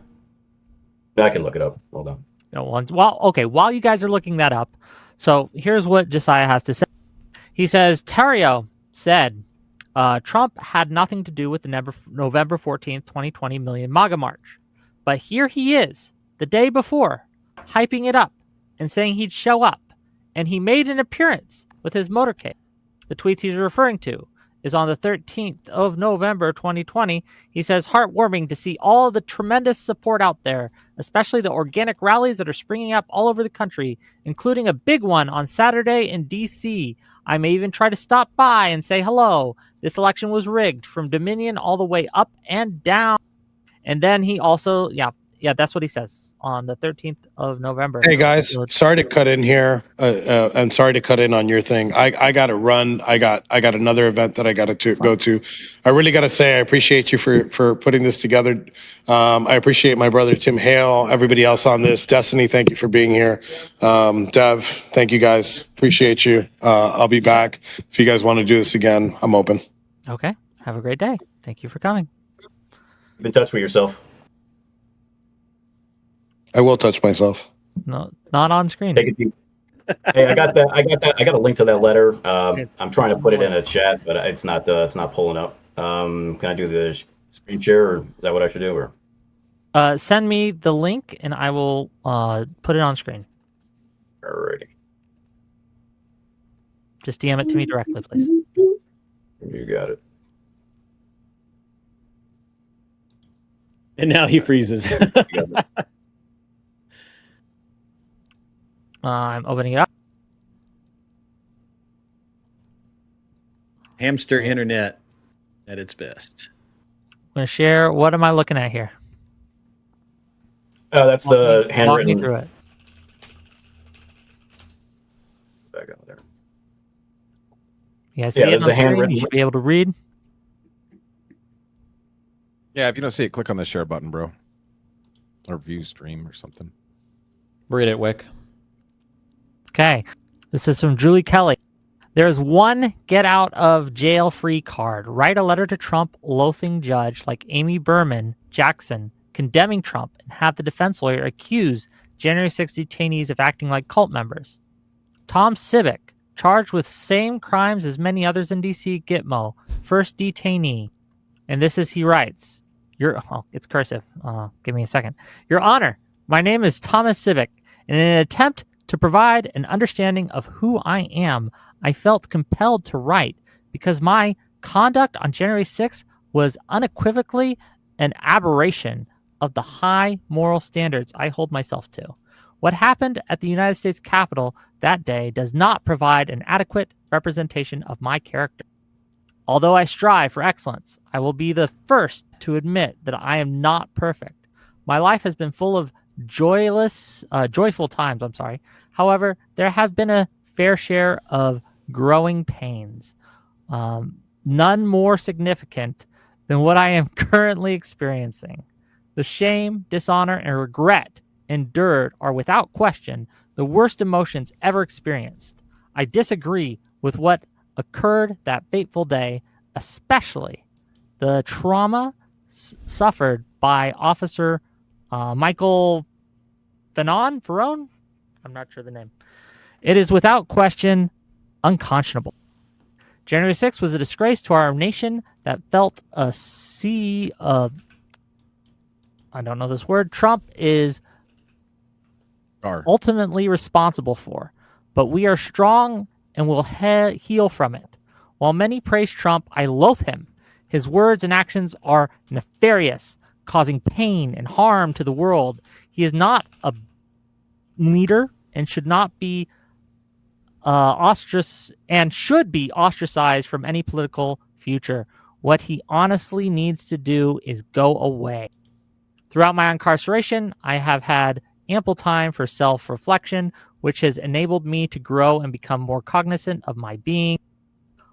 I can look it up. Hold on. While you guys are looking that up, so here's what Josiah has to say. He says, Tarrio said Trump had nothing to do with the November 14th, 2020 Million MAGA March. But here he is, the day before, hyping it up and saying he'd show up. And he made an appearance with his motorcade. The tweets he's referring to is on the 13th of November, 2020. He says, heartwarming to see all the tremendous support out there, especially the organic rallies that are springing up all over the country, including a big one on Saturday in D.C. I may even try to stop by and say hello. This election was rigged from Dominion all the way up and down. And then he also, that's what he says on the 13th of November. Hey guys, sorry to cut in here. I'm sorry to cut in on your thing. I got to run. I got another event that I got to go to. I really got to say I appreciate you for putting this together. I appreciate my brother Tim Hale, everybody else on this. Destiny, thank you for being here. Dev, thank you guys. Appreciate you. I'll be back. If you guys want to do this again, I'm open. Okay. Have a great day. Thank you for coming. Keep in touch with yourself. I will touch myself. No, not on screen. Take it deep. Hey, I got a link to that letter. I'm trying to put it in a chat, but it's not pulling up. Can I do the screen share, or is that what I should do? Or send me the link, and I will put it on screen. Alrighty. Just DM it to me directly, please. You got it. And now he freezes. I'm opening it up. Hamster internet at its best. I'm going to share. What am I looking at here? Oh, that's the handwritten. Walk me through it. Back over there. You guys see it on the screen? You should be able to read. Yeah, if you don't see it, click on the share button, bro. Or view stream or something. Read it, Wick. Okay. This is from Julie Kelly. There's one get out of jail free card. Write a letter to Trump loathing judge like Amy Berman Jackson condemning Trump and have the defense lawyer accuse January 6 detainees of acting like cult members. Tom Sibick, charged with same crimes as many others in D.C. Gitmo, first detainee. And this is, he writes, it's cursive. Give me a second. Your Honor, my name is Thomas Sibick. In an attempt to provide an understanding of who I am, I felt compelled to write because my conduct on January 6th was unequivocally an aberration of the high moral standards I hold myself to. What happened at the United States Capitol that day does not provide an adequate representation of my character. Although I strive for excellence, I will be the first to admit that I am not perfect. My life has been full of joyful times. However, there have been a fair share of growing pains, none more significant than what I am currently experiencing. The shame, dishonor, and regret endured are without question the worst emotions ever experienced. I disagree with what occurred that fateful day, especially the trauma suffered by Officer Michael Ferrone? I'm not sure the name. It is without question unconscionable. January 6th was a disgrace to our nation that felt a sea of I don't know this word, Trump is ultimately responsible for, but we are strong and will heal from it. While many praise Trump, I loathe him. His words and actions are nefarious, causing pain and harm to the world. He is not a leader and should not be should be ostracized from any political future. What he honestly needs to do is go away. Throughout my incarceration, I have had ample time for self-reflection, which has enabled me to grow and become more cognizant of my being,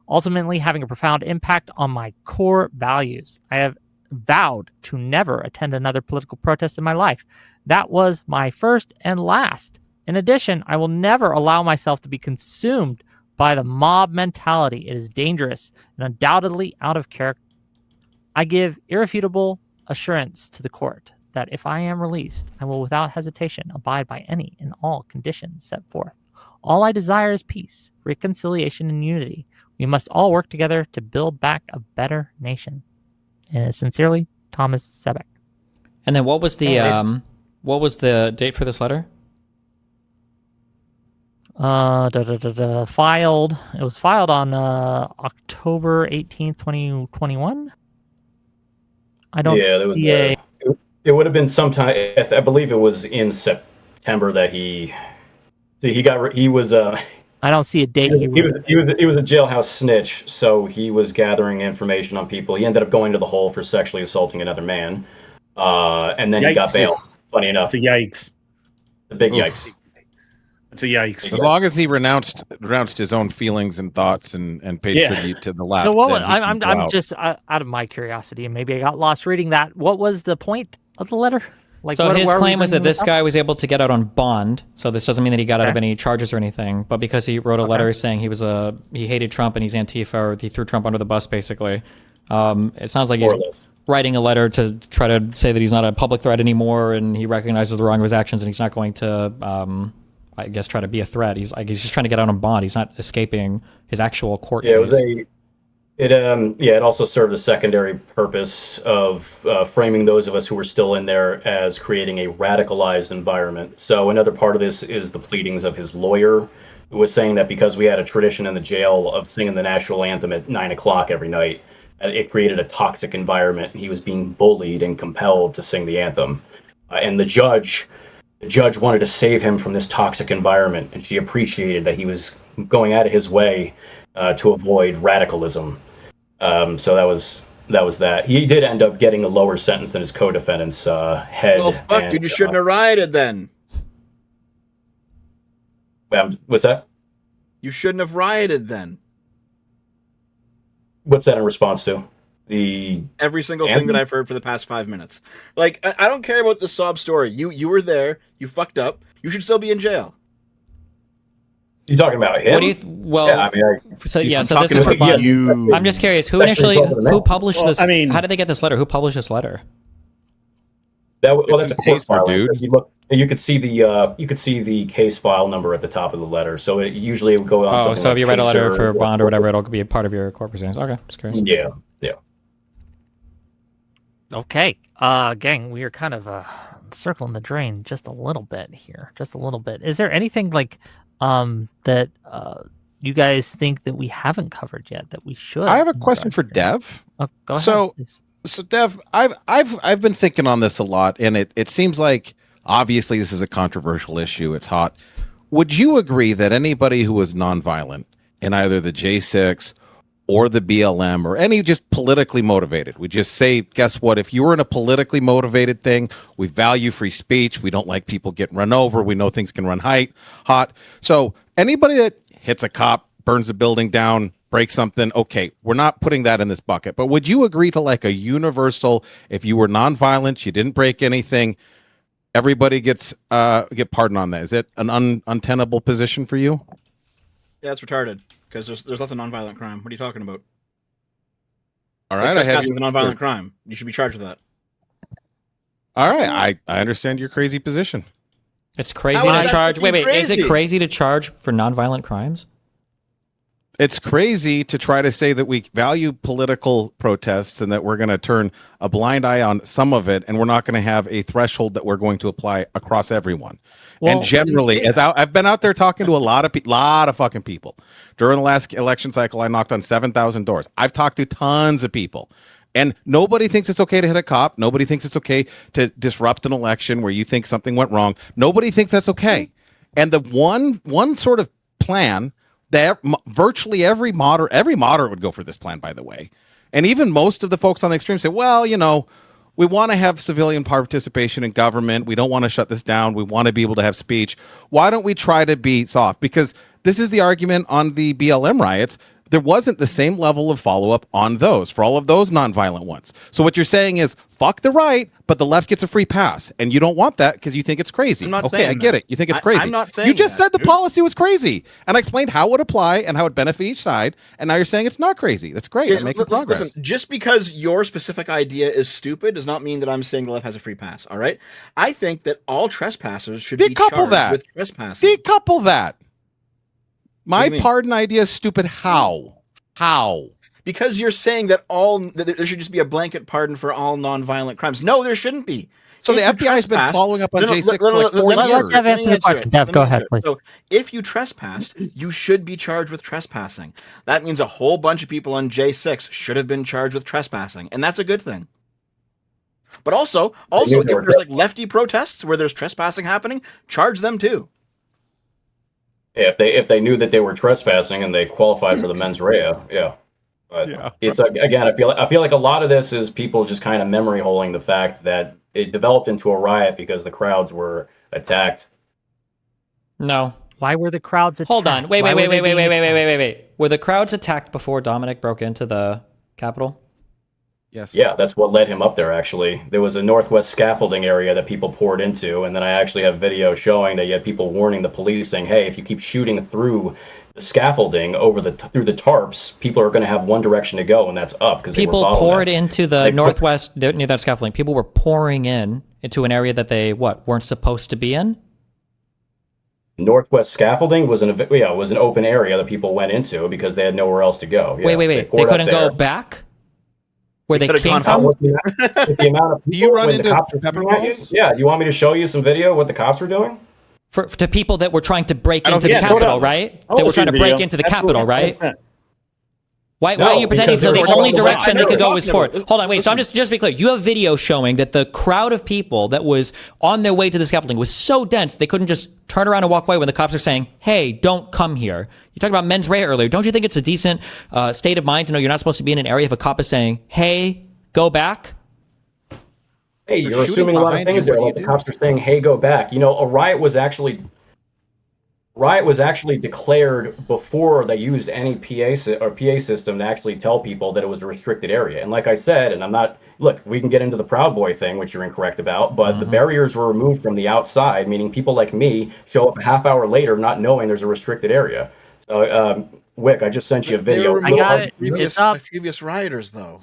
ultimately having a profound impact on my core values. I have vowed to never attend another political protest in my life. That was my first and last. In addition, I will never allow myself to be consumed by the mob mentality. It is dangerous and undoubtedly out of character. I give irrefutable assurance to the court that if I am released, I will without hesitation abide by any and all conditions set forth. All I desire is peace, reconciliation, and unity. We must all work together to build back a better nation. And sincerely, Thomas Sebeck. And then what was the date for this letter? Filed. It was filed on October 18th, 2021. I don't. Yeah, there was. It would have been sometime. I believe it was in September that he was. I don't see a date. He was a jailhouse snitch, so he was gathering information on people. He ended up going to the hole for sexually assaulting another man, and then he got bailed. Funny enough, it's a yikes. The big yikes. It's a yikes. As long as he renounced his own feelings and thoughts and paid tribute to the left. So what? I'm just out of my curiosity, and maybe I got lost reading that. What was the point of the letter? So his claim was that this guy was able to get out on bond. So this doesn't mean that he got out of any charges or anything, but because he wrote a letter saying he hated Trump and he's Antifa, or he threw Trump under the bus, basically. It sounds like he's writing a letter to try to say that he's not a public threat anymore, and he recognizes the wrong of his actions, and he's not going to, I guess, try to be a threat. He's just trying to get out on bond. He's not escaping his actual court case. It also served a secondary purpose of framing those of us who were still in there as creating a radicalized environment. So another part of this is the pleadings of his lawyer, who was saying that because we had a tradition in the jail of singing the national anthem at 9:00 every night, it created a toxic environment. He was being bullied and compelled to sing the anthem. And the judge wanted to save him from this toxic environment, and she appreciated that he was going out of his way to avoid radicalism. So that was that. He did end up getting a lower sentence than his co-defendant's head. Well, fuck, dude, you shouldn't have rioted then. What's that? You shouldn't have rioted then. What's that in response to? Every single thing that I've heard for the past 5 minutes. Like, I don't care about the sob story. You were there. You fucked up. You should still be in jail. You talking about him? What do you? So this is for fun. I'm just curious. Who published this? I mean, how did they get this letter? Who published this letter? That's a case file, dude. You could see the case file number at the top of the letter. So it usually would go on. Oh, so if you write a letter for bond or whatever, it'll be a part of your court proceedings. Okay, just curious. Yeah. Okay, gang, we are kind of circling the drain just a little bit here, Is there anything like that you guys think that we haven't covered yet that we should? I have a question for Dev. Oh, go ahead. So Dev, I've been thinking on this a lot, and it seems like obviously this is a controversial issue. It's hot. Would you agree that anybody who was nonviolent in either the J6 or the BLM or any just politically motivated, we just say, guess what? If you were in a politically motivated thing, we value free speech. We don't like people getting run over. We know things can run hot. So anybody that hits a cop, burns a building down, breaks something, okay, we're not putting that in this bucket. But would you agree to like a universal, if you were nonviolent, you didn't break anything, everybody get pardoned on that? Is it an untenable position for you? Yeah, it's retarded. Because there's lots of nonviolent crime. What are you talking about? All right, trespassing is a nonviolent crime. You should be charged with that. All right, I understand your crazy position. It's crazy to charge. Wait, is it crazy to charge for nonviolent crimes? It's crazy to try to say that we value political protests and that we're going to turn a blind eye on some of it, and we're not going to have a threshold that we're going to apply across everyone. Well, and generally, I've been out there talking to a lot of fucking people. During the last election cycle, I knocked on 7,000 doors. I've talked to tons of people. And nobody thinks it's okay to hit a cop. Nobody thinks it's okay to disrupt an election where you think something went wrong. Nobody thinks that's okay. And the one sort of plan that virtually every moderate would go for this plan, by the way. And even most of the folks on the extreme say, well, we want to have civilian participation in government. We don't want to shut this down. We want to be able to have speech. Why don't we try to be soft? Because this is the argument on the BLM riots. There wasn't the same level of follow-up on those, for all of those nonviolent ones. So what you're saying is, fuck the right, but the left gets a free pass. And you don't want that because you think it's crazy. I'm not saying I get it. You think it's crazy. I'm not saying you just that, said the policy was crazy. And I explained how it would apply and how it benefit each side. And now you're saying it's not crazy. That's great. I'm making progress. Listen, just because your specific idea is stupid does not mean that I'm saying the left has a free pass, all right? I think that all trespassers should be charged with trespassing. Decouple that. My pardon idea is stupid. How? Because you're saying that there should just be a blanket pardon for all nonviolent crimes. No, there shouldn't be. So the FBI has been following up on J6 for like 4 years. Let's answer the question. Dev, go ahead, please. So if you trespassed, you should be charged with trespassing. That means a whole bunch of people on J6 should have been charged with trespassing, and that's a good thing. But also if there's like lefty protests where there's trespassing happening, charge them too. Yeah, if they knew that they were trespassing and they qualified for the mens rea, yeah. But it's again, I feel like a lot of this is people just kind of memory holding the fact that it developed into a riot because the crowds were attacked. No. Why were the crowds attacked? Hold on. Wait. Were the crowds attacked before Dominic broke into the Capitol? Yes. Yeah, that's what led him up there, actually. There was a northwest scaffolding area that people poured into, and then I actually have video showing that you had people warning the police saying, hey, if you keep shooting through the scaffolding through the tarps, people are going to have one direction to go, and that's up. Because people poured into the northwest near that scaffolding. People were pouring into an area that they, weren't supposed to be in? Northwest scaffolding was an open area that people went into because they had nowhere else to go. Yeah, wait. They couldn't go back? Where they came from? With the amount of do you run into pepper balls? Yeah, do you want me to show you some video what the cops were doing? To people that were trying to break into the Capitol, right? They were trying to break into the Capitol, right? Why are you pretending so the only direction they could go was forward? Hold on, wait. So I'm just to be clear, you have video showing that the crowd of people that was on their way to the scaffolding was so dense they couldn't just turn around and walk away when the cops are saying, "Hey, don't come here." You talked about mens rea earlier. Don't you think it's a decent state of mind to know you're not supposed to be in an area if a cop is saying, "Hey, go back"? Hey, you're assuming a lot of things there. Like the cops are saying, "Hey, go back." A riot was actually declared before they used any PA system to actually tell people that it was a restricted area. And like I said, we can get into the Proud Boy thing, which you're incorrect about, but the barriers were removed from the outside, meaning people like me show up a half hour later not knowing there's a restricted area. So, Wick, I just sent you a video. I got it. Previous rioters, though.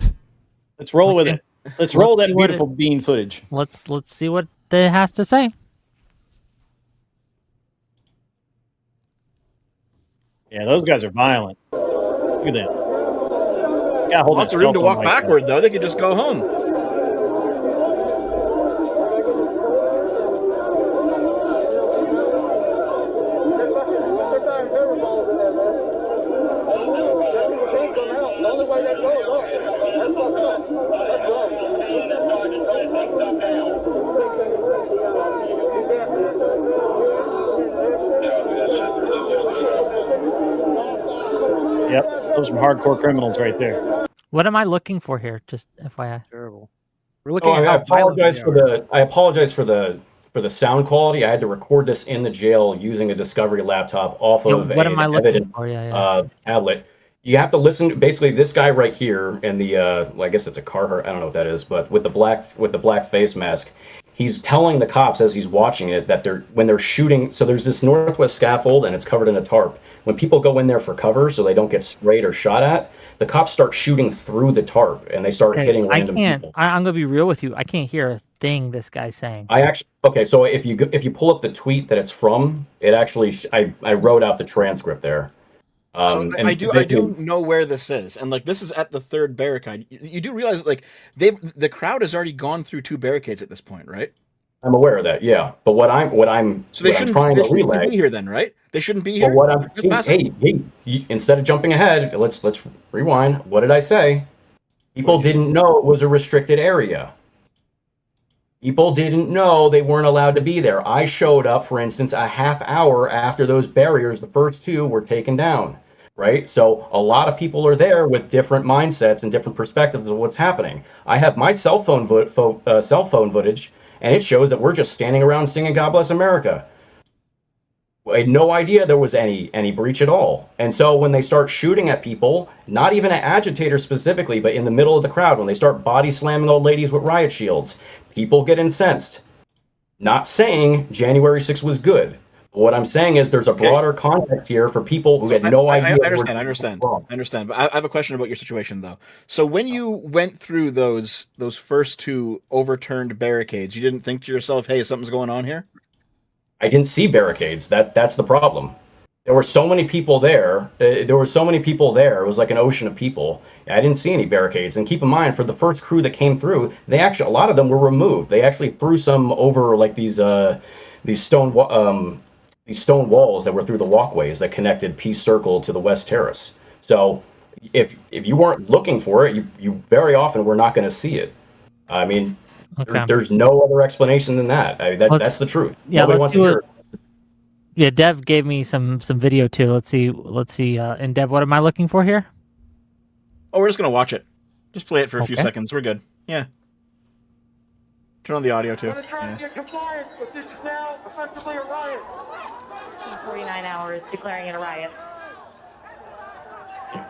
Let's roll with it. Let's roll that beautiful bean footage. Let's see what it has to say. Yeah, those guys are violent. Look at them. Lots of room to walk backward, though. They could just go home. Yep, those are some hardcore criminals right there. What am I looking for here? Just FYI. Terrible. We're looking at I apologize for the sound quality. I had to record this in the jail using a Discovery laptop off of a tablet. You have to listen. Basically, this guy right here in the I guess it's a Carhartt. I don't know what that is, but with the black face mask, he's telling the cops as he's watching it that when they're shooting. So there's this northwest scaffold and it's covered in a tarp. When people go in there for cover so they don't get sprayed or shot at, the cops start shooting through the tarp and they start hitting random people. I'm gonna be real with you. I can't hear a thing this guy's saying. So if you pull up the tweet that it's from, it actually I wrote out the transcript there. So I do know where this is, and like this is at the third barricade. You do realize like the crowd has already gone through 2 barricades at this point, right? I'm aware of that, yeah. But what I'm trying to relay be here then, right? They shouldn't be here. Well, instead of jumping ahead, let's rewind. What did I say? People didn't know it was a restricted area. People didn't know they weren't allowed to be there. I showed up, for instance, a half hour after those barriers, the first 2, were taken down. Right? So a lot of people are there with different mindsets and different perspectives of what's happening. I have my cell phone footage, and it shows that we're just standing around singing God Bless America. I had no idea there was any breach at all. And so when they start shooting at people, not even at agitators specifically, but in the middle of the crowd, when they start body slamming old ladies with riot shields, people get incensed. Not saying January 6th was good. What I'm saying is there's a broader context here for people who had no idea. I understand. But I have a question about your situation, though. So when you went through those first 2 overturned barricades, you didn't think to yourself, hey, something's going on here? I didn't see barricades. That's the problem. There were so many people there. It was like an ocean of people. I didn't see any barricades. And keep in mind, for the first crew that came through, a lot of them were removed. They actually threw some over like these stone walls that were through the walkways that connected Peace Circle to the West Terrace. So if you weren't looking for it, you very often were not going to see it. I mean, there's no other explanation than that. That's the truth. Yeah, nobody wants to hear it. Yeah, Dev gave me some video too. Let's see. And Dev, what am I looking for here? Oh, we're just going to watch it. Just play it for a few seconds. We're good. Yeah. Turn on the audio too. Yeah. 49 hours declaring it a riot.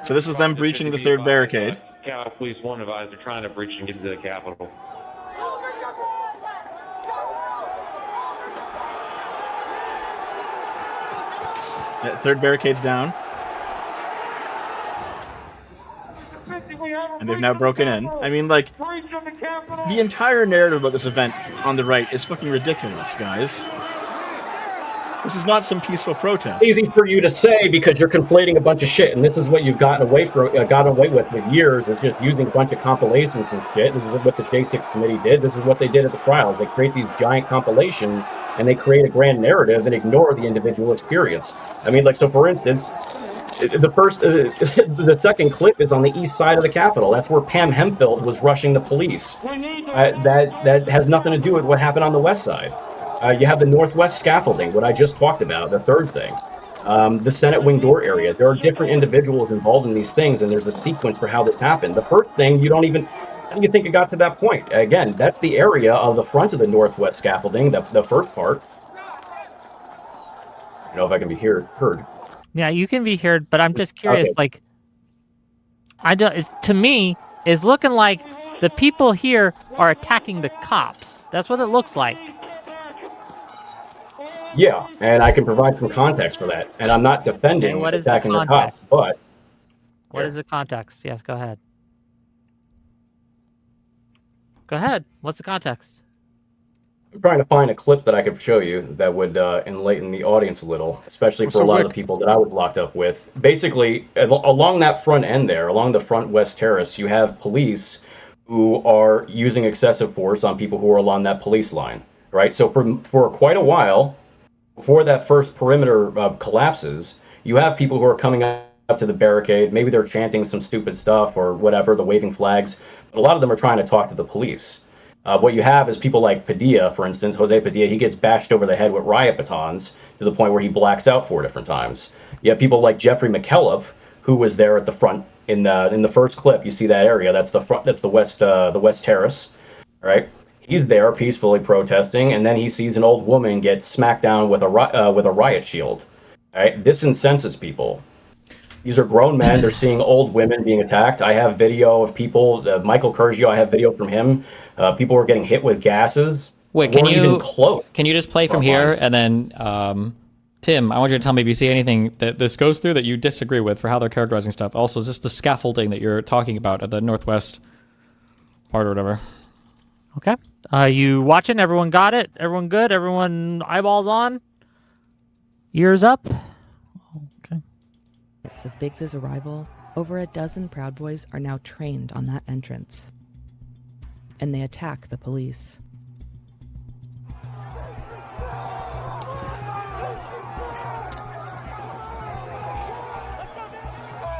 So this is them breaching the third barricade. Cal Police 1 advised they're trying to breach and get into the Capitol. Yeah, third barricade's down. And they've now broken in. I mean, like, the entire narrative about this event on the right is fucking ridiculous, guys. This is not some peaceful protest. It's easy for you to say because you're conflating a bunch of shit, and this is what you've gotten away with years, is just using a bunch of compilations and shit. This is what the J6 committee did. This is what they did at the trials. They create these giant compilations, and they create a grand narrative and ignore the individual experience. I mean, like, so for instance, the second clip is on the east side of the Capitol. That's where Pam Hempfield was rushing the police. That has nothing to do with what happened on the west side. You have the northwest scaffolding, what I just talked about, the third thing. The Senate wing door area. There are different individuals involved in these things, and there's a sequence for how this happened. The first thing, how do you think it got to that point? Again, that's the area of the front of the northwest scaffolding, the first part. I don't know if I can be heard. Yeah, you can be heard, but I'm just curious, okay. To me, it's looking like the people here are attacking the cops. That's what it looks like. Yeah, and I can provide some context for that. And I'm not defending attacking the cops, but... What is the context? Yes, go ahead. Go ahead. What's the context? I'm trying to find a clip that I could show you that would enlighten the audience a little, especially for a lot of the people that I was locked up with. Basically, along that front end there, along the front west terrace, you have police who are using excessive force on people who are along that police line, right? So for quite a while, before that first perimeter collapses, you have people who are coming up to the barricade. Maybe they're chanting some stupid stuff or whatever, the waving flags. But a lot of them are trying to talk to the police. What you have is people like Padilla, for instance, Jose Padilla, he gets bashed over the head with riot batons to the point where he blacks out 4 different times. You have people like Jeffrey McKelliff, who was there at the front in the first clip. You see that area. That's the front. That's the west terrace, right? He's there peacefully protesting, and then he sees an old woman get smacked down with a riot shield. Right? This incenses people. These are grown men. They're seeing old women being attacked. I have video of people. Michael Curgio, I have video from him. People were getting hit with gases. Wait, can you just play from here, and then Tim, I want you to tell me if you see anything that this goes through that you disagree with for how they're characterizing stuff. Also, is this the scaffolding that you're talking about at the northwest part or whatever? Okay. You watching? Everyone got it? Everyone good? Everyone eyeballs on? Ears up? Okay. reports of Biggs's arrival, over a dozen Proud Boys are now trained on that entrance. And they attack the police.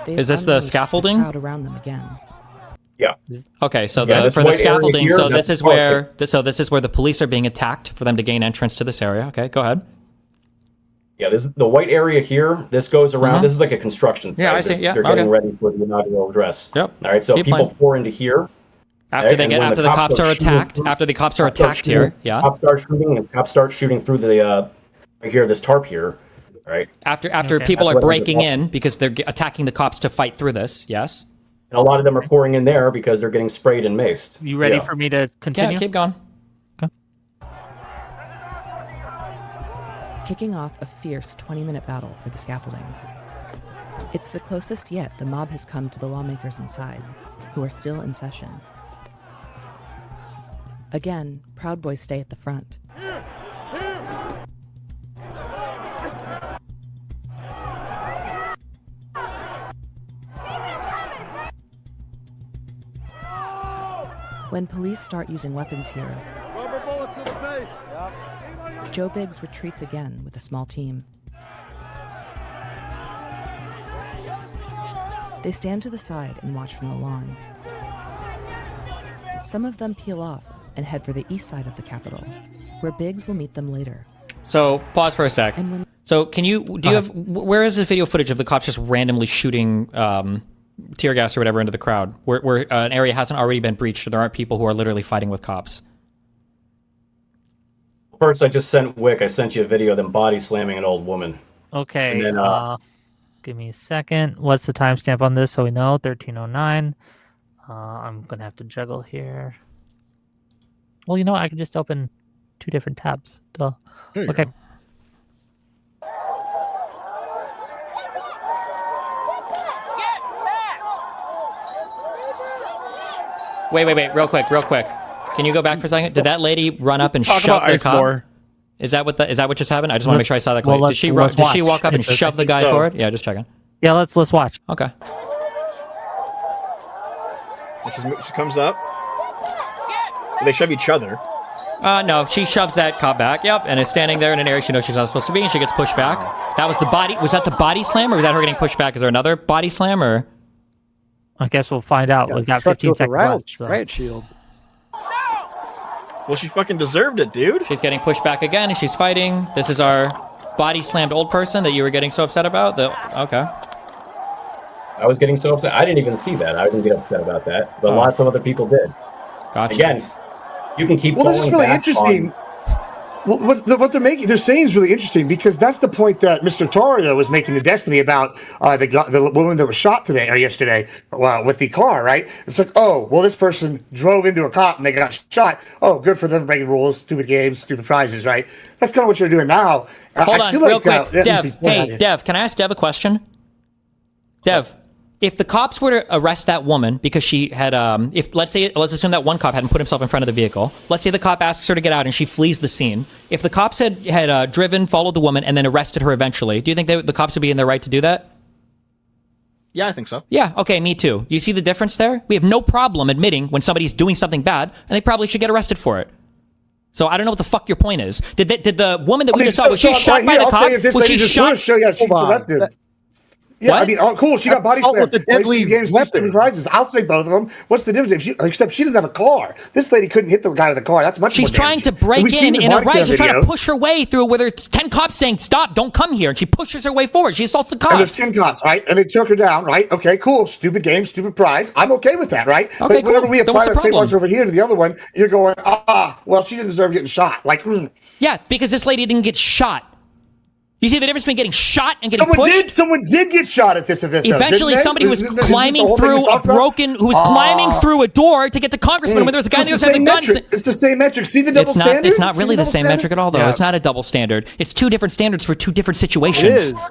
Is this the scaffolding? Crowd around them again. Yeah. Okay, so for the scaffolding, so this is where the police are being attacked for them to gain entrance to this area. Okay, go ahead. Yeah, this is the white area here. This goes around. This is like a construction site. Yeah, I see. Yeah, they're getting ready for the inaugural address. Yep. All right, so people pour into here. After the cops are attacked. After the cops are attacked here. Yeah. Cops start shooting through the right here, this tarp here. Right. After people are breaking in because they're attacking the cops to fight through this. Yes. And a lot of them are pouring in there because they're getting sprayed and maced. You ready for me to continue? Yeah, keep going. Okay. Kicking off a fierce 20-minute battle for the scaffolding. It's the closest yet the mob has come to the lawmakers inside, who are still in session. Again, Proud Boys stay at the front. When police start using weapons here, rubber bullets in the face. Joe Biggs retreats again with a small team. They stand to the side and watch from the lawn. Some of them peel off and head for the east side of the Capitol, where Biggs will meet them later. So pause for a sec. So where is the video footage of the cops just randomly shooting tear gas or whatever into the crowd, where an area hasn't already been breached, or there aren't people who are literally fighting with cops? First, I just sent Wick. I sent you a video of them body slamming an old woman. Okay. And then, give me a second. What's the timestamp on this so we know? 1309. I'm gonna have to juggle here. Well, you know, I can just open 2 different tabs. Duh. Okay. Wait, real quick. Can you go back for a second? Did that lady run up and shove the cop? Is that what just happened? I just want to make sure I saw that clearly. Did she walk up and shove the guy forward? Yeah, just checking. Yeah, let's watch. Okay. She comes up. They shove each other. No, she shoves that cop back. Yep, and is standing there in an area she knows she's not supposed to be, and she gets pushed back. That was the body. Was that the body slam, or was that her getting pushed back? Is there another body slam, or? I guess we'll find out. We've got 15 seconds left. Riot shield. Well, she fucking deserved it, dude. She's getting pushed back again, and she's fighting. This is our body slammed old person that you were getting so upset about. Okay. I was getting so upset. I didn't even see that. I didn't get upset about that. But lots of other people did. Gotcha. Again, you can keep. Well, this is really interesting. Well, what they're saying is really interesting, because that's the point that Mr. Tarrio was making to Destiny about the woman that was shot today or yesterday with the car, right? It's like, oh, well, this person drove into a cop and they got shot. Oh, good for them breaking rules, stupid games, stupid prizes, right? That's kind of what you're doing now. Hold on, real quick. Dev, Dev, can I ask Dev a question? Dev, if the cops were to arrest that woman because she had, let's assume that one cop hadn't put himself in front of the vehicle. Let's say the cop asks her to get out and she flees the scene. If the cops had driven, followed the woman, and then arrested her eventually, do you think the cops would be in their right to do that? Yeah, I think so. Yeah, okay, me too. You see the difference there? We have no problem admitting when somebody's doing something bad, and they probably should get arrested for it. So I don't know what the fuck your point is. Did the woman that we just saw, was she shot by the cop? Was she shot? She's arrested. Yeah, what? I mean, cool. She got body slammed. With a deadly weapon. Prizes. I'll say both of them. What's the difference? Except she doesn't have a car. This lady couldn't hit the guy with the car. That's much. She's more trying to break in a right. She's trying to push her way through where there's 10 cops saying, "Stop! Don't come here!" And she pushes her way forward. She assaults the cops. And there's 10 cops, right? And they took her down, right? Okay, cool. Stupid game, stupid prize. I'm okay with that, right? Okay, but cool. whenever we apply that same problem? logic over here to the other one, you're going, well, she didn't deserve getting shot. Like, yeah, because this lady didn't get shot. You see the difference between getting shot and getting pushed? Someone did get shot at this event. Eventually, somebody was climbing through a broken, who was climbing through a door to get to Congressman when there was a guy on the other side of the gun. It's the same metric. See the double standard? It's not really the same metric at all, though. Yeah. It's not a double standard. It's 2 different standards for 2 different situations. It is.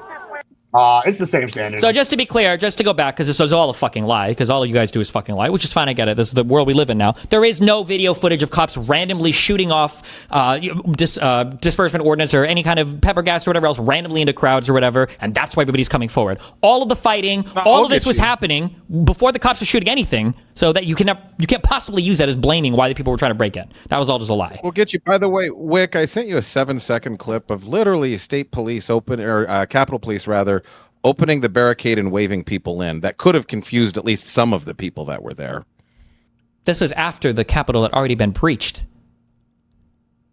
It's the same standard. So just to be clear, just to go back, because this is all a fucking lie, because all you guys do is fucking lie, which is fine, I get it. This is the world we live in now. There is no video footage of cops randomly shooting off disbursement ordinance or any kind of pepper gas or whatever else randomly into crowds or whatever, and that's why everybody's coming forward. All of the fighting, all of this was happening before the cops were shooting anything, so that you can't possibly use that as blaming why the people were trying to break in. That was all just a lie. We'll get you. By the way, Wick, I sent you a 7-second clip of literally state police Capitol Police rather, opening the barricade and waving people in. That could have confused at least some of the people that were there. This was after the Capitol had already been breached.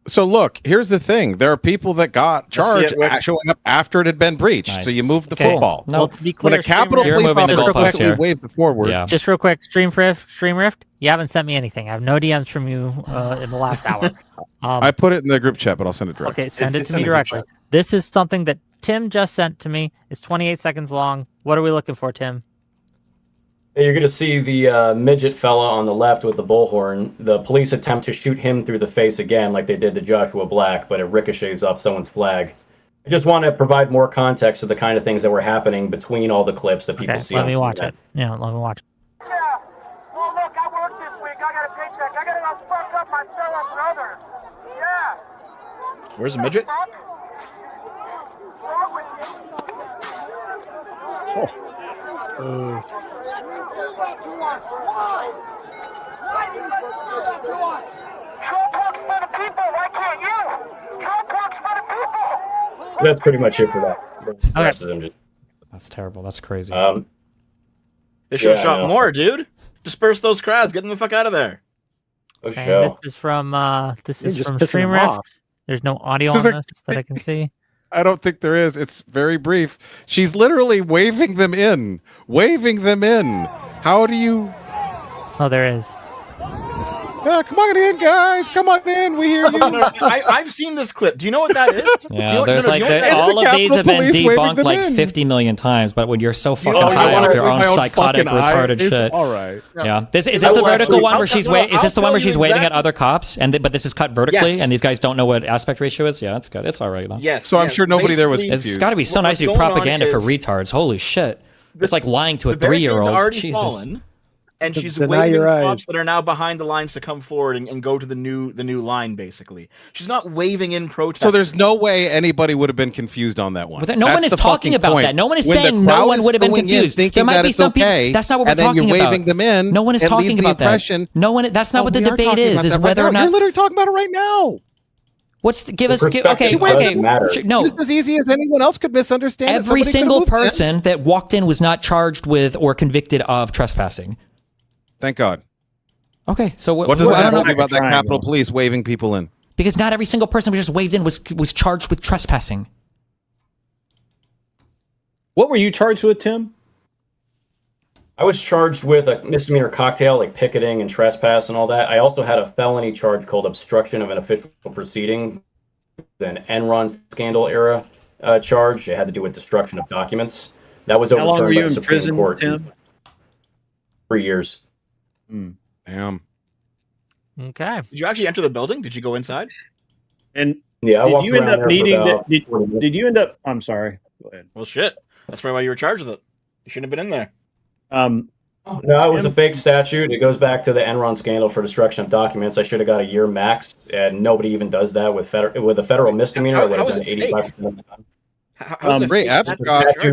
So look, here's the thing. There are people that got charged showing up after it had been breached. Nice. So you moved the football. No, well, to be clear, when a Capitol Police officer quickly waves it forward. Yeah. Just real quick, Stream Rift, you haven't sent me anything. I have no DMs from you in the last hour. I put it in the group chat, but I'll send it directly. Okay, send it to me directly. This is something that Tim just sent to me. It's 28 seconds long. What are we looking for, Tim? You're going to see the midget fella on the left with the bullhorn. The police attempt to shoot him through the face again like they did to Joshua Black, but it ricochets off someone's flag. I just want to provide more context to the kind of things that were happening between all the clips that people see on let me watch TV. it. Yeah, let me watch it. Yeah. Well, look, I work this week. I got a paycheck. I got to go fuck up my fellow brother. Yeah. Where's the midget? Trump works for the people. Why can't you? Trump works for the people. That's pretty much it for that. The rest of them just... That's terrible. That's crazy. They should have shot more, dude. Disperse those crowds. Get them the fuck out of there. Okay, this is from Stream Rift. There's no audio on this that I can see. I don't think there is. It's very brief. She's literally waving them in. Waving them in. How do you... Oh, there is. Yeah, come on in, guys. Come on in. We hear you. I've seen this clip. Do you know what that is? Yeah, there's all of these have been debunked like 50 million times, but when you're so fucking high off your own psychotic, retarded shit. All right. Yeah. Is this the vertical one where she's waving? Is this the one where she's waving at other cops? But this is cut vertically, and these guys don't know what aspect ratio is? Yeah, that's good. It's all right. Though. Yes. So I'm sure nobody there was confused. It's got to be so nice to do propaganda for retards. Holy shit. It's like lying to a 3-year-old. Jesus. And she's waving cops that are now behind the lines to come forward and go to the new line, basically. She's not waving in protest. So there's no way anybody would have been confused on that one. But no one is talking about that. No one is saying no one would have been confused. There might be some people. That's not what we're talking about. And then you're waving them in. No one is talking about that. No one. That's not what the debate is. Is whether or not you're literally talking about it right now. Okay. No. Just as easy as anyone else could misunderstand. Every single person that walked in was not charged with or convicted of trespassing. Thank God. Okay, so what does that have to do about that Capitol Police waving people in? Because not every single person who just waved in was charged with trespassing. What were you charged with, Tim? I was charged with a misdemeanor cocktail, like picketing and trespass and all that. I also had a felony charge called obstruction of an official proceeding, an Enron scandal era charge. It had to do with destruction of documents. That was overturned by the Supreme Court. Tim? 3 years. Damn. Okay. Did you actually enter the building? Did you go inside? And yeah, did you end up needing that? Did you end up? I'm sorry. Go ahead. Well, shit. That's probably why you were charged with it. You shouldn't have been in there. No, it was a fake statute. It goes back to the Enron scandal for destruction of documents. I should have got a year max, and nobody even does that with a federal misdemeanor. I would have done 85% of the time. Great abstract. If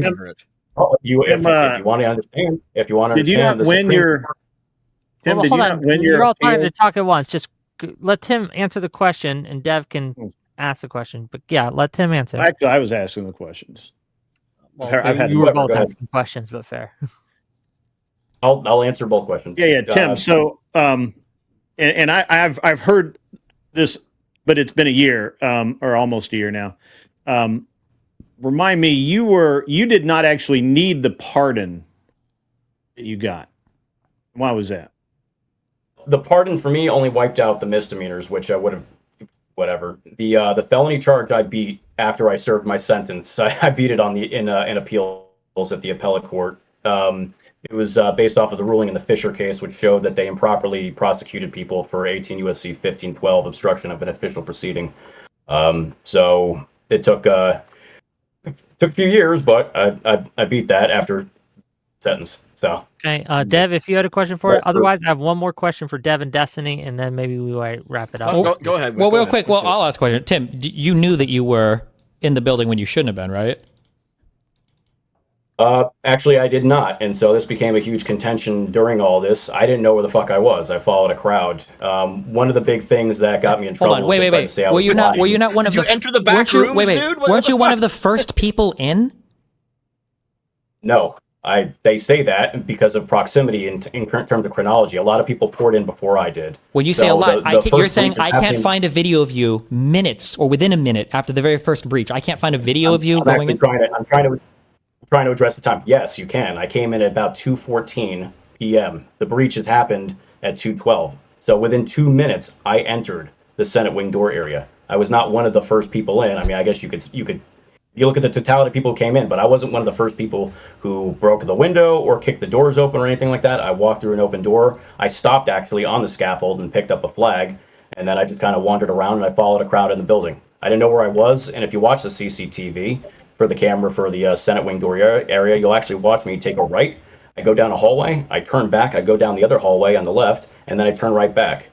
you want to understand, did you not win your? Tim, did you not win your? You're all trying to talk at once. Just let Tim answer the question, and Dev can ask the question. But yeah, let Tim answer. Actually, I was asking the questions. Well, you were both asking questions, but fair. I'll answer both questions. Yeah, Tim. So, and I've heard this, but it's been a year, or almost a year now. Remind me, you did not actually need the pardon that you got. Why was that? The pardon for me only wiped out the misdemeanors, which I would have, whatever. The felony charge I beat after I served my sentence. I beat it in appeals at the appellate court. It was based off of the ruling in the Fisher case, which showed that they improperly prosecuted people for 18 U.S.C. 1512, obstruction of an official proceeding. So it took Took a few years, but I beat that after sentence. So okay, Dev, if you had a question for it. Otherwise, I have one more question for Dev and Destiny, and then maybe we might wrap it up. Go ahead. Well, real quick. Well, I'll ask a question. Tim, you knew that you were in the building when you shouldn't have been, right? Actually, I did not, and so this became a huge contention during all this. I didn't know where the fuck I was. I followed a crowd. One of the big things that got me in trouble. Hold on, wait. Were you not one of the? Did you enter the back rooms, dude? Weren't you one of the first people in? No, they say that because of proximity in terms of chronology. A lot of people poured in before I did. When you say a lot, you're saying I can't find a video of you minutes or within a minute after the very first breach. I can't find a video of you going in. I'm trying to address the time. Yes, you can. I came in at about 2:14 p.m. The breach has happened at 2:12. So within 2 minutes, I entered the Senate wing door area. I was not one of the first people in. I mean, I guess you could. You look at the totality of people who came in, but I wasn't one of the first people who broke the window or kicked the doors open or anything like that. I walked through an open door. I stopped actually on the scaffold and picked up a flag, and then I just kind of wandered around and I followed a crowd in the building. I didn't know where I was, and if you watch the CCTV for the camera for the Senate wing door area, you'll actually watch me take a right. I go down a hallway, I turn back, I go down the other hallway on the left, and then I turn right back.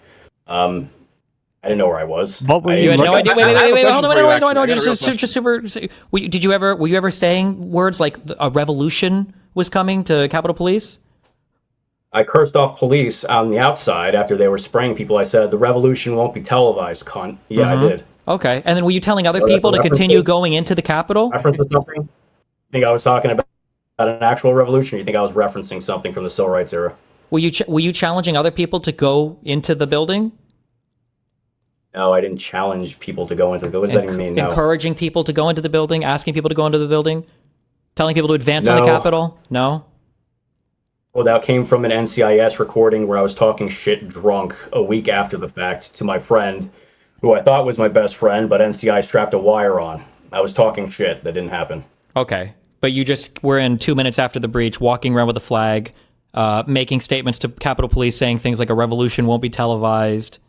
I didn't know where I was. You had no idea. Wait, hold on. Just super. Were you ever saying words like a revolution was coming to Capitol Police? I cursed off police on the outside after they were spraying people. I said, the revolution won't be televised, cunt. Yeah, I did. Okay. And then were you telling other people to continue going into the Capitol? Reference to something? You think I was talking about an actual revolution, or you think I was referencing something from the civil rights era? Were you challenging other people to go into the building? No, I didn't challenge people to go into the building. What does that even mean? No. Encouraging people to go into the building, asking people to go into the building, telling people to advance on the Capitol? No? Well, that came from an NCIS recording where I was talking shit drunk a week after the fact to my friend, who I thought was my best friend, but NCI strapped a wire on. I was talking shit. That didn't happen. Okay. But you just were in 2 minutes after the breach, walking around with a flag, making statements to Capitol Police saying things like a revolution won't be televised.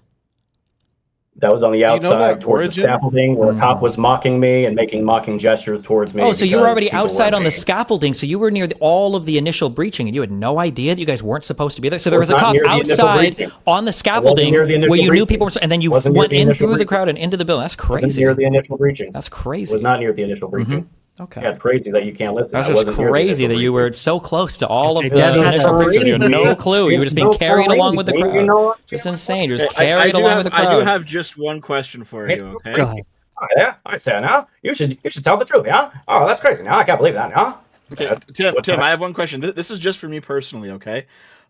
That was on the outside towards the scaffolding where a cop was mocking me and making mocking gestures towards me. Oh, so you were already outside on the scaffolding, so you were near all of the initial breaching, and you had no idea that you guys weren't supposed to be there? So there was a cop outside on the scaffolding where you knew people were, and then you went in through the crowd and into the building. That's crazy. Near the initial breaching. That's crazy. It was not near the initial breaching. Okay. Yeah, it's crazy that you can't listen. That's just crazy that you were so close to all of the initial breaching. You had no clue. You were just being carried along with the crowd. Just insane. You're just carried along with the crowd. I do have just one question for you, okay? Go ahead. Yeah, I say now. You should tell the truth, yeah? Oh, that's crazy. Now I can't believe that, yeah? Okay, Tim, I have one question. This is just for me personally, okay?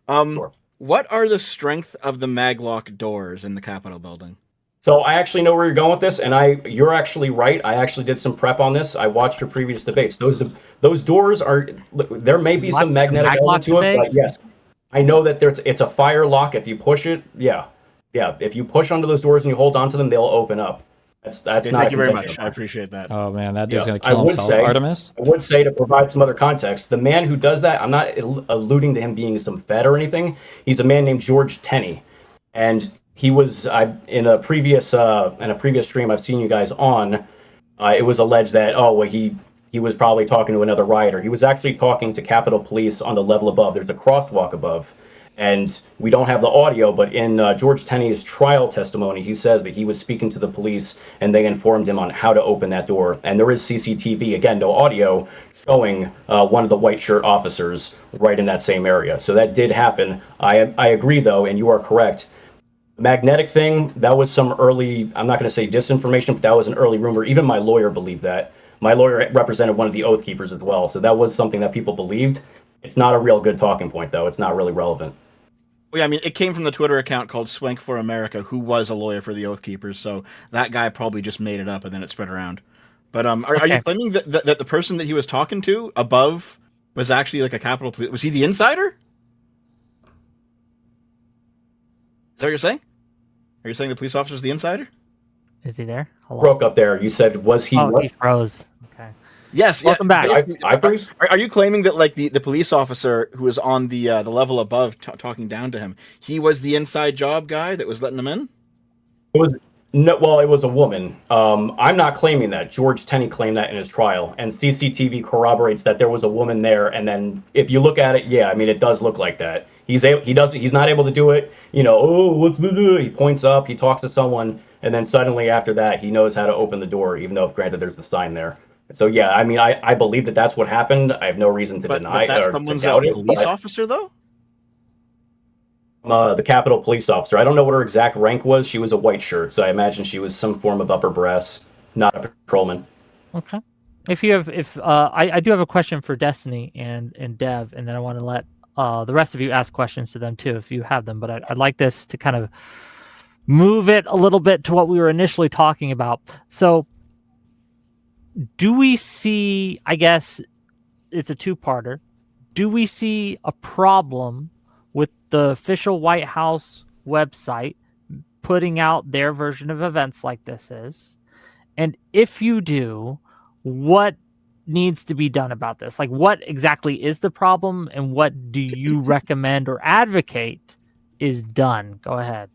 Sure. What are the strength of the maglock doors in the Capitol building? So I actually know where you're going with this, and you're actually right. I actually did some prep on this. I watched your previous debates. Those doors are, there may be some magnetic element to it, but yes, I know that it's a fire lock. If you push it, yeah. If you push onto those doors and you hold onto them, they'll open up. That's okay, not. Thank you very much. I appreciate that. Oh man, that dude's gonna kill himself. Artemis. I would say, to provide some other context, the man who does that, I'm not alluding to him being some fed or anything. He's a man named George Tenney, and he was in a previous stream I've seen you guys on. It was alleged that he was probably talking to another rioter. He was actually talking to Capitol Police on the level above. There's a crosswalk above, and we don't have the audio. But in George Tenney's trial testimony, he says that he was speaking to the police, and they informed him on how to open that door. And there is CCTV, again, no audio, showing one of the white shirt officers right in that same area. So that did happen. I agree though, and you are correct. Magnetic thing, that was some early, I'm not going to say disinformation, but that was an early rumor. Even my lawyer believed that. My lawyer represented one of the Oath Keepers as well, so that was something that people believed. It's not a real good talking point, though. It's not really relevant. Well, yeah, I mean, it came from the Twitter account called Swank for America, who was a lawyer for the Oath Keepers, so that guy probably just made it up and then it spread around. But are you claiming that the person that he was talking to above was actually like a Capitol Police? Was he the insider? Is that what you're saying? Are you saying the police officer's the insider? Is he there? Hello? Broke up there. You said, was he? Oh, he froze. Okay. Yes. Welcome back. I froze? Are you claiming that like the police officer who was on the level above talking down to him, he was the inside job guy that was letting him in? No, well, it was a woman. I'm not claiming that. George Tenney claimed that in his trial, and CCTV corroborates that there was a woman there. And then, if you look at it, yeah, I mean, it does look like that. He's not able to do it. You know, oh, what's the? He points up, he talks to someone, and then suddenly after that, he knows how to open the door, even though, granted, there's the sign there. So yeah, I mean, I believe that that's what happened. I have no reason to deny but or someone's to doubt it. Police officer, though. The Capitol police officer. I don't know what her exact rank was. She was a white shirt, so I imagine she was some form of upper brass, not a patrolman. Okay. I do have a question for Destiny and Dev, and then I want to let the rest of you ask questions to them too if you have them. But I'd like this to kind of move it a little bit to what we were initially talking about. So, do we see? I guess it's a two-parter. Do we see a problem with the official White House website putting out their version of events like this is? And if you do, what needs to be done about this? Like, what exactly is the problem, and what do you recommend or advocate is done? Go ahead.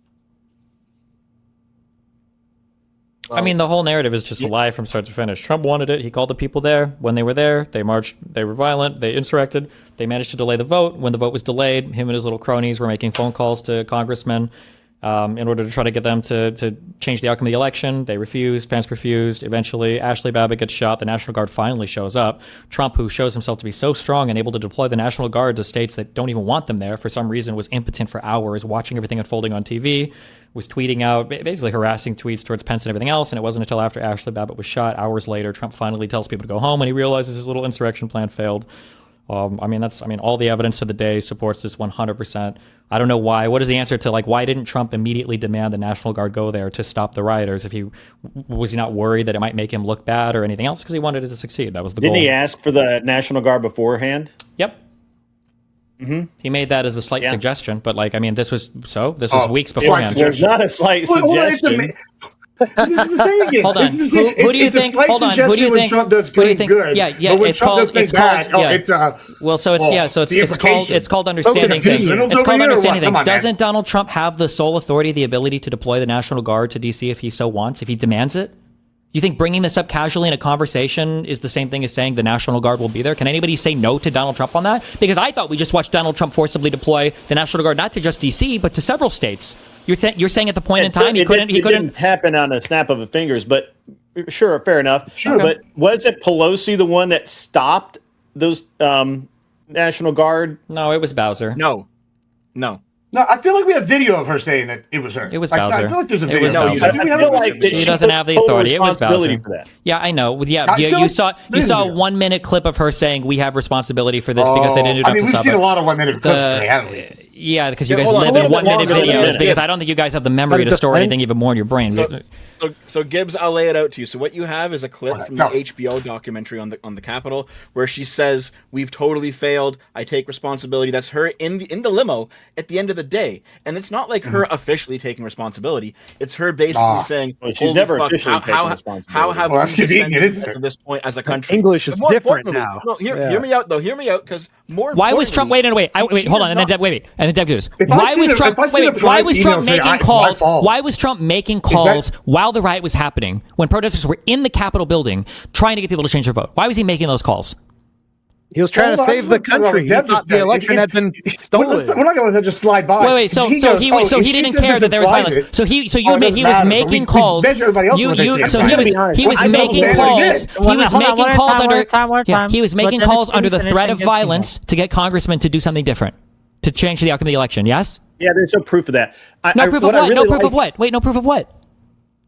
I mean, the whole narrative is just a lie from start to finish. Trump wanted it. He called the people there. When they were there, they marched. They were violent. They insurrected. They managed to delay the vote. When the vote was delayed, him and his little cronies were making phone calls to congressmen in order to try to get them to change the outcome of the election. They refused. Pence refused. Eventually, Ashley Babbitt gets shot. The National Guard finally shows up. Trump, who shows himself to be so strong and able to deploy the National Guard to states that don't even want them there, for some reason was impotent for hours, watching everything unfolding on TV, was tweeting out, basically harassing tweets towards Pence and everything else. And it wasn't until after Ashley Babbitt was shot, hours later, Trump finally tells people to go home when he realizes his little insurrection plan failed. I mean, all the evidence of the day supports this 100%. I don't know why. What is the answer to, like, why didn't Trump immediately demand the National Guard go there to stop the rioters? Was he not worried that it might make him look bad or anything else? Because he wanted it to succeed. That was the goal. Didn't he ask for the National Guard beforehand? Yep. Mm-hmm. He made that as a slight suggestion, but this was weeks beforehand. It's not a slight suggestion. This is the thing again. Hold on. Who do you think? Hold on. Who do you think? Trump does good? Yeah. But when it's Trump called. does things bad. It's called understanding things. It's called understanding things. Doesn't Donald Trump have the sole authority, the ability to deploy the National Guard to D.C. if he so wants, if he demands it? You think bringing this up casually in a conversation is the same thing as saying the National Guard will be there? Can anybody say no to Donald Trump on that? Because I thought we just watched Donald Trump forcibly deploy the National Guard not to just D.C. but to several states. You're saying at the point in time he couldn't. It didn't happen on a snap of a fingers, but sure, fair enough. Sure. But was it Pelosi the one that stopped those National Guard? No, it was Bowser. No. No, I feel like we have video of her saying that it was her. It was Bowser. I feel like there's a video. I feel like she doesn't have the authority. It was Bowser. For that. Yeah, I know. Yeah, you saw a 1-minute clip of her saying we have responsibility for this because they didn't do we've seen a lot of 1-minute clips today, haven't we? Yeah, because you guys live in 1-minute videos. Because I don't think you guys have the memory to store anything even more in your brain. So Gibbs, I'll lay it out to you. So what you have is a clip from the HBO documentary on the Capitol where she says, "We've totally failed. I take responsibility." That's her in the limo at the end of the day, and it's not like her officially taking responsibility. It's her basically saying, "She's never officially taking responsibility." How have we descended to this point as a country? English is different now. No, hear me out though. Hear me out, because more. Why was Trump? Wait, hold on, and then Deb, wait, and then Deb goes. Why was Trump? Why was Trump making calls? Why was Trump making calls while the riot was happening, when protesters were in the Capitol building trying to get people to change their vote? Why was he making those calls? He was trying to save the country. He thought the election had been stolen. We're not going to let that just slide by. Wait. So he didn't care that there was violence. So he was making calls. He was making calls under the threat of violence to get congressmen to do something different, to change the outcome of the election. Yes. Yeah, there's no proof of that. No proof of what? No proof of what? Wait, no proof of what?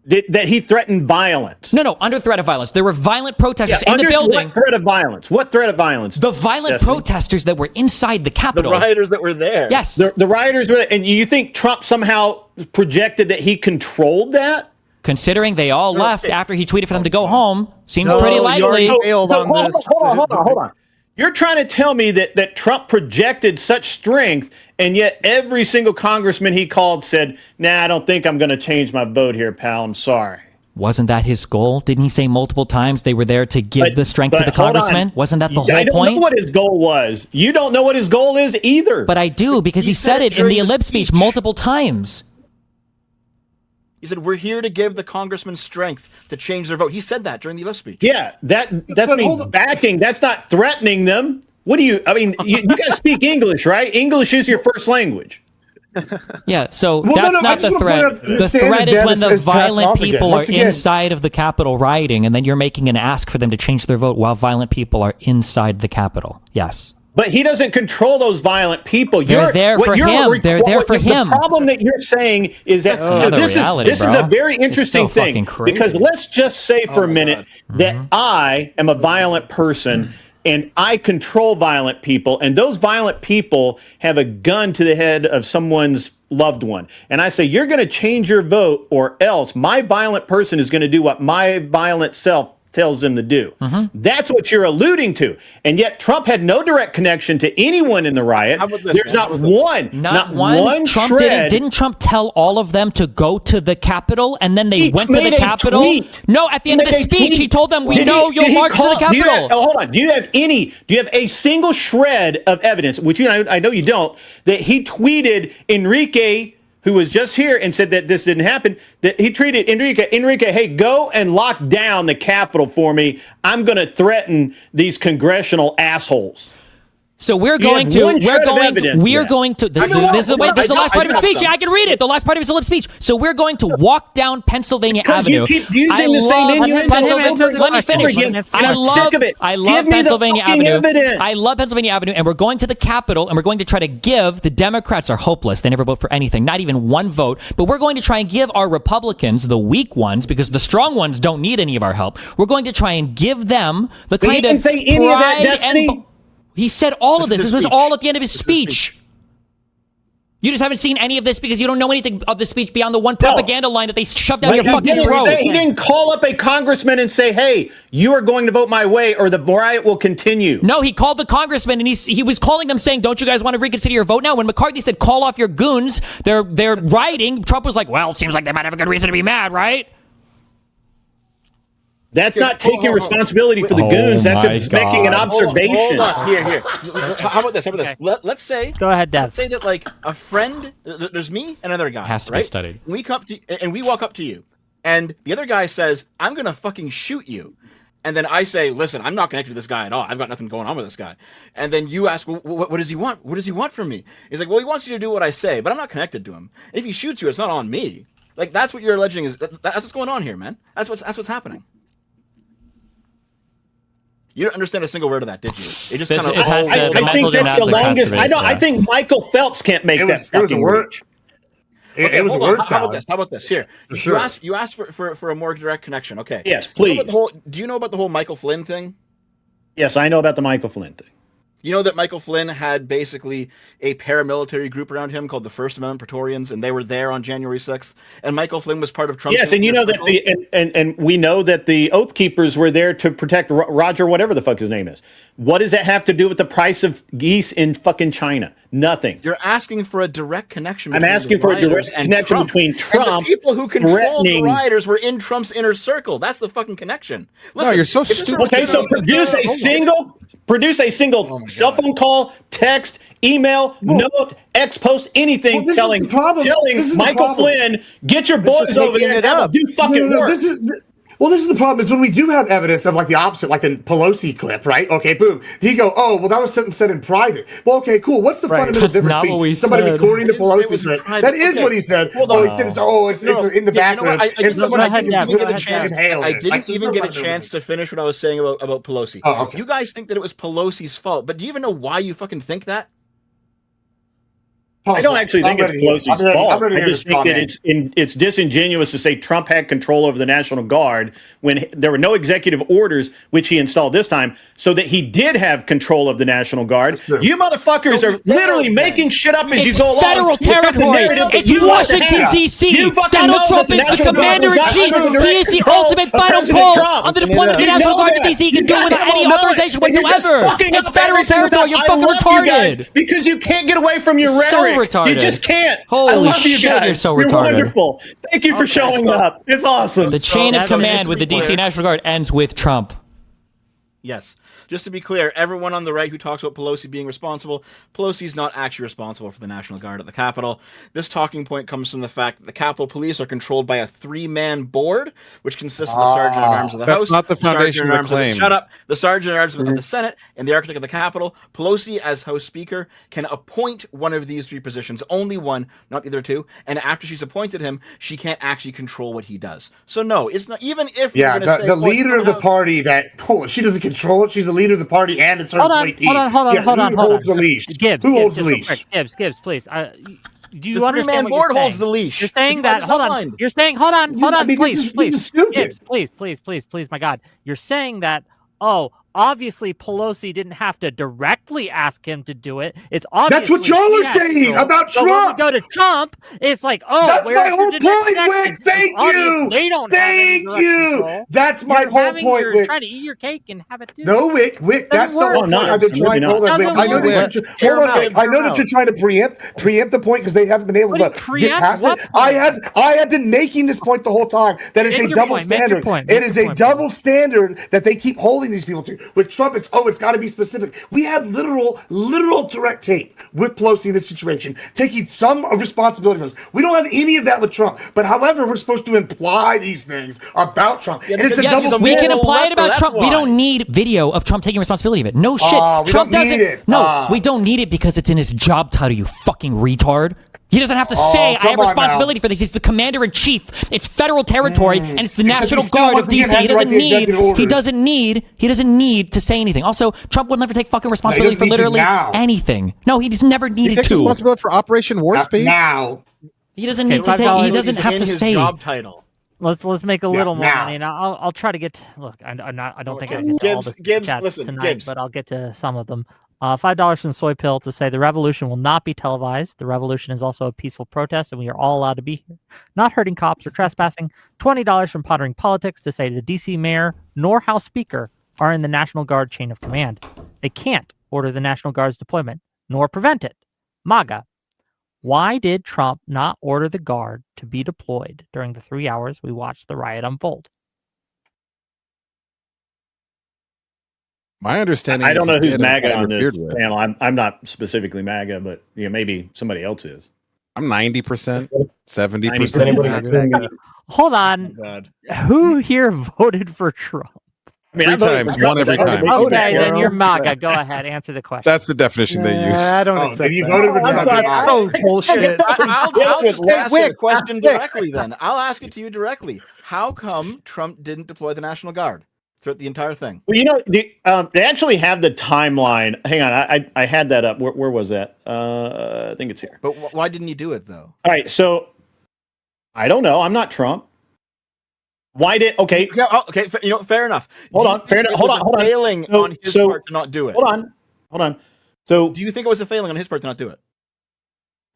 That he threatened violence. No, under threat of violence. There were violent protesters in the building. What threat of violence? What threat of violence? The violent protesters that were inside the Capitol. The rioters that were there. Yes. The rioters were there. And you think Trump somehow projected that he controlled that? Considering they all left after he tweeted for them to go home, seems pretty likely. Hold on. You're trying to tell me that Trump projected such strength, and yet every single congressman he called said, "Nah, I don't think I'm going to change my vote here, pal. I'm sorry." Wasn't that his goal? Didn't he say multiple times they were there to give the strength to the congressman? Wasn't that the whole point? I don't know what his goal was. You don't know what his goal is either. But I do, because he said it in the Ellipse speech multiple times. He said, we're here to give the congressmen strength to change their vote. He said that during the U.S. speech. Yeah, that means backing. That's not threatening them. What do you, I mean, you guys speak English, right? English is your first language. Yeah, so that's not the threat. The threat is when the violent people are inside of the Capitol rioting, and then you're making an ask for them to change their vote while violent people are inside the Capitol. Yes. But he doesn't control those violent people. They're there for him. They're there for him. The problem that you're saying is that this is a very interesting thing, because let's just say for a minute that I am a violent person and I control violent people, and those violent people have a gun to the head of someone's loved one. And I say, you're going to change your vote, or else my violent person is going to do what my violent self tells them to do. That's what you're alluding to. And yet Trump had no direct connection to anyone in the riot. There's not one Trump shred. Didn't Trump tell all of them to go to the Capitol, and then they went to the Capitol? No, at the end of the speech, he told them, we know you'll march to the Capitol. Hold on. Do you have a single shred of evidence, which I know you don't, that he tweeted Enrique, who was just here and said that this didn't happen, that he treated Enrique, hey, go and lock down the Capitol for me. I'm going to threaten these congressional assholes. So this is the last part of his speech. I can read it. The last part of his lip speech. So we're going to walk down Pennsylvania Avenue. You keep using the same innuendo. Let me finish. I love Pennsylvania Avenue. I love Pennsylvania Avenue, and we're going to the Capitol, and we're going to try to give, the Democrats are hopeless. They never vote for anything, not even one vote. But we're going to try and give our Republicans, the weak ones, because the strong ones don't need any of our help. We're going to try and give them the kind of he didn't say any of that, Destiny. He said all of this. This was all at the end of his speech. You just haven't seen any of this because you don't know anything of the speech beyond the one propaganda line that they shoved down your fucking throat. He didn't call up a congressman and say, hey, you are going to vote my way or the riot will continue. No, he called the congressman and he was calling them saying, don't you guys want to reconsider your vote now? When McCarthy said, call off your goons, they're rioting, Trump was like, well, it seems like they might have a good reason to be mad, right? That's not taking responsibility for the goons. That's making an observation. Hold on. Here. How about this? Let's say. Go ahead, Dad. Let's say that like a friend. There's me and another guy. Has to be studied. We walk up to you, and the other guy says, "I'm gonna fucking shoot you," and then I say, "Listen, I'm not connected to this guy at all. I've got nothing going on with this guy." And then you ask, well, "What does he want? What does he want from me?" He's like, "Well, he wants you to do what I say, but I'm not connected to him. If he shoots you, it's not on me." Like that's what you're alleging is that's what's going on here, man. That's what's happening. You don't understand a single word of that, did you? It just kind of. I think that's the longest. I think Michael Phelps can't make that fucking word. It was a word salad. How about this? Here, you asked for a more direct connection. Okay. Yes, please. Do you know about the whole Michael Flynn thing? Yes, I know about the Michael Flynn thing. You know that Michael Flynn had basically a paramilitary group around him called the First Amendment Praetorians, and they were there on January 6th. And Michael Flynn was part of Trump's. Yes, and you know that and we know that the Oath Keepers were there to protect Roger, whatever the fuck his name is. What does that have to do with the price of geese in fucking China? Nothing. You're asking for a direct connection. I'm asking for a direct connection between Trump. And the people who controlled the rioters were in Trump's inner circle. That's the fucking connection. Listen, no, you're so stupid. Okay, so produce a single cell phone call, text, email, note, ex post, anything telling Michael Flynn, get your boys over there and have them do fucking work. This is the problem is when we do have evidence of like the opposite, like the Pelosi clip, right? Okay, boom. He go, oh, well, that was something said in private. Well, okay, cool. What's the fundamental difference between somebody recording the Pelosi clip? That is what he said. He said, it's in the background. I didn't even get a chance to finish what I was saying about Pelosi. Oh, okay. You guys think that it was Pelosi's fault, but do you even know why you fucking think that? I don't actually think it's Pelosi's fault. I just think that it's disingenuous to say Trump had control over the National Guard when there were no executive orders, which he installed this time, so that he did have control of the National Guard. You motherfuckers are literally making shit up as you go along. Federal territory. It's Washington, D.C. Donald Trump is the commander-in-chief. He is the ultimate final call on the deployment of the National Guard to D.C. He can do it without any authorization whatsoever. It's federal territory. You're fucking retarded. Because you can't get away from your rhetoric. Retarded. You just can't. Holy I love you shit, guys. you're so You're retarded. wonderful. Thank you for showing up. It's awesome. The chain of command with the DC National Guard ends with Trump. Yes. just to be clear, everyone on the right who talks about Pelosi being responsible, Pelosi's not actually responsible for the National Guard at the Capitol. This talking point comes from the fact that the Capitol Police are controlled by a 3-man board, which consists of the Sergeant at Arms of the House, not the foundation of the claim. Shut up. The Sergeant at Arms of the Senate, and the Architect of the Capitol. Pelosi, as House Speaker, can appoint one of these 3 positions, only one, not the other 2. And after she's appointed him, she can't actually control what he does. So no, it's not, even if you're going to say the leader of the party that she doesn't control it. She's the leader of the party, and it's her appointee. Hold on. Who holds the leash? Gibbs, who holds the leash? Gibbs, please. Do you the understand 3-man board holds the leash. You're saying that. Hold on. You're saying. Hold on. Please. Gibbs, please. My God, you're saying that. Oh, obviously Pelosi didn't have to directly ask him to do it. It's obvious. That's what y'all are saying about Trump. When we go to Trump, it's like, oh, that's my whole point, Wick. Thank you. They don't. Thank you. That's my whole point, Wick. You're trying to eat your cake and have it too. No, Wick. That's the whole point. I've been trying. Hold on, Wick. I know that you're trying to preempt the point because they haven't been able to get past it. I have been making this point the whole time that it's a double standard. It is a double standard that they keep holding these people to. With Trump, it's got to be specific. We have literal direct tape with Pelosi in this situation, taking some responsibility for this. We don't have any of that with Trump. But however, we're supposed to imply these things about Trump. And it's a double standard. We can imply it about Trump. We don't need video of Trump taking responsibility of it. No shit. Trump doesn't. No, we don't need it because it's in his job title, you fucking retard. He doesn't have to say, I have responsibility for this. He's the commander-in-chief. It's federal territory, and it's the National Guard of D.C. He doesn't need to say anything. Also, Trump would never take fucking responsibility for literally anything. No, he's never needed to. He takes responsibility for Operation Warp Speed? Now. He doesn't need to take, he doesn't have to say. Job title. Let's make a little more money. And I'll try to get to, look, I don't think I get to all the chats tonight, but I'll get to some of them. $5 from Soy Pill to say the revolution will not be televised. The revolution is also a peaceful protest, and we are all allowed to be here, not hurting cops or trespassing. $20 from Pondering Politics to say the D.C. mayor nor House Speaker are in the National Guard chain of command. They can't order the National Guard's deployment, nor prevent it. MAGA. Why did Trump not order the Guard to be deployed during the 3 hours we watched the riot unfold? My understanding. I don't know who's MAGA on this panel. I'm not specifically MAGA, but maybe somebody else is. I'm 90%, 70%. Hold on. Oh, who here voted for Trump? I mean, 3 times, one every time. Okay, then you're MAGA. Go ahead, answer the question. That's the definition they use. I don't accept you voted for Trump. Oh, bullshit. I'll just ask you a question directly then. I'll ask it to you directly. How come Trump didn't deploy the National Guard throughout the entire thing? Well, they actually have the timeline. Hang on, I had that up. Where was that? I think it's here. But why didn't he do it though? All right, so I don't know. I'm not Trump. Why did? Okay, fair enough. Hold on. Hold on. Failing on his part to not do it. Hold on. So, do you think it was a failing on his part to not do it?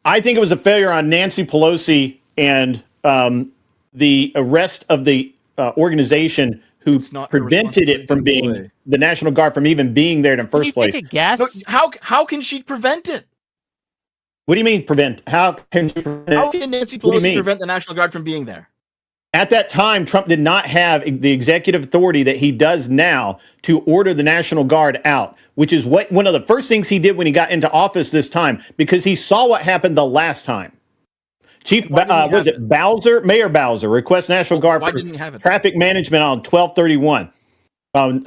I think it was a failure on Nancy Pelosi and the rest of the organization who prevented it from being the National Guard from even being there in the first place. Take a guess? No, how can she prevent it? What do you mean prevent? How can she prevent it? How can Nancy Pelosi prevent the National Guard from being there? At that time, Trump did not have the executive authority that he does now to order the National Guard out, which is one of the first things he did when he got into office this time, because he saw what happened the last time. Mayor Bowser requests National Guard for traffic management on 12/31. On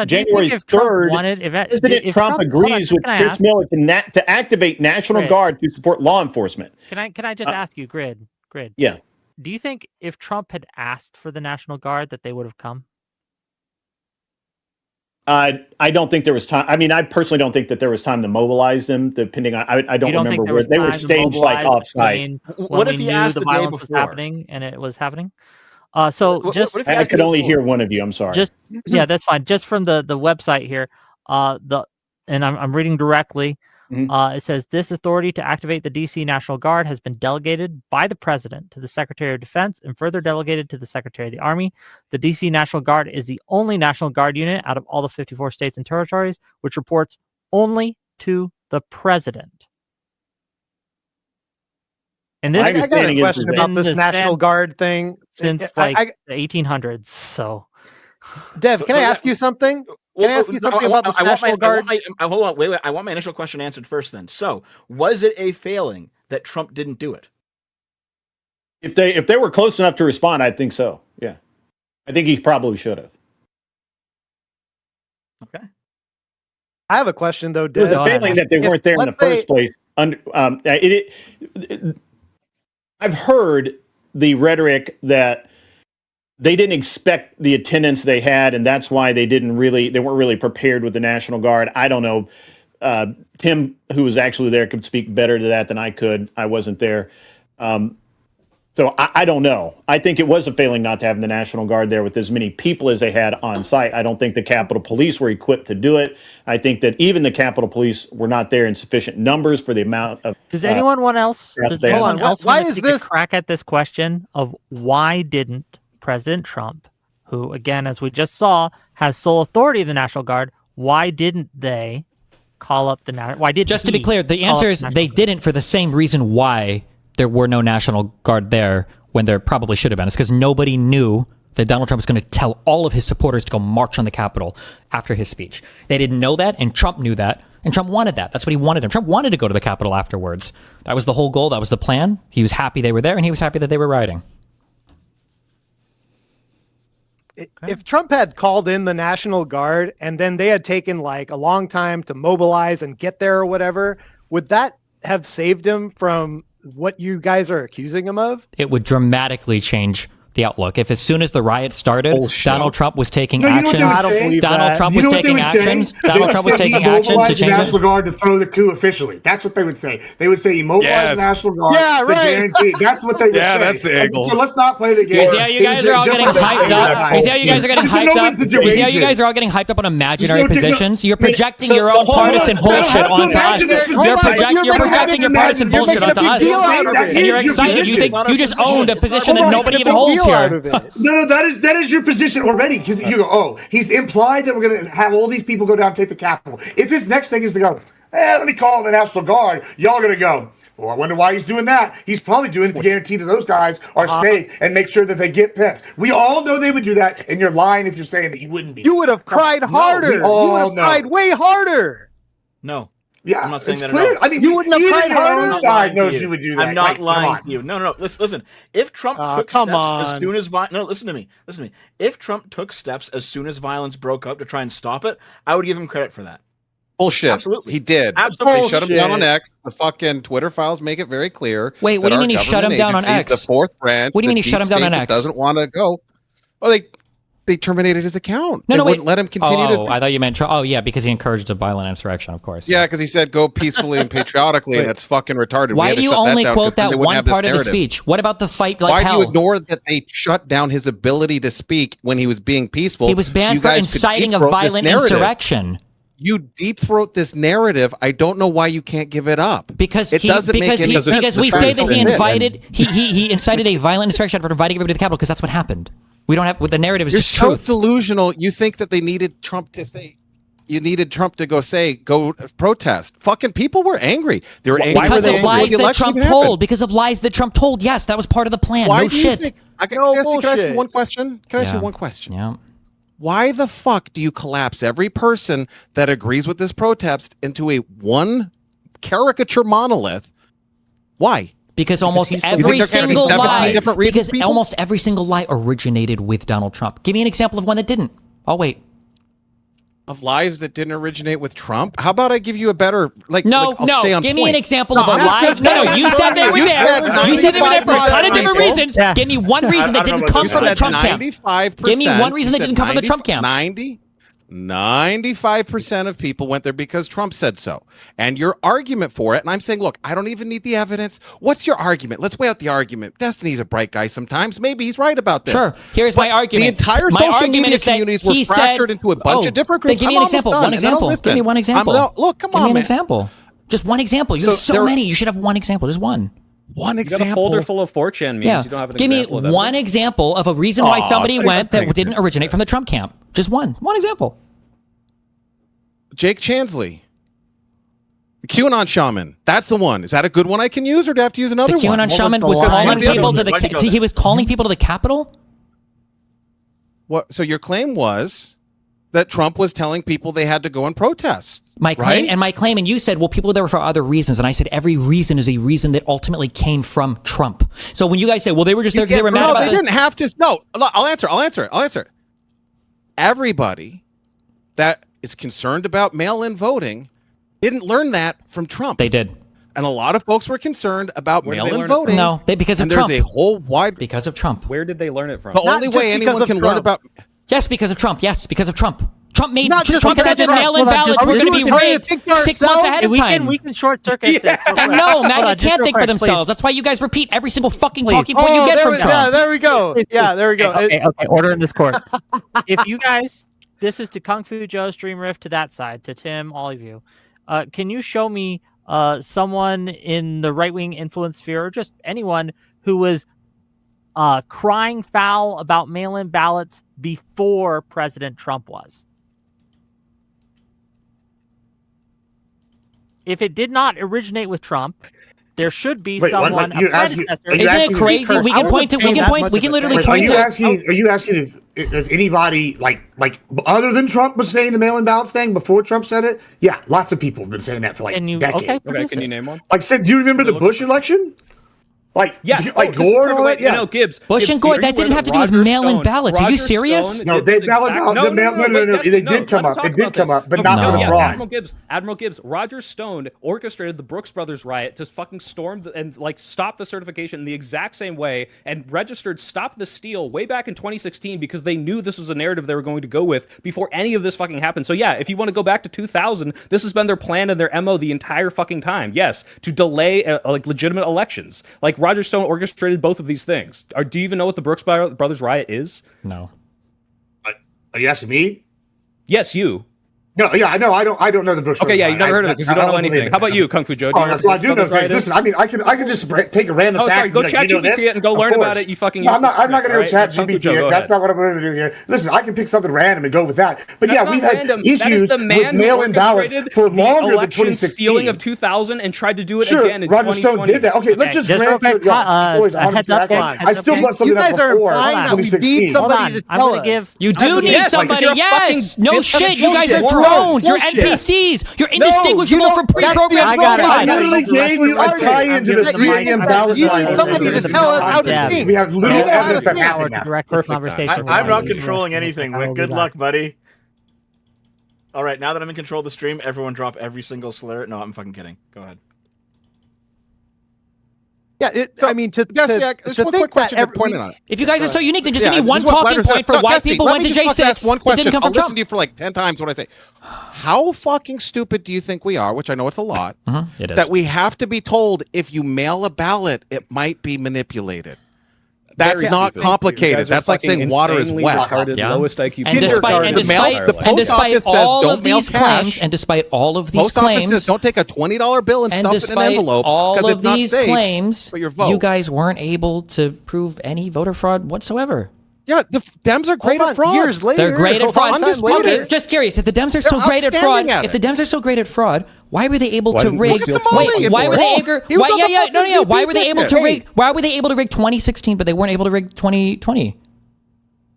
January 3rd, President Trump agrees with Chris Miller to activate National Guard to support law enforcement. Can I just ask you, Grid? Yeah. Do you think if Trump had asked for the National Guard that they would have come? I don't think there was time. I mean, I personally don't think that there was time to mobilize them. Depending on, I don't remember where they were staged like offsite. What if he asked the day before? Was happening and it was happening? I could only hear one of you. I'm sorry. That's fine. Just from the website here, and I'm reading directly. It says this authority to activate the D.C. National Guard has been delegated by the President to the Secretary of Defense and further delegated to the Secretary of the Army. The D.C. National Guard is the only National Guard unit out of all the 54 states and territories which reports only to the President. And this I got a question about this National Guard thing since the 1800s. So Dev, can I ask you something? Can I ask you something about the National Guard? Hold on, wait. I want my initial question answered first. Then, so was it a failing that Trump didn't do it? If they were close enough to respond, I think so. Yeah, I think he probably should have. Okay. I have a question though, It was Dev. a failing that they weren't there in the first place. I've heard the rhetoric that they didn't expect the attendance they had, and that's why they weren't really prepared with the National Guard. I don't know. Tim, who was actually there, could speak better to that than I could. I wasn't there. So I don't know. I think it was a failing not to have the National Guard there with as many people as they had on site. I don't think the Capitol Police were equipped to do it. I think that even the Capitol Police were not there in sufficient numbers for the amount of. Does anyone else? Why is this a crack at this question of why didn't President Trump, who again, as we just saw, has sole authority of the National Guard, why didn't they call up the National? Why did just to be clear? The answer is they didn't for the same reason why there were no National Guard there when there probably should have been. It's because nobody knew that Donald Trump was going to tell all of his supporters to go march on the Capitol after his speech. They didn't know that, and Trump knew that, and Trump wanted that. That's what he wanted him. Trump wanted to go to the Capitol afterwards. That was the whole goal. That was the plan. He was happy they were there, and he was happy that they were rioting. If Trump had called in the National Guard and then they had taken like a long time to mobilize and get there or whatever, would that have saved him from what you guys are accusing him of? It would dramatically change the outlook. If as soon as the riot started, Donald Trump was taking actions. Donald Trump was taking actions. Donald Trump was taking actions to change the National Guard to throw the coup officially. That's what they would say. They would say he mobilized the National Guard to guarantee. That's what they would say. Yeah, that's the angle. So let's not play the game. You see how you guys are all getting hyped up? You see how you guys are getting hyped up? You see how you guys are all getting hyped up on imaginary positions? You're projecting your own partisan bullshit onto us. You're projecting your partisan bullshit onto us. And you're excited. You think you just owned a position that nobody even holds here. No, that is your position already, because you go, oh, he's implied that we're going to have all these people go down and take the Capitol. If his next thing is to go, let me call the National Guard, y'all are going to go, well, I wonder why he's doing that. He's probably doing it to guarantee that those guys are safe and make sure that they get pets. We all know they would do that, and you're lying if you're saying that you wouldn't be. You would have cried harder. You would have cried way harder. No. Yeah, I'm not saying that clear. at all. I mean, you wouldn't have cried harder. Your side knows you would do that. I'm not lying to you. No. Listen. If Trump took steps as soon as listen to me. If Trump took steps as soon as violence broke up to try and stop it, I would give him credit for that. Bullshit. Absolutely. He did. Absolutely. They shut him down on X. The fucking Twitter files make it very clear. Wait, what do you mean he shut him down on X? The fourth branch. What do you mean he shut him down on X? Doesn't want to go. Well, they terminated his account. No, wouldn't let him continue to. I thought you meant. Oh, yeah, because he encouraged a violent insurrection, of course. Yeah, because he said go peacefully and patriotically, and that's fucking retarded. Why do you only quote that one part of the speech? What about the fight like hell? Why do you ignore that they shut down his ability to speak when he was being peaceful? He was banned for inciting a violent insurrection. You deep throat this narrative. I don't know why you can't give it up. Because we say that he incited a violent insurrection after inviting everybody to the Capitol because that's what happened. We don't have. The narrative is just truth. You're so delusional. You think that they needed Trump to say. You needed Trump to go protest. Fucking people were angry. They were angry because of lies that Trump told. Because of lies that Trump told. Yes, that was part of the plan. Why no shit. Can I ask you one question? Can I ask you one question? Yeah. Why the fuck do you collapse every person that agrees with this protest into a one caricature monolith? Why? Because almost every single lie originated with Donald Trump. Give me an example of one that didn't. I'll wait. Of lies that didn't originate with Trump? How about I give you a better No. Give me an example of a lie. No, you said they were there. You said they were there for a ton of different reasons. Yeah. Give me one reason that didn't come from the Trump camp. Give me one reason that didn't come from the Trump camp. 95% of people went there because Trump said so. And your argument for it, and I'm saying, look, I don't even need the evidence. What's your argument? Let's weigh out the argument. Destiny's a bright guy sometimes. Maybe he's right about this. Sure. Here's my argument. The entire social media communities were fractured into a bunch of different groups. Give me an example. One example. Give me one example. Look, come on, Give me an example. Just one example. You have so many. You should have one example. Just one. One example. You got a folder full of 4chan memes. Yeah. You don't have an Give example me one example of a reason why somebody went that didn't originate from the Trump camp. Just one. One example. Jake Chansley, the QAnon shaman. That's the one. Is that a good one I can use, or do I have to use another one? The QAnon shaman was calling people to the. He was calling people to the Capitol. What? So your claim was that Trump was telling people they had to go and protest. My claim, and you said, well, people were there for other reasons. And I said, every reason is a reason that ultimately came from Trump. So when you guys say, well, they were just there because they were mad about it. No, they didn't have to. No, I'll answer. Everybody that is concerned about mail-in voting didn't learn that from Trump. They did. And a lot of folks were concerned about mail-in voting. No, because of Trump. There's a whole wide... Because of Trump. Where did they learn it from? The only way anyone can learn about... Yes, because of Trump. Yes, because of Trump. Trump said that mail-in ballots ballots were going to be rigged 6 months ahead of time. We can short circuit this. And no, MAGA can't think for themselves. That's why you guys repeat every single fucking talking point you get from Trump. Yeah, there we go. Yeah, there we go. Okay, order in this court. If you guys, this is to Kung Fu Joe, Stream Riff, to that side, to Tim, all of you. Can you show me someone in the right-wing influence sphere, or just anyone who was crying foul about mail-in ballots before President Trump was? If it did not originate with Trump, there should be someone. Isn't it crazy? We can point to. We can literally point to. Are you asking if anybody like other than Trump was saying the mail-in ballots thing before Trump said it? Yeah, lots of people have been saying that for decades. Okay, can you name one? Like, do you remember the Bush election? Gore and all that? Yeah. No, Gibbs. Bush and Gore, that didn't have to do with mail-in ballots. Are you serious? No, they ballot ballot. No. It did come up. It did come up, but not for the fraud. Admiral Gibbs. Roger Stone orchestrated the Brooks Brothers riot to fucking storm and stop the certification in the exact same way, and registered Stop the Steal way back in 2016 because they knew this was a narrative they were going to go with before any of this fucking happened. So yeah, if you want to go back to 2000, this has been their plan and their MO the entire fucking time. Yes, to delay legitimate elections. Like Roger Stone orchestrated both of these things. Do you even know what the Brooks Brothers riot is? No. Are you asking me? Yes, you. No, yeah, I know. I don't know the Brooks. Okay, yeah, you've never heard of it because you don't know anything. How about you, Kung Fu Joe? I do know things. Listen, I mean, I can just take a random fact. Sorry, go chat GPT it and go learn about it. You fucking. No, I'm not going to go chat GPT it. That's not what I'm going to do here. Listen, I can pick something random and go with that. But yeah, we've had issues with mail-in ballots for longer than 2016. Stealing of 2000 and tried to do it again in 2020. Roger Stone did that. Okay, let's just grant I still want something that before 2016. I'm going to give. You do need somebody. Yes. No shit. You guys are drones. You're NPCs. You're indistinguishable from pre-programmed robots. I literally gave you a tie-in to the 3 a.m. ballot. You need somebody to tell us how to think. We have little evidence that happened. I'm not controlling anything, Wick. Good luck, buddy. All right, now that I'm in control of the stream, everyone drop every single slur. No, I'm fucking kidding. Go ahead. Yeah, I mean, to there's one quick question to point on it. If you guys are so unique, then just give me one talking point for why people went to J6. One question. Didn't come I'll from listen to you for like 10 times when I say, how fucking stupid do you think we are? Which I know it's a lot. It is. That we have to be told if you mail a ballot, it might be manipulated. That's not complicated. That's like saying water is wet. Lowest IQ. And despite all of these claims, post office says don't take a $20 bill and stuff it in an envelope because it's not safe. Claims, you guys weren't able to prove any voter fraud whatsoever. Yeah, the Dems are great at fraud. Years later, they're great at fraud. Okay, just curious. If the Dems are so great at fraud, why were they able to rig? Why were they able to rig 2016, but they weren't able to rig 2020?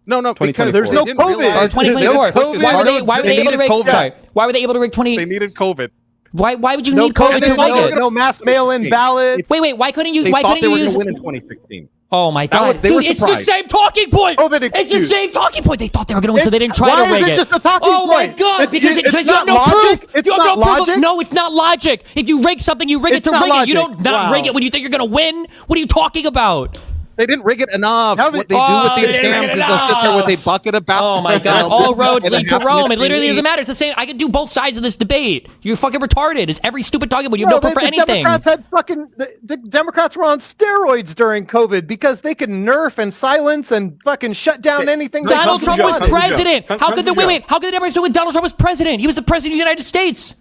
No, because there's no COVID. Or 2024. Why were they able to rig? Sorry, why were they able to rig 20? They needed COVID. Why would you need COVID to rig it? No mass mail-in ballots. Wait. Why couldn't you? They why thought couldn't they you were use? going to win in 2016. Oh my God, dude! It's the same talking point. It's the same talking point. They thought they were going to win, so they didn't try to rig it. Why is it just a talking point? Oh my God! Because you have no proof. You have no proof. No, it's not logic. If you rig something, you rig it to rig it. You don't not rig it when you think you're going to win. What are you talking about? They didn't rig it enough. What they do with these scams is they'll sit there with a bucket of ballots. Oh my God! All roads lead to Rome. It literally doesn't matter. It's the same. I can do both sides of this debate. You're fucking retarded. It's every stupid talking, but you have no proof for anything. The Democrats were on steroids during COVID because they could nerf and silence and fucking shut down anything. Donald Trump was president. How could the Democrats do it when Donald Trump was president? He was the president of the United States.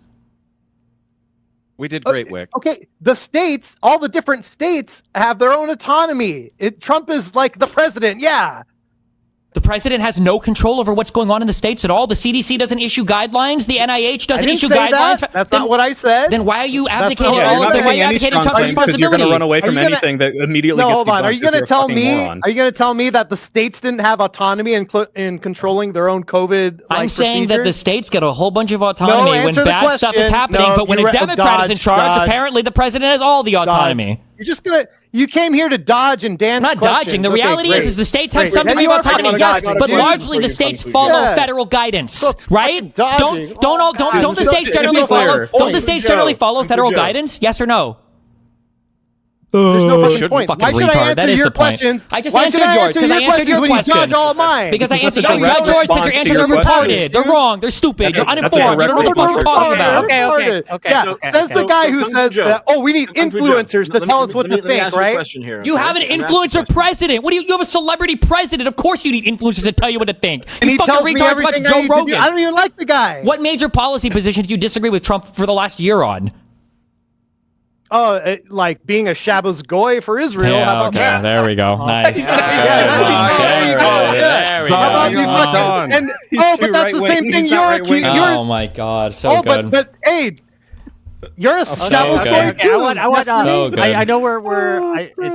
We did great, Wick. Okay, the states, all the different states have their own autonomy. Trump is like the president, yeah. The president has no control over what's going on in the states at all. The CDC doesn't issue guidelines. The NIH doesn't issue guidelines. That's not what I said. Then why are you advocating You're not making any strong claims because you're going to run away from Are you gonna- anything that immediately No, gets hold on. Are you going to tell me? moron. Are you going to tell me that the states didn't have autonomy in controlling their own COVID? I'm saying that the states get a whole bunch of autonomy when answer the bad stuff is question. happening, No, but when you a Democrat is in charge, dodge. apparently the president has all the autonomy. You're just gonna. You came here to dodge and dance. I'm not dodging. The reality is the states have some degree of autonomy, yes, but largely the states follow federal guidance, right? Don't the states generally follow? Don't the states generally follow federal guidance? Yes or no? There's no fucking Shouldn't point. fucking Why should I retard. answer That is your the point. questions? I just Why answered should I yours answer because I your answered your questions when you question. dodge all of mine? Because I answered That's a you judge direct yours because your response to answers your are question. retarded. They're wrong. They're stupid. You're uninformed. You don't know what the fuck you're talking about. Yeah, says the guy who says that. Oh, we need influencers to tell us what to think, right? You have an influencer president. What do you have a celebrity president? Of course you need influencers to tell you what to think. And You he fucking tells me retards everything watch I Joe need to do. Rogan. I don't even like the guy. What major policy position do you disagree with Trump for the last year on? Oh, like being a Shabbos goy for Israel. How about that? There we go. Nice. There we go. How about you fucking- and- oh, but that's the same thing you're accusing. Oh my God, so good. but hey, you're a Shabbos goy too. I know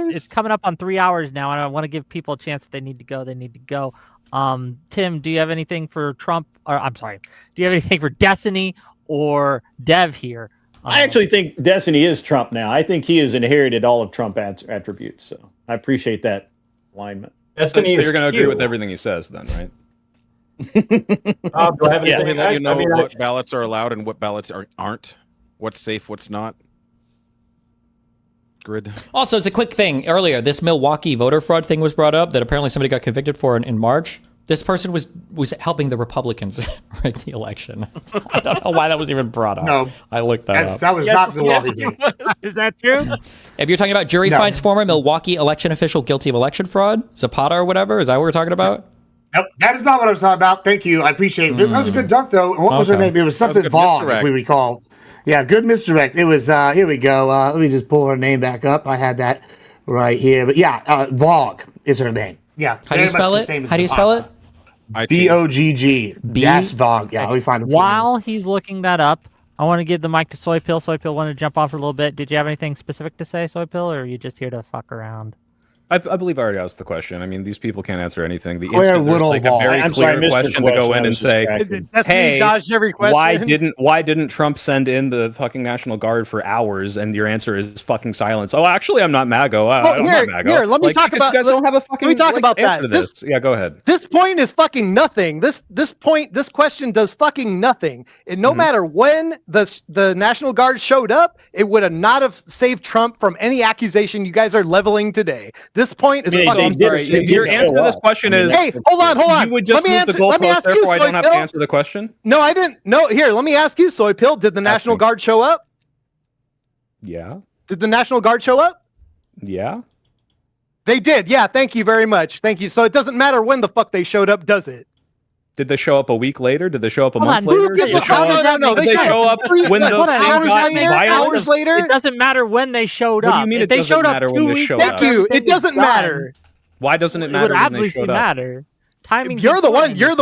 it's coming up on 3 hours now, and I want to give people a chance. If they need to go, they need to go. Tim, do you have anything for Trump? Or I'm sorry, do you have anything for Destiny or Dev here? I actually think Destiny is Trump now. I think he has inherited all of Trump attributes. So I appreciate that alignment. Destiny so you're going to agree with everything he says, then, right? Do I have anything that you know what ballots are allowed and what ballots aren't? What's safe, what's not? Grid. Also, as a quick thing, earlier, this Milwaukee voter fraud thing was brought up that apparently somebody got convicted for in March. This person was helping the Republicans rig the election. I don't know why that was even brought up. No, I looked that up. That was not the law. Is that true? If you're talking about jury finds former Milwaukee election official guilty of election fraud, Zapata or whatever, is that what we're talking about? Nope, that is not what I was talking about. Thank you. I appreciate it. That was a good dunk, though. What was her name? It was something Vaughn, if we recall. Yeah, good misdirect. It was, here we go. Let me just pull her name back up. I had that right here. But yeah, Vogue is her name. Yeah. How do you spell it? How do you spell it? VOGG. That's Vogue. Yeah, let me find it. While he's looking that up, I want to give the mic to Soy Pill. Soy Pill wanted to jump on for a little bit. Did you have anything specific to say, Soy Pill, or are you just here to fuck around? I believe I already asked the question. I mean, these people can't answer anything. The Claire instant there's like a very I'm clear sorry, question to go in and say, "Hey, dodged every question. why didn't Trump send in the fucking National Guard for hours?" And your answer is fucking silence. Oh, actually, I'm not MAGA. I'm not MAGA. Here, let me talk about. You guys don't have a fucking. Let me talk about answer that. To this. Yeah, go ahead. This point is fucking nothing. This question does fucking nothing. And no matter when the National Guard showed up, it would have not have saved Trump from any accusation you guys are leveling today. This point is fucking. I'm sorry. Your answer to this question is, hey, hold on. You would just move the goalpost, therefore I don't have to answer the question? No, I didn't. No, here, let me ask you, Soy Pill. Did the National Guard show up? Yeah. Did the National Guard show up? Yeah. They did. Yeah, thank you very much. Thank you. So it doesn't matter when the fuck they showed up, does it? Did they show up a week later? Did they show up a month later? No. Did they show up when the hours later? It doesn't matter when they showed up. What do you mean it doesn't matter when they showed up? Thank you. It doesn't matter. Why doesn't it matter when they showed up? Matter. Timing. You're the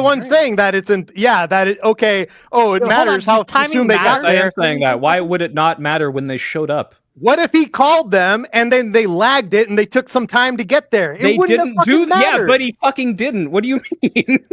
one saying that it's in. Yeah, that it. Okay. Oh, it matters how soon they got there. I am saying that. Why would it not matter when they showed up? What if he called them and then they lagged it and they took some time to get there? They didn't do that. Yeah, but he fucking didn't. What do you mean?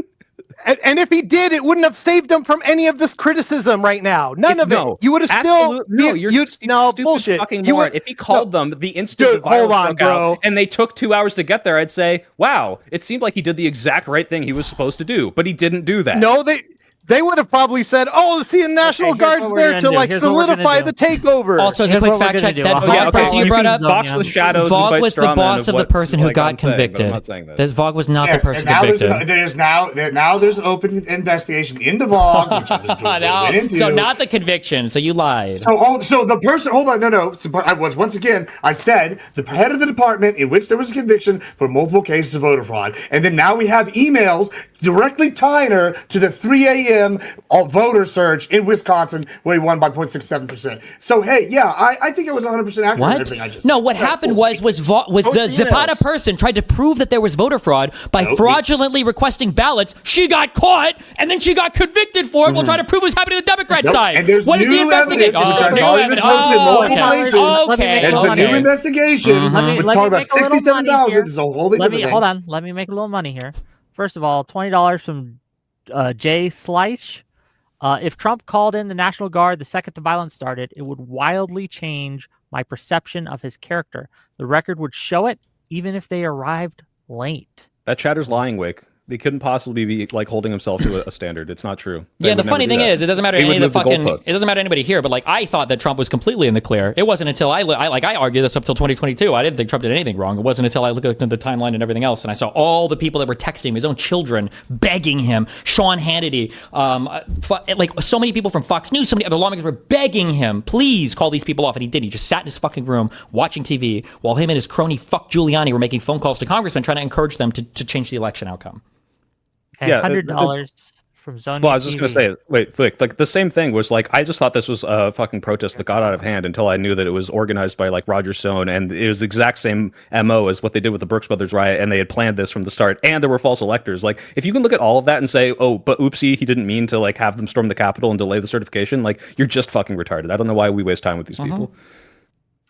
And if he did, it wouldn't have saved him from any of this criticism right now. None of it. You would have still. No, bullshit. Fucking moron. If he called them the instant the virus broke out and they took 2 hours to get there, I'd say, wow, it seemed like he did the exact right thing he was supposed to do, but he didn't do that. No, they would have probably said, "Oh, see, the National Guard's there to like solidify the takeover." Also, as a quick fact check, that Vogue person you brought up, Box with shadows. Vogue was the boss of the person who got convicted. This Vogue was not the person convicted. There's an open investigation into Vogue, which I'm just So not the conviction. So you lied. So the person. Hold on, no. I was once again. I said the head of the department in which there was a conviction for multiple cases of voter fraud, and then now we have emails directly tying her to the 3 a.m. voter surge in Wisconsin where he won by 0.67%. So, hey, yeah, I think it was 100% accurate. What? No, what happened was the Zapata person tried to prove that there was voter fraud by fraudulently requesting ballots. She got caught, and then she got convicted for it while trying to prove it was happening on the Democrat side. And there's what is the investigation? Okay. It's a new investigation. Let's talk about $67. It's a whole different thing. Hold on. Let me make a little money here. First of all, $20 from Jay Sleish. If Trump called in the National Guard the second the violence started, it would wildly change my perception of his character. The record would show it, even if they arrived late. That chatter's lying, Wick. They couldn't possibly be like holding himself to a standard. It's not true. Yeah, the funny thing is, it doesn't matter any of the fucking. It doesn't matter anybody here, but like I thought that Trump was completely in the clear. It wasn't until I argued this up till 2022. I didn't think Trump did anything wrong. It wasn't until I looked at the timeline and everything else, and I saw all the people that were texting him, his own children, begging him. Sean Hannity, like so many people from Fox News, so many other lawmakers were begging him, please call these people off, and he did. He just sat in his fucking room watching TV while him and his crony fuck Giuliani were making phone calls to congressmen trying to encourage them to change the election outcome. Okay, $100 from Zone. Well, I was just going to say, wait, like the same thing was like, I just thought this was a fucking protest that got out of hand until I knew that it was organized by like Roger Stone, and it was the exact same MO as what they did with the Brooks Brothers riot, and they had planned this from the start, and there were false electors. Like, if you can look at all of that and say, oh, but oopsie, he didn't mean to like have them storm the Capitol and delay the certification, like, you're just fucking retarded. I don't know why we waste time with these people.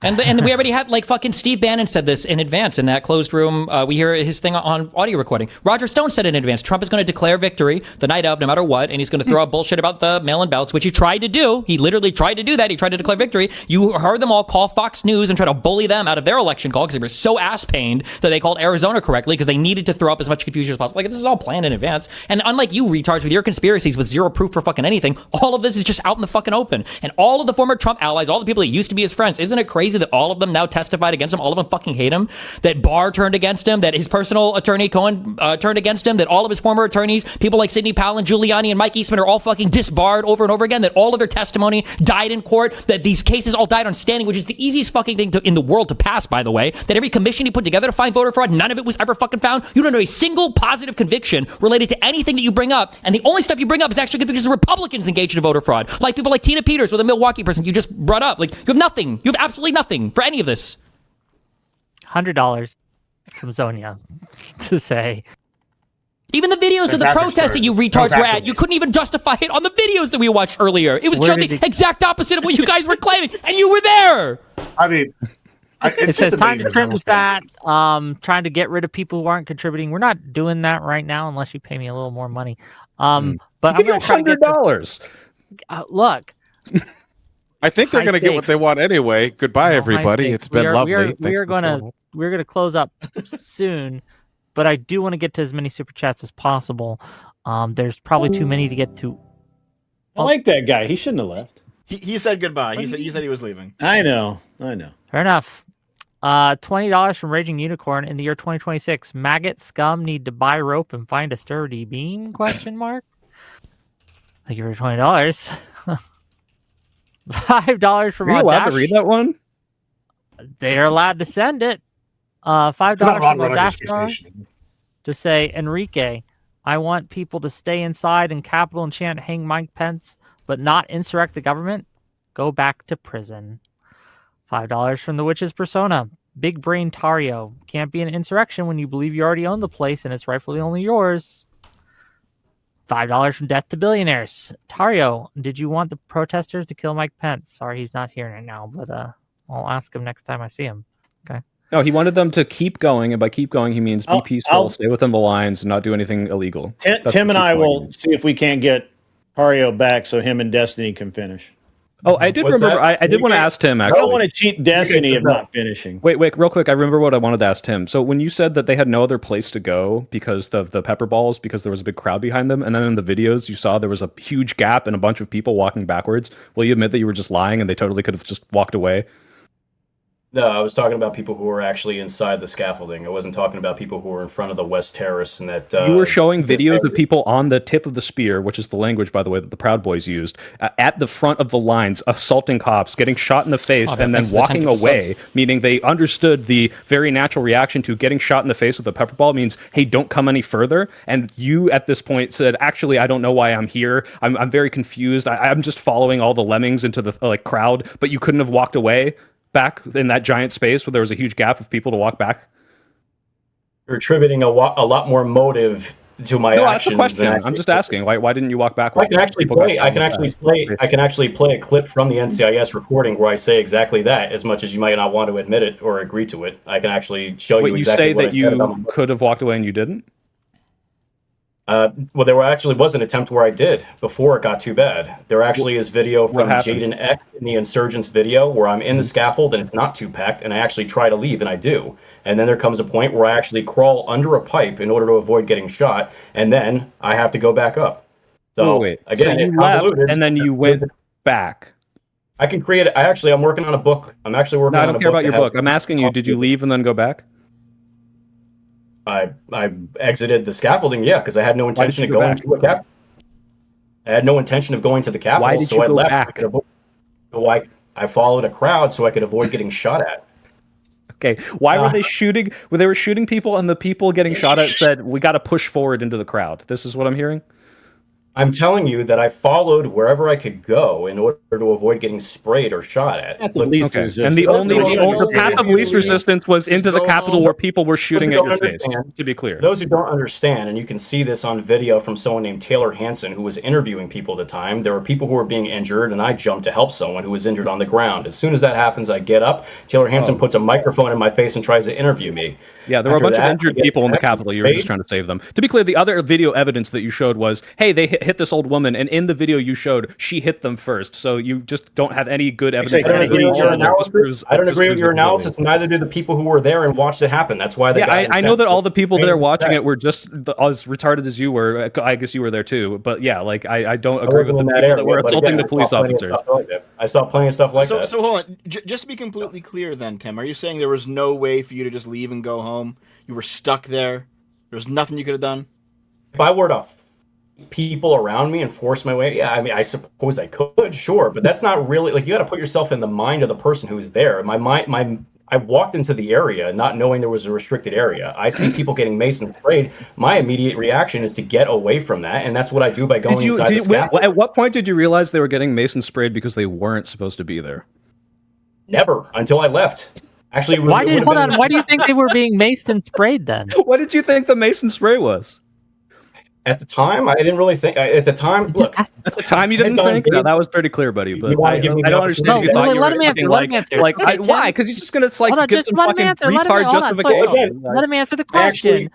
And we already had, like, fucking Steve Bannon said this in advance in that closed room. We hear his thing on audio recording. Roger Stone said in advance, Trump is going to declare victory the night of, no matter what, and he's going to throw out bullshit about the mail-in ballots, which he tried to do. He literally tried to do that. He tried to declare victory. You heard them all call Fox News and try to bully them out of their election call because they were so ass-pained that they called Arizona correctly because they needed to throw up as much confusion as possible. Like, this is all planned in advance. And unlike you retards with your conspiracies with zero proof for fucking anything, all of this is just out in the fucking open. And all of the former Trump allies, all the people that used to be his friends, isn't it crazy that all of them now testified against him? All of them fucking hate him. That Barr turned against him. That his personal attorney Cohen turned against him. That all of his former attorneys, people like Sidney Powell and Giuliani and Mike Eastman, are all fucking disbarred over and over again. That all of their testimony died in court. That these cases all died on standing, which is the easiest fucking thing in the world to pass, by the way. That every commission he put together to find voter fraud, none of it was ever fucking found. You don't know a single positive conviction related to anything that you bring up, and the only stuff you bring up is actually convictions of Republicans engaged in voter fraud, like people like Tina Peters or the Milwaukee person you just brought up. Like, you have nothing. You have absolutely nothing for any of this. $100 from Zonia to say, even the videos of the protests that you retards were at, you couldn't even justify it on the videos that we watched earlier. It was showing the exact opposite of what you guys were claiming, and you were there. I mean, it says time to trim the fat, trying to get rid of people who aren't contributing. We're not doing that right now unless you pay me a little more money. But I'm going to try to get $100. Look. I think they're going to get what they want anyway. Goodbye, everybody. It's been lovely. We're going to close up soon, but I do want to get to as many super chats as possible. There's probably too many to get to. I like that guy. He shouldn't have left. He said goodbye. He said he was leaving. I know. Fair enough. $20 from Raging Unicorn in the year 2026. Maggot scum need to buy rope and find a sturdy beam? Question mark. Thank you for $20. $5 from Are you allowed to read that one? They're allowed to send it. $5 from Audacious to say, Enrique, I want people to stay inside in Capitol and chant hang Mike Pence, but not insurrect the government. Go back to prison. $5 from the Witch's Persona. Big Brain Tarrio. Can't be an insurrection when you believe you already own the place and it's rightfully only yours. $5 from Death to Billionaires. Tarrio, did you want the protesters to kill Mike Pence? Sorry, he's not here right now, but I'll ask him next time I see him. Okay. No, he wanted them to keep going, and by keep going, he means be peaceful, stay within the lines, and not do anything illegal. Tim and I will see if we can't get Tarrio back so him and Destiny can finish. Oh, I did remember. I did want to ask Tim, actually. I don't want to cheat Destiny of not finishing. Wait, real quick. I remember what I wanted to ask Tim. So when you said that they had no other place to go because of the pepper balls, because there was a big crowd behind them, and then in the videos you saw there was a huge gap and a bunch of people walking backwards, will you admit that you were just lying and they totally could have just walked away? No, I was talking about people who were actually inside the scaffolding. I wasn't talking about people who were in front of the West Terrace and that. You were showing videos of people on the tip of the spear, which is the language, by the way, that the Proud Boys used, at the front of the lines, assaulting cops, getting shot in the face, and then walking away, meaning they understood the very natural reaction to getting shot in the face with a pepper ball means, hey, don't come any further. And you, at this point, said, actually, I don't know why I'm here. I'm very confused. I'm just following all the lemmings into the crowd, but you couldn't have walked away back in that giant space where there was a huge gap of people to walk back? You're attributing a lot more motive to my actions. That's the question. I'm just asking. Why didn't you walk back? I can actually play a clip from the NCIS recording where I say exactly that. As much as you might not want to admit it or agree to it, I can actually show you exactly what I said. You say that you could have walked away and you didn't? Well, there actually was an attempt where I did before it got too bad. There actually is video from Jaden X in the Insurgents video where I'm in the scaffold and it's not too packed, and I actually try to leave, and I do. And then there comes a point where I actually crawl under a pipe in order to avoid getting shot, and then I have to go back up. So again, so you left and then you went back. I can create it. I'm working on a book. I'm actually working on a book. I don't care about your book. I'm asking you, did you leave and then go back? I exited the scaffolding, because I had no intention of going to a Capitol. I had no intention of going to the Capitol, Why did you go left. Back? I followed a crowd so I could avoid getting shot at. Okay, why were they shooting? They were shooting people, and the people getting shot at said, "We got to push forward into the crowd." This is what I'm hearing. I'm telling you that I followed wherever I could go in order to avoid getting sprayed or shot at. That's the least resistance. And the path of least resistance was into the Capitol where people were shooting at your face, to be clear. Those who don't understand, and you can see this on video from someone named Taylor Hansen, who was interviewing people at the time, there were people who were being injured, and I jumped to help someone who was injured on the ground. As soon as that happens, I get up, Taylor Hansen puts a microphone in my face and tries to interview me. Yeah, there were a bunch of injured people in the Capitol. You were just trying to save them. To be clear, the other video evidence that you showed was, hey, they hit this old woman, and in the video you showed, she hit them first. So you just don't have any good evidence. I don't agree with your analysis. Neither do the people who were there and watched it happen. That's why they got I know that all the people there watching it were just as retarded as you were. I guess you were there too. But yeah, like I don't agree with the people that were assaulting the police officers. I saw plenty of stuff like that. So hold on. Just to be completely clear then, Tim, are you saying there was no way for you to just leave and go home? You were stuck there? There was nothing you could have done? If I were to people around me and force my way, I suppose I could, sure, but that's not really, like, you got to put yourself in the mind of the person who's there. I walked into the area not knowing there was a restricted area. I see people getting mason sprayed. My immediate reaction is to get away from that, and that's what I do by going inside the scaffold. At what point did you realize they were getting mason sprayed because they weren't supposed to be there? Never, until I left. Actually, why do you think they were being maced and sprayed then? What did you think the mason spray was? At the time, I didn't really think. At the time, look. At the time, you didn't think? No, that was pretty clear, buddy. But I don't understand. You thought you were why? Because you're just gonna give some fucking retard justification. Let him answer the question.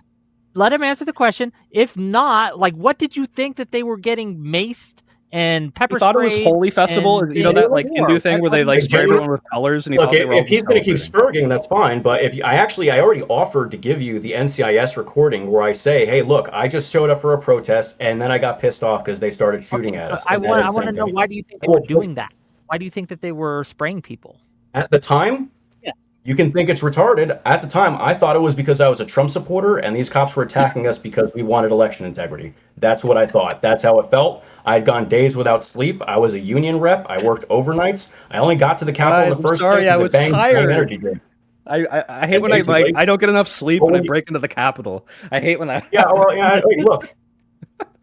Let him answer the question. If not, what did you think that they were getting maced and pepper sprayed? Thought it was Holy Festival, you know, that Hindu thing where they spray everyone with colors, and he thought they were all if he's going to keep spurging, that's fine. But if I already offered to give you the NCIS recording where I say, hey, look, I just showed up for a protest, and then I got pissed off because they started shooting at us. I want to know, why do you think they were doing that? Why do you think that they were spraying people? At the time? Yeah. You can think it's retarded. At the time, I thought it was because I was a Trump supporter, and these cops were attacking us because we wanted election integrity. That's what I thought. That's how it felt. I had gone days without sleep. I was a union rep. I worked overnights. I only got to the Capitol the first day. I was tired. Energy drink. I hate when I don't get enough sleep and I break into the Capitol. I hate when that. Wait, look.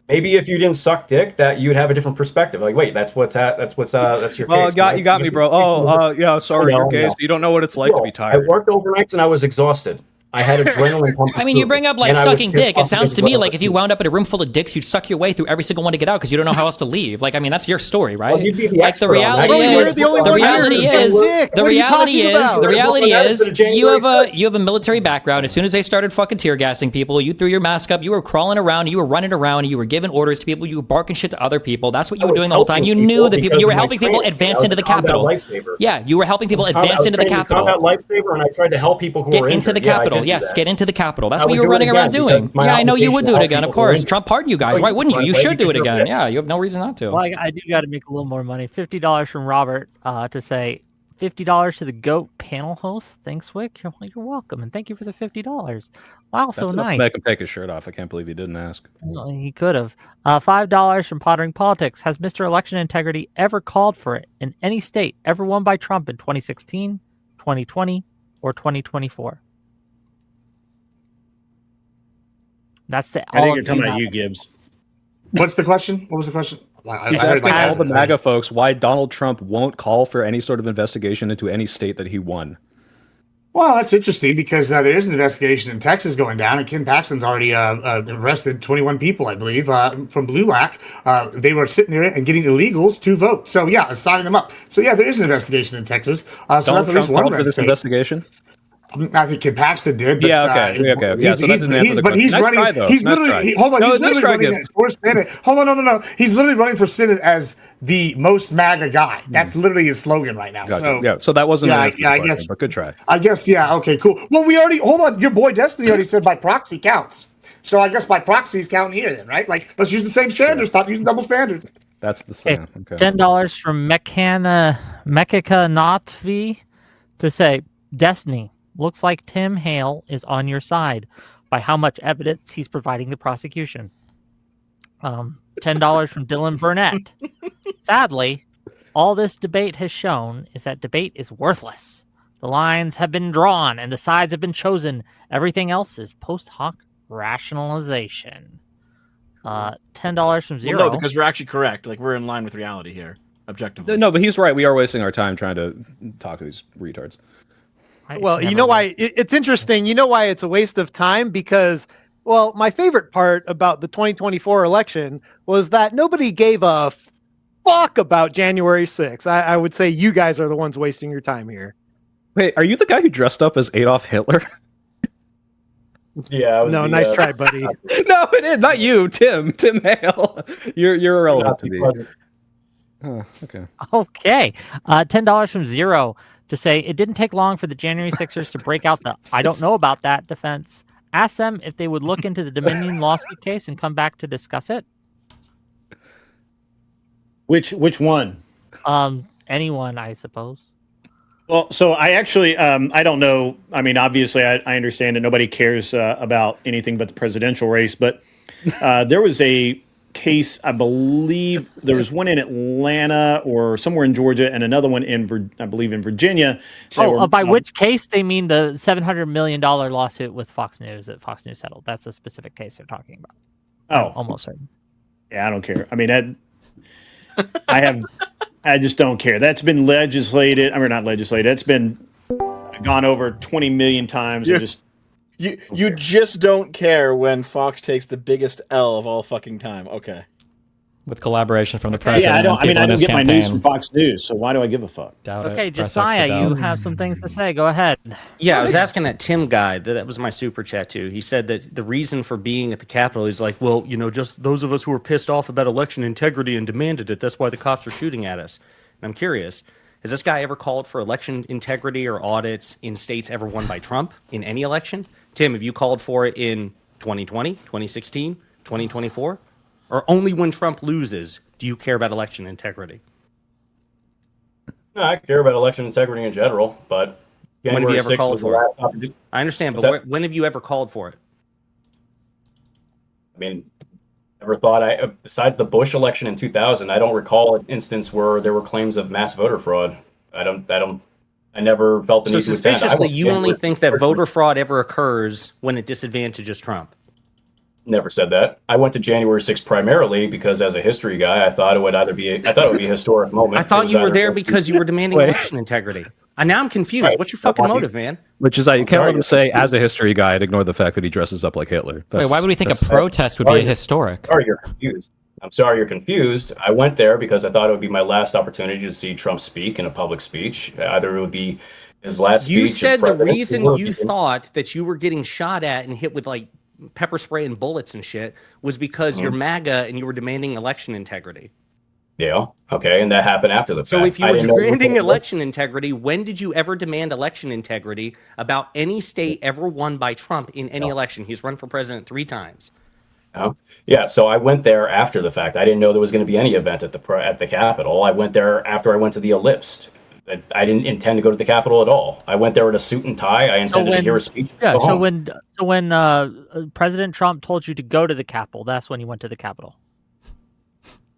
Maybe if you didn't suck dick, that you'd have a different perspective. Like, wait, that's your case. You got me, bro. Yeah, sorry, you're gay, so you don't know what it's like to be tired. I worked overnights and I was exhausted. I had adrenaline pumping. I mean, you bring up sucking dick. It sounds to me like if you wound up in a room full of dicks, you'd suck your way through every single one to get out because you don't know how else to leave. That's your story, right? Well, the reality is, you have a military background. As soon as they started fucking tear gassing people, you threw your mask up, you were crawling around, you were running around, you were giving orders to people, you were barking shit to other people. That's what you were doing the whole time. You knew that you were helping people advance into the Capitol. Yeah, you were helping people advance into the Capitol. Lifesaver, and I tried to help people who were into the Capitol. Yes, get into the Capitol. That's what you were running around doing. Yeah, I know you would do it again, of course. Trump pardoned you guys. Why wouldn't you? You should do it again. Yeah, you have no reason not to. Well, I do got to make a little more money. $50 from Robert to say $50 to the GOAT panel host. Thanks, Wick. You're welcome, and thank you for the $50. Wow, That's so enough nice. to make him take his shirt off. I can't believe he didn't ask. Well, he could have. $5 from Pottering Politics. Has Mr. Election Integrity ever called for it in any state ever won by Trump in 2016, 2020, or 2024? That's the. I think you're talking about you, Gibbs. What's the question? What was the question? He's asking all the MAGA folks why Donald Trump won't call for any sort of investigation into any state that he won. Well, that's interesting because there is an investigation in Texas going down, and Ken Paxton's already arrested 21 people, I believe, from Blue Lac. They were sitting there and getting illegals to vote. So, yeah, signing them up. So, yeah, there is an investigation in Texas. So Donald that's at least Trump one called for this investigation? I think Ken Paxton did. But, Yeah, okay. Yeah, so that doesn't answer the but question. he's Nice running. try, though. He's Nice literally. try. Hold on. No, He's nice literally try, running Gibbs. for Senate. Hold on. No. He's literally running for Senate as the most MAGA guy. That's literally his slogan right now. Gotcha. So, Yeah, so that wasn't an answer to the I question, guess. but good try. I guess. Yeah. Okay. Cool. Well, we already. Hold on. Your boy Destiny already said by proxy counts. So I guess by proxy is counting here then, right? Like, let's use the same standards. Stop using double standards. That's the same. Okay. $10 from Mekika Notvi to say, Destiny, looks like Tim Hale is on your side by how much evidence he's providing the prosecution. $10 from Dylan Burnett. Sadly, all this debate has shown is that debate is worthless. The lines have been drawn and the sides have been chosen. Everything else is post hoc rationalization. $10 from Zero. Well, no, because we're actually correct. Like, we're in line with reality here, objectively. No, but he's right. We are wasting our time trying to talk to these retards. Well, you know why it's interesting. You know why it's a waste of time? Because, well, my favorite part about the 2024 election was that nobody gave a fuck about January 6th. I would say you guys are the ones wasting your time here. Wait, are you the guy who dressed up as Adolf Hitler? Yeah. No, nice try, buddy. No, it is not you, Tim Hale. You're irrelevant to me. Oh, okay. Okay. $10 from Zero to say it didn't take long for the January 6ers to break out the I don't know about that defense. Ask them if they would look into the Dominion lawsuit case and come back to discuss it. Which one? Anyone, I suppose. Well, so I actually, I don't know. I mean, obviously, I understand that nobody cares about anything but the presidential race, but there was a case, I believe there was one in Atlanta or somewhere in Georgia and another one in, I believe, in Virginia. By which case they mean the $700 million lawsuit with Fox News that Fox News settled. That's a specific case they're talking about. Oh, almost certain. Yeah, I don't care. I mean, I just don't care. That's been legislated. I mean, not legislated. That's been gone over 20 million times. You just don't care when Fox takes the biggest L of all fucking time. Okay. With collaboration from the president. Yeah, I don't get campaign. my news from Fox News, so why do I give a fuck? Okay, Josiah, you have some things to say. Go ahead. Yeah, I was asking that Tim guy. That was my super chat too. He said that the reason for being at the Capitol is like, well, just those of us who were pissed off about election integrity and demanded it. That's why the cops are shooting at us. And I'm curious, has this guy ever called for election integrity or audits in states ever won by Trump in any election? Tim, have you called for it in 2020, 2016, 2024? Or only when Trump loses do you care about election integrity? No, I care about election integrity in general, but when have you ever called for it? I understand, but when have you ever called for it? I mean, never thought besides the Bush election in 2000, I don't recall an instance where there were claims of mass voter fraud. I never felt the need to attend. So suspiciously, you only think that voter fraud ever occurs when it disadvantages Trump? Never said that. I went to January 6th primarily because, as a history guy, I thought it would be a historic moment. I thought you were there because you were demanding election integrity. And now I'm confused. Right. What's your fucking motive, man? Which is, you can't let him say, as a history guy, and ignore the fact that he dresses up like Hitler. Wait, why would we think a protest would be historic? Sorry, you're confused. I'm sorry you're confused. I went there because I thought it would be my last opportunity to see Trump speak in a public speech. Either it would be his last speech. You said the reason you thought that you were getting shot at and hit with pepper spray and bullets and shit was because you're MAGA and you were demanding election integrity. Yeah. Okay. And that happened after the fact. So if you were demanding election integrity, when did you ever demand election integrity about any state ever won by Trump in any election? He's run for president 3 times. Oh. Yeah. So I went there after the fact. I didn't know there was going to be any event at the Capitol. I went there after I went to the Ellipse. I didn't intend to go to the Capitol at all. I went there in a suit and tie. I intended to hear a speech. Yeah. Go So home. when President Trump told you to go to the Capitol, that's when you went to the Capitol.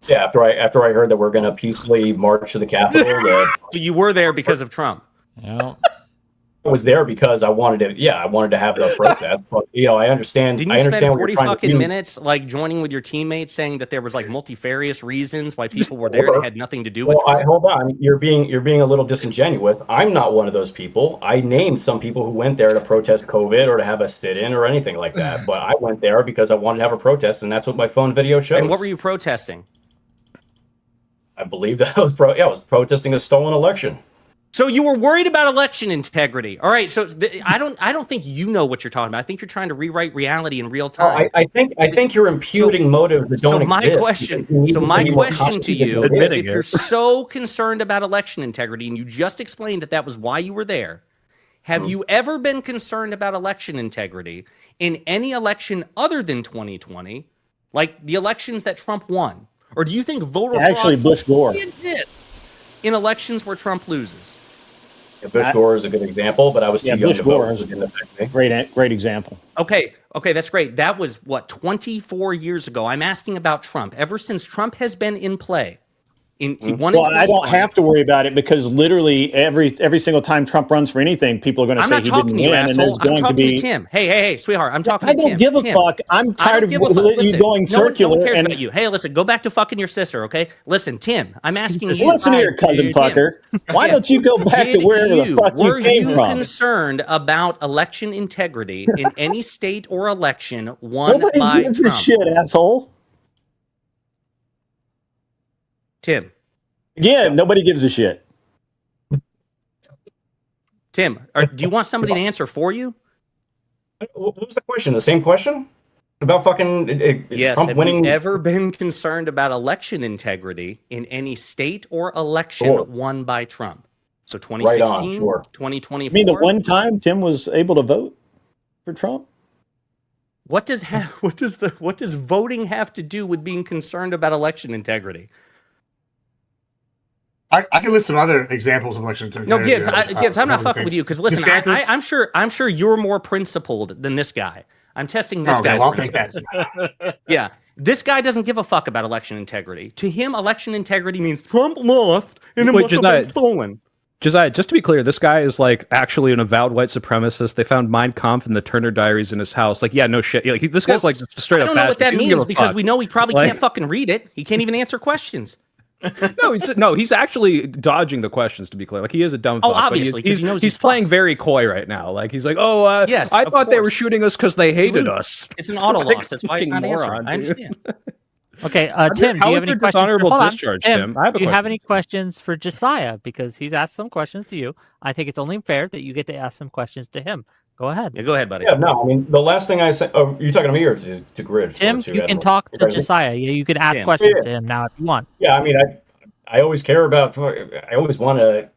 Yeah, after I heard that we're going to peacefully march to the Capitol. So you were there because of Trump. Yeah. I was there because I wanted to. Yeah, I wanted to have the protest. But I understand. Didn't you spend 40 fucking minutes like joining with your teammates, saying that there was like multifarious reasons why people were there that had nothing to do with Trump? Hold on, you're being a little disingenuous. I'm not one of those people. I named some people who went there to protest COVID or to have a sit-in or anything like that. But I went there because I wanted to have a protest, and that's what my phone video shows. And what were you protesting? I believe that I was protesting a stolen election. So you were worried about election integrity. All right. So I don't think you know what you're talking about. I think you're trying to rewrite reality in real time. I think you're imputing motives that don't exist. My question to you is, if you're so concerned about election integrity, and you just explained that was why you were there, have you ever been concerned about election integrity in any election other than 2020, like the elections that Trump won? Or do you think voter fraud actually Bush Gore in elections where Trump loses? Bush Gore is a good example, but I was too young Bush to Gore vote. is a great example. Okay, that's great. That was, 24 years ago. I'm asking about Trump. Ever since Trump has been in play, he won. Well, I don't have to worry about it because literally every single time Trump runs for anything, people are going to say he didn't win, and there's going to be Tim. Hey, sweetheart, I'm talking to Tim. I don't give a fuck. I'm tired of you going circular. No one cares about you. Hey, listen, go back to fucking your sister, okay? Listen, Tim, I'm asking you. Listen here, cousin fucker. Why don't you go back to wherever the fuck you came from? Were you concerned about election integrity in any state or election won by Trump? Nobody gives a shit, asshole. Tim. Again, nobody gives a shit. Tim, do you want somebody to answer for you? What was the question? The same question? About fucking yes, Trump winning? Have you ever been concerned about election integrity in any state or election won by Trump? So 2016, 2024? I mean, the one time Tim was able to vote for Trump? What does voting have to do with being concerned about election integrity? I can list some other examples of election integrity. No, Gibbs, I'm not fucking with you because listen, I'm sure you're more principled than this guy. I'm testing this guy's principles. Yeah, this guy doesn't give a fuck about election integrity. To him, election integrity means Trump lost and it must have been stolen. Josiah, just to be clear, this guy is like actually an avowed white supremacist. They found Mein Kampf and the Turner Diaries in his house. Like, yeah, no shit. Like, this guy's like just straight up. I don't know what that means because we know he probably can't fucking read it. He can't even answer questions. He's actually dodging the questions, to be clear. Like, he is a dumb fuck. Oh, obviously, he's playing very coy right now. Like, he's like, yes, I thought they were shooting us because they hated us. It's an auto loss. That's why he's not answering. I understand. Okay, Tim, do you have any questions? Honorable discharge, Tim. I have a question. Do you have any questions for Josiah? Because he's asked some questions to you. I think it's only fair that you get to ask some questions to him. Go ahead. Yeah, go ahead, buddy. Yeah, no, I mean, the last thing I said, you talking to me or to Grid? Tim, you can talk to Josiah. Yeah, you can ask questions to him now if you want. Yeah, I mean, I always care about, I always want a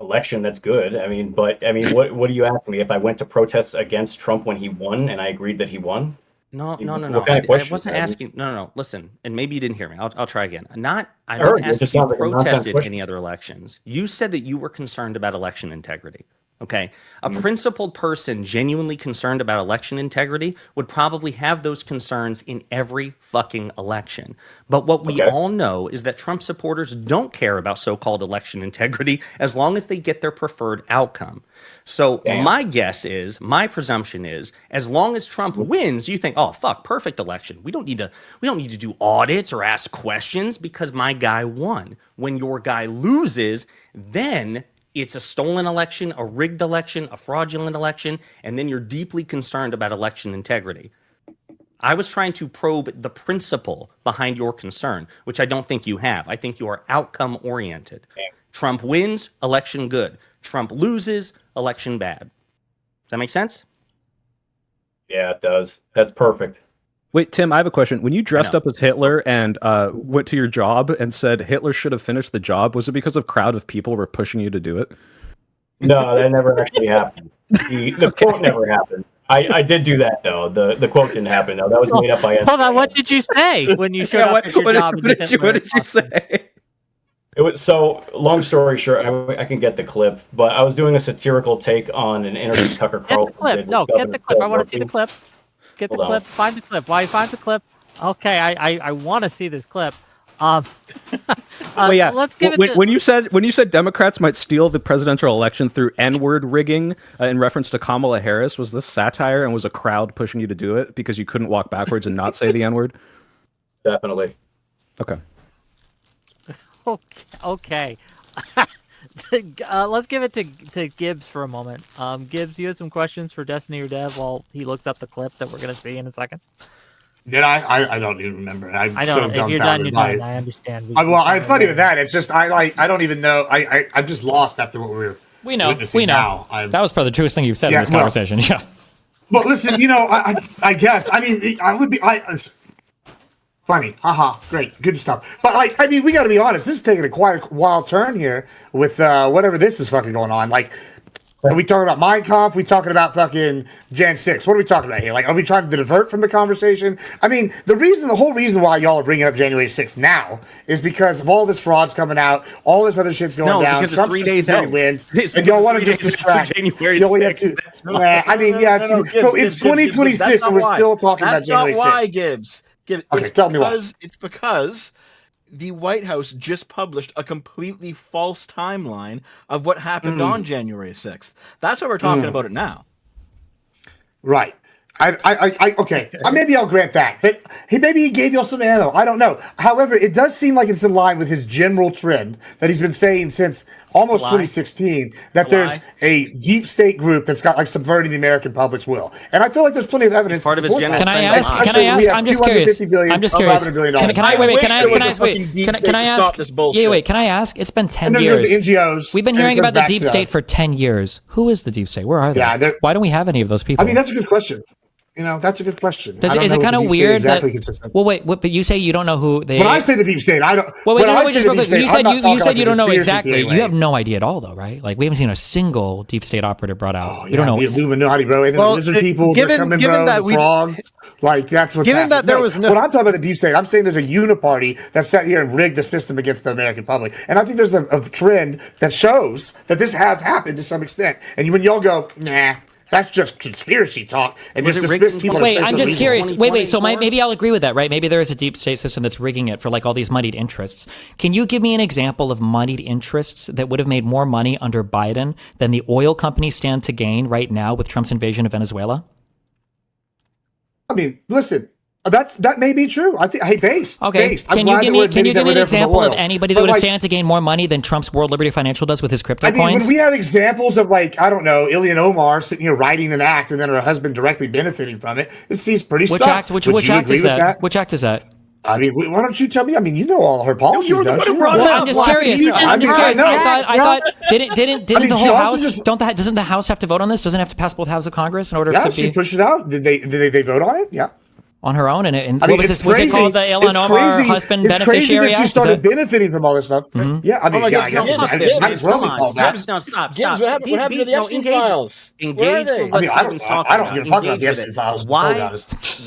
election that's good. I mean, but I mean, what are you asking me? If I went to protest against Trump when he won and I agreed that he won? No. I wasn't asking. No. Listen, and maybe you didn't hear me. I'll try again. I didn't ask if you protested any other elections. You said that you were concerned about election integrity. Okay. A principled person genuinely concerned about election integrity would probably have those concerns in every fucking election. But what we all know is that Trump supporters don't care about so-called election integrity as long as they get their preferred outcome. So my presumption is, as long as Trump wins, you think, oh fuck, perfect election. We don't need to do audits or ask questions because my guy won. When your guy loses, then it's a stolen election, a rigged election, a fraudulent election, and then you're deeply concerned about election integrity. I was trying to probe the principle behind your concern, which I don't think you have. I think you are outcome-oriented. Trump wins, election good. Trump loses, election bad. Does that make sense? Yeah, it does. That's perfect. Wait, Tim, I have a question. When you dressed up as Hitler and went to your job and said Hitler should have finished the job, was it because a crowd of people were pushing you to do it? No, that never actually happened. The quote never happened. I did do that, though. The quote didn't happen, though. That was made up by... Hold on, what did you say when you showed up at your job? What did you say? It was so long story short. I can get the clip, but I was doing a satirical take on an interview Tucker Carlson did. Get the clip. I want to see the clip. Get the clip. Find the clip. While he finds the clip, okay, I want to see this clip. Yeah. Let's give it. When you said Democrats might steal the presidential election through N-word rigging in reference to Kamala Harris, was this satire and was a crowd pushing you to do it because you couldn't walk backwards and not say the N-word? Definitely. Okay. Okay. Let's give it to Gibbs for a moment. Gibbs, you have some questions for Destiny or Dev while he looks up the clip that we're going to see in a second. Did I don't even remember. I'm I don't. so If you're done, you're dumbfounded done. I understand. Well, it's not even that. It's just I don't even know. I'm just lost after what we're We know. witnessing We know. now. That was probably the truest thing you've said in this conversation. Yeah. But listen, I guess. I mean, I would be. Funny, haha, great, good stuff. But I mean, we got to be honest. This is taking a quite wild turn here with whatever this is fucking going on. Like, are we talking about Mein Kampf? Are we talking about fucking Jan 6? What are we talking about here? Like, are we trying to divert from the conversation? I mean, the whole reason why y'all are bringing up January 6th now is because of all this fraud's coming out, all this other shit's going down. Because it's 3 days out. Wins, and y'all want to just distract. January 6th. I mean, yeah, it's 2026 and we're still talking about January 6th. That's not why, Gibbs. Okay, tell me why. It's because the White House just published a completely false timeline of what happened on January 6th. That's why we're talking about it now. Right. Okay. Maybe I'll grant that. But maybe he gave you all some ammo. I don't know. However, it does seem like it's in line with his general trend that he's been saying since almost 2016 that there's a deep state group that's got like subverting the American public's will. And I feel like there's plenty of evidence. Part of his general. Can I ask? I'm just curious. Can I ask? This bullshit. Yeah, wait. Can I ask? It's been 10 years. The NGOs. We've been hearing about the deep state for 10 years. Who is the deep state? Where are they? Yeah, why don't we have any of those people? I mean, that's a good question. That's a good question. Is it kind of weird that? Well, wait. But you say you don't know who they. When I say the deep state, I don't. Well, wait. Just real quick. You said you don't know exactly. You have no idea at all, though, right? Like we haven't seen a single deep state operative brought out. You don't know the Illuminati, bro. And the lizard people, they're coming, bro. The frogs. Like that's what's happening. That there was no. When I'm talking about the deep state, I'm saying there's a uniparty that sat here and rigged the system against the American public, and I think there's a trend that shows that this has happened to some extent. And when y'all go, nah. That's just conspiracy talk, and just dismiss people. Wait, I'm just curious. Wait. So maybe I'll agree with that, right? Maybe there is a deep state system that's rigging it for like all these moneyed interests. Can you give me an example of moneyed interests that would have made more money under Biden than the oil companies stand to gain right now with Trump's invasion of Venezuela? I mean, listen. That may be true. I think. Hey, based. Okay. Based. Can you give me an example of anybody that would have stand to gain more money than Trump's World Liberty Financial does with his crypto coins? When we have examples of I don't know, Ilhan Omar sitting here writing an act and then her husband directly benefiting from it, it seems pretty sus. Which act is that? Which act is that? I mean, why don't you tell me? I mean, you know all her policies. I'm just curious. I thought didn't the whole House? Doesn't the House have to vote on this? Doesn't it have to pass both houses of Congress in order to be? Yeah, she pushed it out. Did they vote on it? Yeah. On her own, and what was this? Was it called the Ilhan Omar husband beneficiary? It's crazy that she started benefiting from all this stuff. Yeah, I mean, I guess stop. Gibbs, what happened to the Epstein files? Engage with what Steven's talking about. I don't give a fuck about the Epstein files.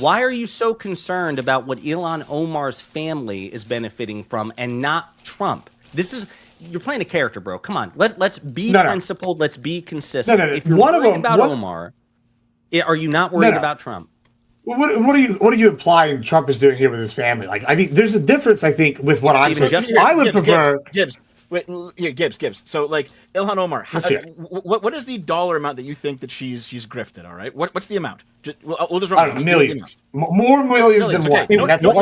Why are you so concerned about what Ilhan Omar's family is benefiting from and not Trump? You're playing a character, bro. Come on, let's be principled. Let's be consistent. If you're worried about Omar, are you not worried about Trump? What are you implying Trump is doing here with his family? Like, I mean, there's a difference, I think, with what I'm saying. I would prefer Gibbs. Wait, Gibbs. So, like, Ilhan Omar, what is the dollar amount that you think that she's grifted? All right, what's the amount? We'll just run millions, more millions than what?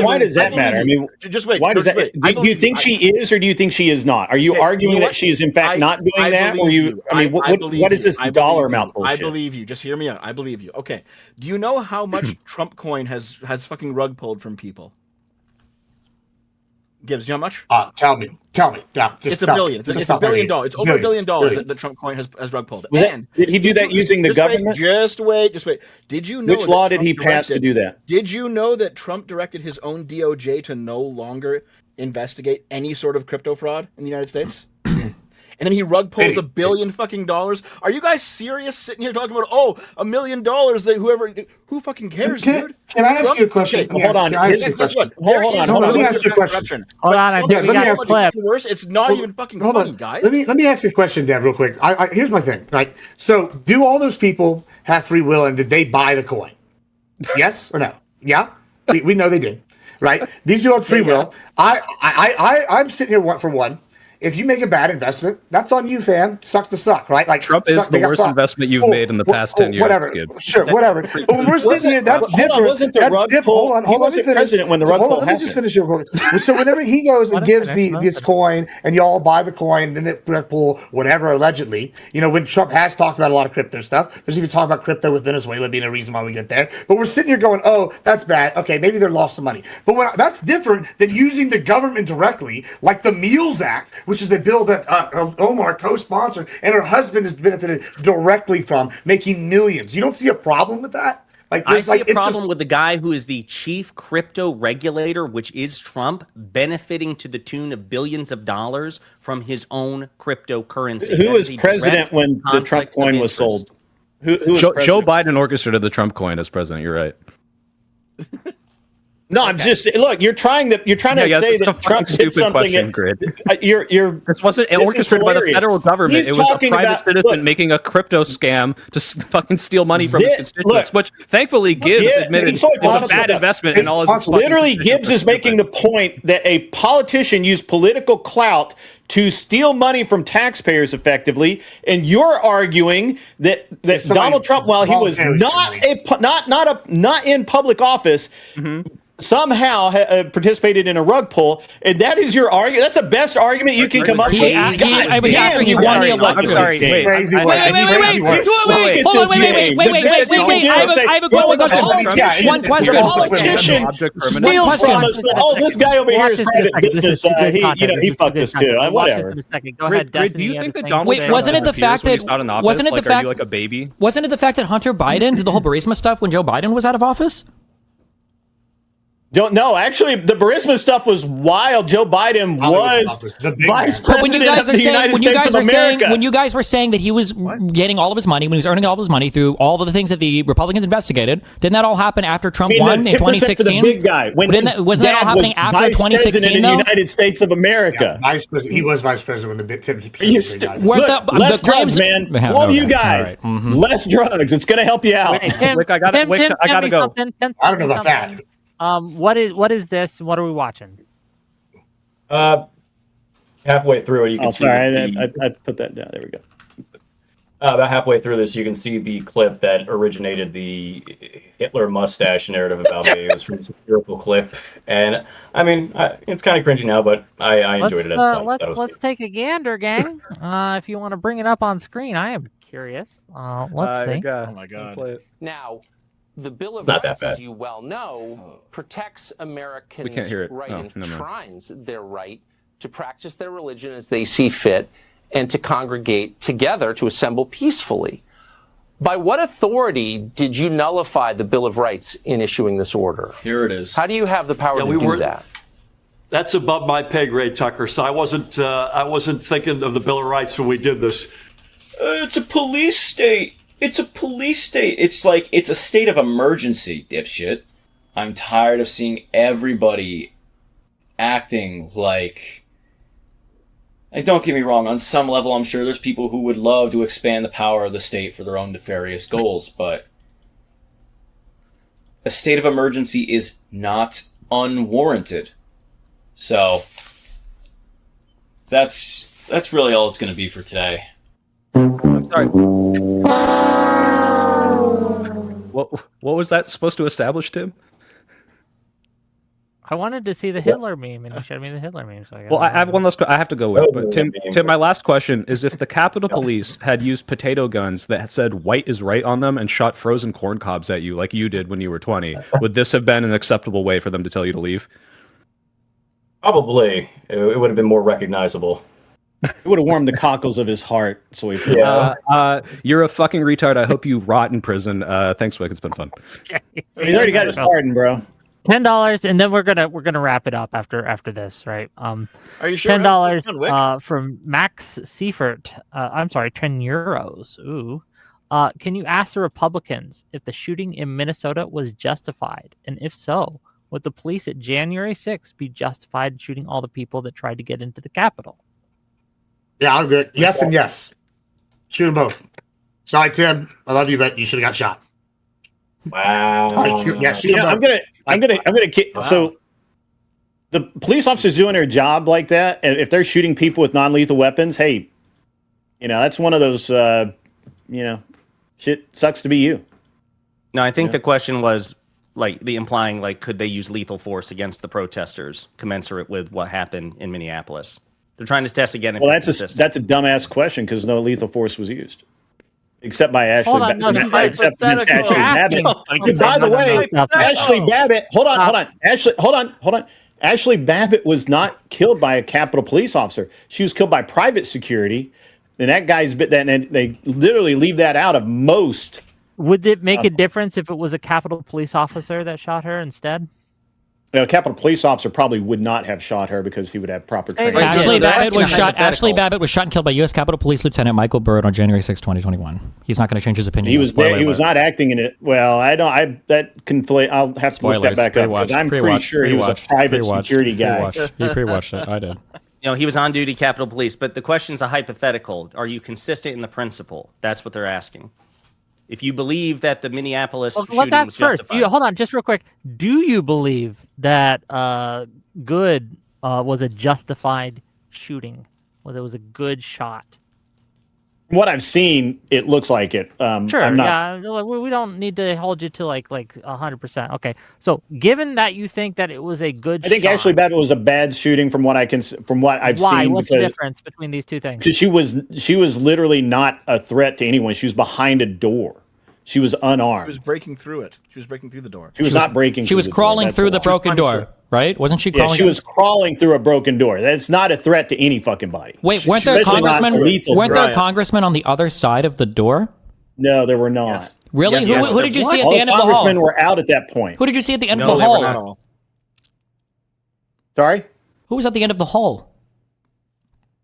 Why does that matter? I mean, just wait. Why does that? Do you think she is, or do you think she is not? Are you arguing that she is in fact not doing that, or you? I mean, what is this dollar amount bullshit? I believe you. Just hear me out. I believe you. Okay. Do you know how much Trump coin has fucking rug pulled from people? Gibbs, you know how much? Tell me. Yeah, it's $1 billion. It's $1 billion. It's over $1 billion that Trump coin has rug pulled. Did he do that using the government? Just wait. Did you know which law did he pass to do that? Did you know that Trump directed his own DOJ to no longer investigate any sort of crypto fraud in the United States? and then he rug pulls $1 billion fucking dollars. Are you guys serious sitting here talking about $1 million that who fucking cares, dude? Can I ask you a question? Okay, hold on. Let me ask you a question. Hold on, I think we got a clip. Worse. It's not even fucking funny, guys. Let me ask you a question, Dev, real quick. Here's my thing. Right. So, do all those people have free will, and did they buy the coin? Yes or no? Yeah, we know they did. Right. These people have free will. I'm sitting here for one. If you make a bad investment, that's on you, fam. Sucks to suck, right? Like Trump is the worst investment you've made in the past 10 years. Whatever. Kid. Sure, whatever. But when we're sitting here, that's different. Wasn't the rug pull? He wasn't president when the rug pull happened. Let me just finish your So whenever he goes and gives this coin, and y'all buy the coin, then the rug pull, whatever, allegedly, when Trump has talked about a lot of crypto stuff, there's even talk about crypto with Venezuela being a reason why we get there. But we're sitting here going, oh, that's bad. Okay, maybe they're lost some money. But that's different than using the government directly, like the Meals Act, which is the bill that Omar co-sponsored, and her husband has benefited directly from, making millions. You don't see a problem with that? I see a problem with the guy who is the chief crypto regulator, which is Trump, benefiting to the tune of billions of dollars from his own cryptocurrency. Who was president when the Trump coin was sold? Joe Biden orchestrated the Trump coin as president. You're right. No, I'm just look. You're trying to say that Trump did something. This wasn't orchestrated by the federal government. It was a private citizen making a crypto scam to fucking steal money from his constituents, which thankfully Gibbs admitted is a bad investment. And all his literally, Gibbs is making the point that a politician used political clout to steal money from taxpayers effectively, and you're arguing that Donald Trump, while he was not in public office, somehow participated in a rug pull, and that is your argument. That's the best argument you can come up with. After he won the election. I'm sorry. Wait. I have a question. One question. Politician steals from us, but this guy over here is private business. He fucked us too. Whatever. Go ahead. Do you think that Donald Wait, wasn't it the fact that wasn't it the fact like a baby? Wasn't it the fact that Hunter Biden did the whole Burisma stuff when Joe Biden was out of office? No, actually, the Burisma stuff was wild. Joe Biden was vice president of the United States of America. When you guys were saying that he was getting all of his money, when he was earning all of his money through all of the things that the Republicans investigated, didn't that all happen after Trump won in 2016? The big guy. Wasn't that all happening after 2016? In the United States of America. Vice president. He was vice president when the Tim. Less drugs, man. All of you guys, less drugs. It's going to help you out. I gotta go. I don't know about that. What is this? What are we watching? Halfway through it, you can see. I put that down. There we go. About halfway through this, you can see the clip that originated the Hitler mustache narrative about me. It was from a satirical clip, and I mean, it's kind of cringy now, but I enjoyed it at the time. Let's take a gander, gang. If you want to bring it up on screen, I am curious. Let's see. Oh my god! Now, the Bill of Rights, as you well know, protects Americans' right and enshrines their right to practice their religion as they see fit and to congregate together to assemble peacefully. By what authority did you nullify the Bill of Rights in issuing this order? Here it is. How do you have the power to do that? That's above my pay grade, Tucker. So I wasn't thinking of the Bill of Rights when we did this. It's a police state. It's a police state. It's like, it's a state of emergency, dipshit. I'm tired of seeing everybody acting like... And don't get me wrong, on some level I'm sure there's people who would love to expand the power of the state for their own nefarious goals, but a state of emergency is not unwarranted. So, that's really all it's going to be for today. I'm sorry. What was that supposed to establish, Tim? I wanted to see the Hitler meme, and you showed me the Hitler meme. So I have one last. I have to go with, but Tim, my last question is: if the Capitol Police had used potato guns that said "white is right" on them and shot frozen corn cobs at you like you did when you were 20, would this have been an acceptable way for them to tell you to leave? Probably. It would have been more recognizable. It would have warmed the cockles of his heart. So you're a fucking retard. I hope you rot in prison. Thanks, Wick. It's been fun. He's already got his pardon, bro. $10, and then we're gonna wrap it up after this, right? Are you sure? $10 from Max Seifert. I'm sorry, €10. Ooh. Can you ask the Republicans if the shooting in Minnesota was justified, and if so, would the police at January 6th be justified in shooting all the people that tried to get into the Capitol? Yeah, I'm good. Yes and yes. Shoot them both. Sorry, Tim. I love you, but you should have got shot. Wow. I'm gonna. Wow. So the police officers doing their job like that, and if they're shooting people with non-lethal weapons, hey, that's one of those. Shit sucks to be you. No, I think the question was implying could they use lethal force against the protesters, commensurate with what happened in Minneapolis? They're trying to test again. Well, that's a dumbass question because no lethal force was used. Except by Ashley except against Ashley Babbitt. By the way, Ashley Babbitt, hold on. Ashley Babbitt was not killed by a Capitol police officer. She was killed by private security. And that guy's bit that, and they literally leave that out of most. Would it make a difference if it was a Capitol police officer that shot her instead? A Capitol police officer probably would not have shot her because he would have proper training. Ashley Babbitt was shot and killed by U.S. Capitol Police Lieutenant Michael Byrd on January 6, 2021. He's not going to change his opinion. He was not acting in it. Well, that conflate. I'll have to look that back up because I'm pretty sure he was a private security guy. He pre-watched it. I did. He was on duty, Capitol Police. But the question's a hypothetical. Are you consistent in the principle? That's what they're asking. If you believe that the Minneapolis shooting was justified. Hold on, just real quick. Do you believe that Good was a justified shooting? Whether it was a good shot? From what I've seen, it looks like it. Sure, we don't need to hold you to like 100%. Okay, so given that you think that it was a good I think shot, Ashley Babbitt was a bad shooting from what I've seen. Why? What's the difference between these two things? She was literally not a threat to anyone. She was behind a door. She was unarmed. She was breaking through it. She was breaking through the door. She was not breaking. She was crawling through the broken door, right? Wasn't she crawling? Yeah, she was crawling through a broken door. That's not a threat to any fucking body. Wait, weren't there congressmen on the other side of the door? No, there were not. Yes. Really? Yes, who did you see at the end of the hall? Congressmen were out at that point. Who did you see at the end of the hall? Sorry? Who was at the end of the hall?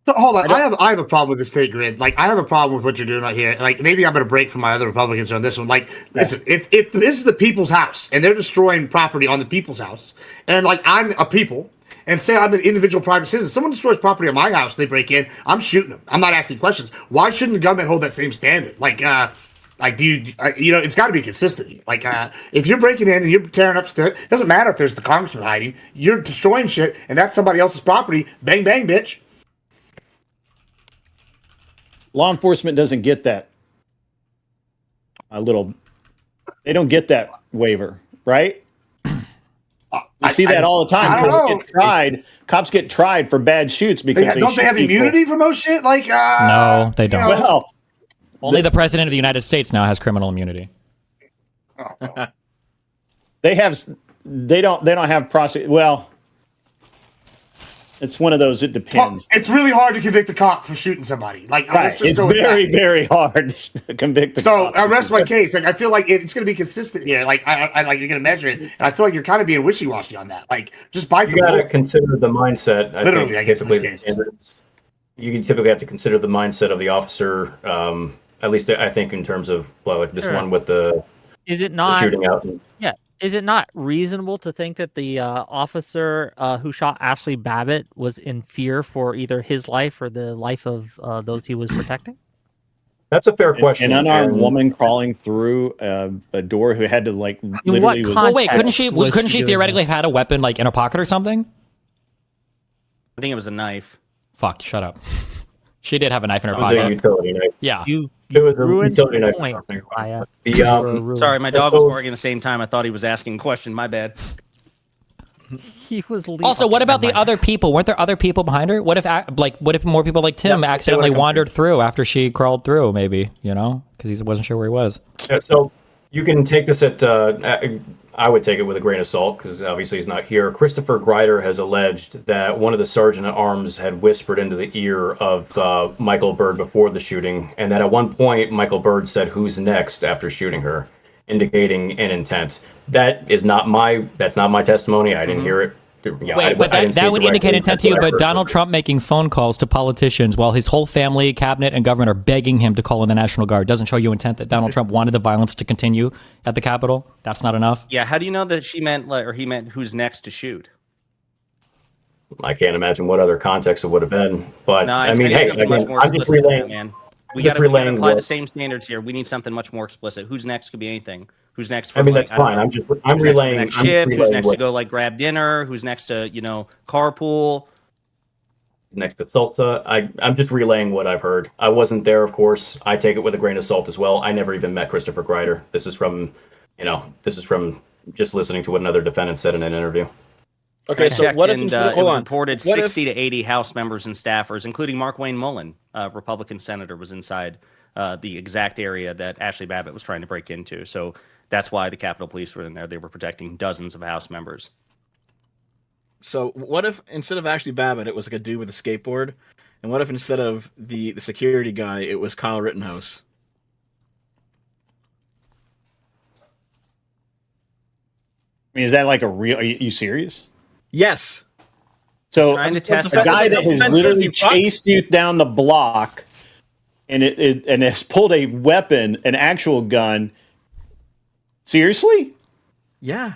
So hold on, I have a problem with this state grid. I have a problem with what you're doing right here. Maybe I'm going to break from my other Republicans on this one. Listen, if this is the people's house and they're destroying property on the people's house, and I'm a people, and say I'm an individual private citizen, someone destroys property on my house, they break in, I'm shooting them. I'm not asking questions. Why shouldn't the government hold that same standard? It's got to be consistent. If you're breaking in and you're tearing up stuff, it doesn't matter if there's the congressman hiding. You're destroying shit, and that's somebody else's property. Bang, bang, bitch. Law enforcement doesn't get that. They don't get that waiver, right? You see that all the time. Cops get tried for bad shoots because don't they have immunity for most shit? No, they don't. Well, only the president of the United States now has criminal immunity. They don't have prosecute. Well, it's one of those. It depends. It's really hard to convict a cop for shooting somebody. It's very, very hard to convict. So I rest my case. I feel like it's going to be consistent here. You're going to measure it, and I feel like you're kind of being wishy-washy on that. Just bite the bullet. You got to consider the mindset. Literally, I guess you can typically have to consider the mindset of the officer. At least I think in terms of this one with the shooting out. Is it not reasonable to think that the officer who shot Ashley Babbitt was in fear for either his life or the life of those he was protecting? That's a fair question. An unarmed woman crawling through a door who had to literally. Wait, couldn't she theoretically have had a weapon in her pocket or something? I think it was a knife. Fuck! Shut up. She did have a knife in her pocket. It was a utility knife. Yeah. It was a utility knife. Sorry, my dog was barking at the same time. I thought he was asking a question. My bad. He was also, what about the other people? Weren't there other people behind her? What if more people like Tim accidentally wandered through after she crawled through? Maybe because he wasn't sure where he was. Yeah, so you can take this at. I would take it with a grain of salt because obviously he's not here. Christopher Grider has alleged that one of the sergeant at arms had whispered into the ear of Michael Byrd before the shooting, and that at one point Michael Byrd said, "Who's next?" after shooting her. indicating an intent. That's not my testimony. I didn't hear it. Wait, but that would indicate intent to you, but Donald Trump making phone calls to politicians while his whole family, cabinet, and government are begging him to call in the National Guard doesn't show you intent that Donald Trump wanted the violence to continue at the Capitol? That's not enough? Yeah, how do you know that he meant who's next to shoot? I can't imagine what other context it would have been. But, no, I mean, hey, again, I'm just relaying... Man. We got to apply the same standards here. We need something much more explicit. Who's next could be anything. Who's next for? I mean, that's fine. I'm relaying. Next shift. Who's next to go like grab dinner? Who's next to carpool? Next to salsa. I'm just relaying what I've heard. I wasn't there, of course. I take it with a grain of salt as well. I never even met Christopher Greider. This is from just listening to what another defendant said in an interview. Okay, so what if it was reported 60 to 80 House members and staffers, including Mark Wayne Mullen, Republican senator, was inside the exact area that Ashley Babbitt was trying to break into. So that's why the Capitol Police were in there. They were protecting dozens of House members. So what if instead of Ashley Babbitt, it was like a dude with a skateboard? And what if instead of the security guy, it was Kyle Rittenhouse? I mean, is that like a real... Are you serious? Yes. So the guy that has literally chased you down the block and it has pulled a weapon, an actual gun. Seriously? Yeah.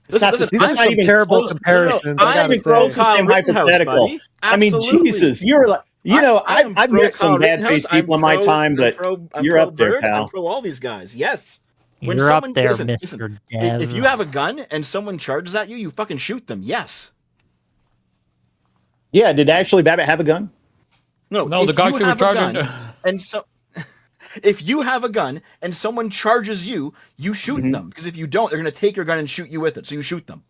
These are some terrible comparisons. I'm even close to the same hypothetical. I mean, Jesus, you're like, I've met some bad faith people in my time, but you're up there, pal. I'm pro all these guys. Yes. When you're up there, Mr. Dev. If you have a gun and someone charges at you, you fucking shoot them. Yes. Yeah. Did Ashley Babbitt have a gun? No. The guy she was charging. And so, if you have a gun and someone charges you, you shoot them. Because if you don't, they're going to take your gun and shoot you with it. So you shoot them.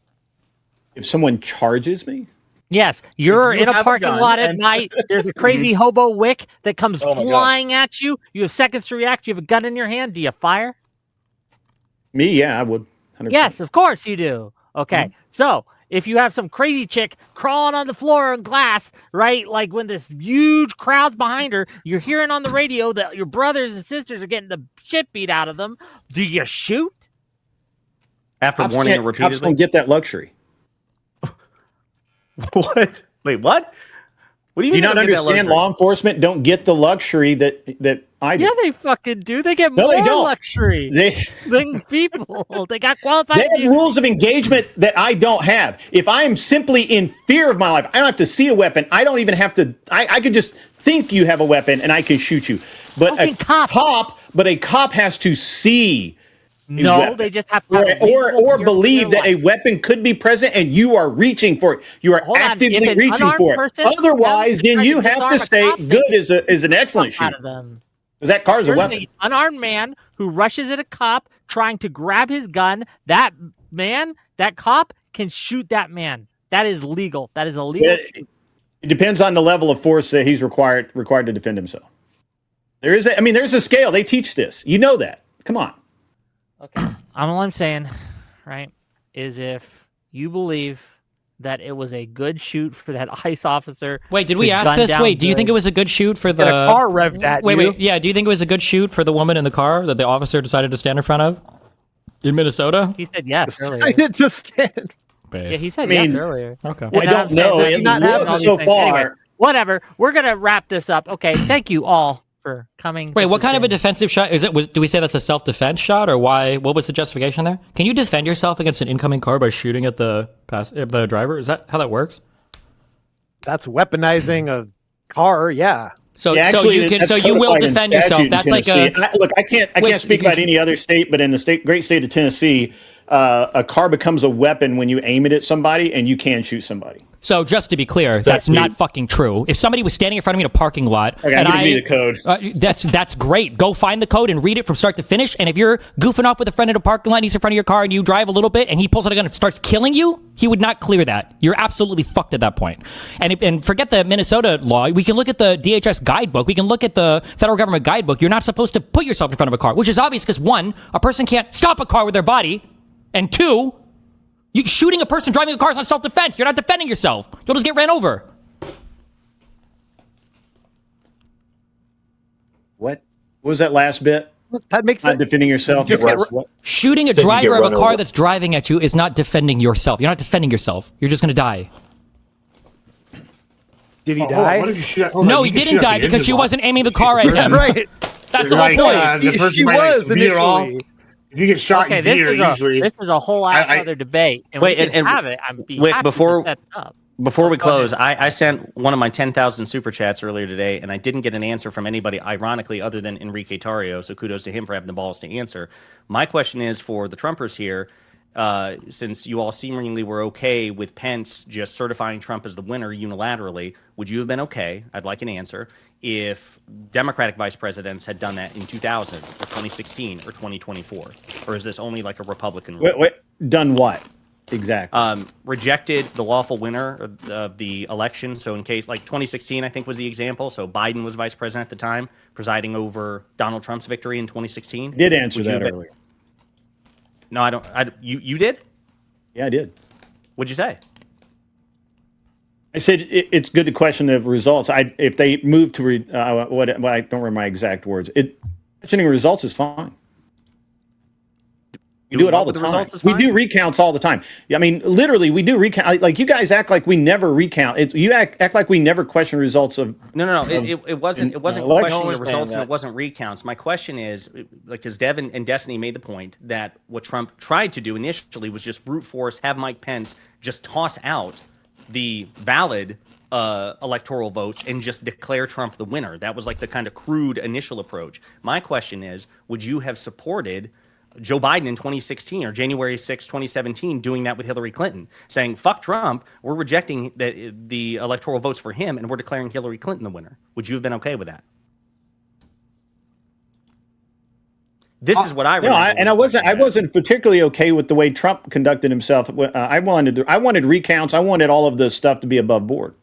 If someone charges me? Yes, you're in a parking lot at night. There's a crazy hobo wick that comes flying at you. You have seconds to react. You have a gun in your hand. Do you fire? Me, yeah, I would. 100%. Yes, of course you do. Okay, so if you have some crazy chick crawling on the floor on glass, right? Like when this huge crowd's behind her, you're hearing on the radio that your brothers and sisters are getting the shit beat out of them. Do you shoot? After warning her repeatedly? Cops don't get that luxury. What? Wait, what? What do you mean? Do you not understand? Law enforcement don't get the luxury that I do. Yeah, they fucking do. They get more luxury than people. They got qualified. They have rules of engagement that I don't have. If I am simply in fear of my life, I don't have to see a weapon. I don't even have to. I could just think you have a weapon and I can shoot you. But a cop has to see. No, they just have to or believe that a weapon could be present and you are reaching for it. You are actively reaching for it. Otherwise, then you have to say good is an excellent shoot. Because that car is a weapon. An unarmed man who rushes at a cop trying to grab his gun. That cop can shoot that man. That is legal. That is illegal. It depends on the level of force that he's required to defend himself. There's a scale. They teach this. You know that. Come on. Okay. All I'm saying, right, is if you believe that it was a good shoot for that ICE officer. Wait, did we ask this? Wait, do you think it was a good shoot for the car revved at you? Wait, yeah. Do you think it was a good shoot for the woman in the car that the officer decided to stand in front of in Minnesota? He said yes earlier. I did just stand. Yeah, he said yes earlier. Okay. Well, I don't know. It looks so far. Anyway, whatever. We're gonna wrap this up. Okay. Thank you all for coming. Wait, what kind of a defensive shot is it? Do we say that's a self-defense shot, or why? What was the justification there? Can you defend yourself against an incoming car by shooting at the driver? Is that how that works? That's weaponizing a car. Yeah. So you will defend yourself. That's like look. I can't speak about any other state, but in the great state of Tennessee, a car becomes a weapon when you aim it at somebody, and you can shoot somebody. So just to be clear, that's not fucking true. If somebody was standing in front of me in a parking lot, okay, I'm gonna read the code. That's great. Go find the code and read it from start to finish. And if you're goofing off with a friend in a parking lot, and he's in front of your car, and you drive a little bit, and he pulls out a gun and starts killing you, he would not clear that. You're absolutely fucked at that point. And forget the Minnesota law. We can look at the DHS guidebook. We can look at the federal government guidebook. You're not supposed to put yourself in front of a car, which is obvious because one, a person can't stop a car with their body, and two, you shooting a person driving a car is not self-defense. You're not defending yourself. You'll just get ran over. What was that last bit? That makes not sense. defending yourself. Shooting a driver of a car that's driving at you is not defending yourself. You're not defending yourself. You're just going to die. Did he die? What if you shoot? No, he didn't die because she wasn't aiming the car at him. Right. That's the whole point. She was initially. If you get shot Okay, in veer, usually this is a whole other debate. And Wait, we can and have it. I'm be wait, happy before- to set it up. Before we close, I sent one of my 10,000 super chats earlier today, and I didn't get an answer from anybody, ironically, other than Enrique Tarrio. So kudos to him for having the balls to answer. My question is for the Trumpers here, since you all seemingly were okay with Pence just certifying Trump as the winner unilaterally, would you have been okay? I'd like an answer. If Democratic vice presidents had done that in 2000 or 2016 or 2024, or is this only like a Republican rule? Wait, done what? Exactly. Rejected the lawful winner of the election. So in case, like 2016, I think was the example. So Biden was vice president at the time, presiding over Donald Trump's victory in 2016. Did answer that earlier. No, I don't. You did? Yeah, I did. What'd you say? I said it's good to question the results. If they move to I don't remember my exact words. Questioning results is fine. We do it all the time. We do recounts all the time. I mean, literally, we do recount. Like you guys act like we never recount. You act like we never question results of. No. It wasn't questioning the results and it wasn't recounts. My question is, like, because Devin and Destiny made the point that what Trump tried to do initially was just brute force, have Mike Pence just toss out the valid electoral votes and just declare Trump the winner. That was like the kind of crude initial approach. My question is, would you have supported Joe Biden in 2016 or January 6, 2017, doing that with Hillary Clinton, saying, fuck Trump, we're rejecting the electoral votes for him and we're declaring Hillary Clinton the winner? Would you have been okay with that? This is what I remember. No, I wasn't particularly okay with the way Trump conducted himself. I wanted recounts. I wanted all of this stuff to be above board.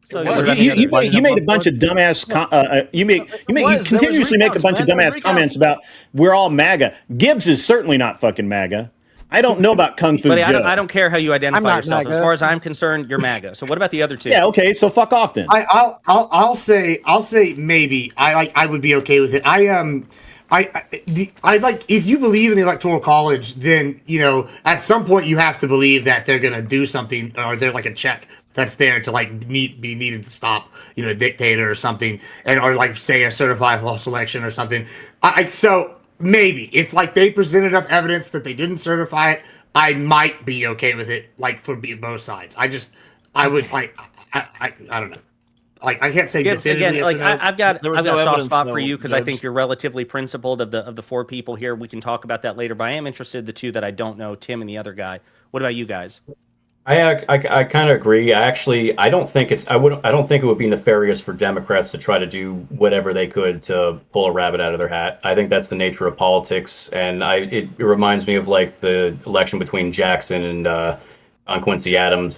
So you made a bunch of dumbass. You continuously make a bunch of dumbass comments about we're all MAGA. Gibbs is certainly not fucking MAGA. I don't know about Kung Fu But Joe. I don't care how you identify yourself. MAGA. As far as I'm concerned, you're MAGA. So what about the other two? Yeah, okay, so fuck off then. I'll say maybe I would be okay with it. I like if you believe in the Electoral College, then at some point you have to believe that they're gonna do something, or they're like a check that's there to like be needed to stop a dictator or something, or like say a certified false election or something. So maybe if like they present enough evidence that they didn't certify it, I might be okay with it. Like for both sides, I don't know. Like I can't say definitively. Again, like I've got a soft spot for you because I Gibbs. think you're relatively principled of the four people here. We can talk about that later, but I am interested in the two that I don't know, Tim and the other guy. What about you guys? I kind of agree. I don't think I don't think it would be nefarious for Democrats to try to do whatever they could to pull a rabbit out of their hat. I think that's the nature of politics, and it reminds me of like the election between Jackson and on Quincy Adams.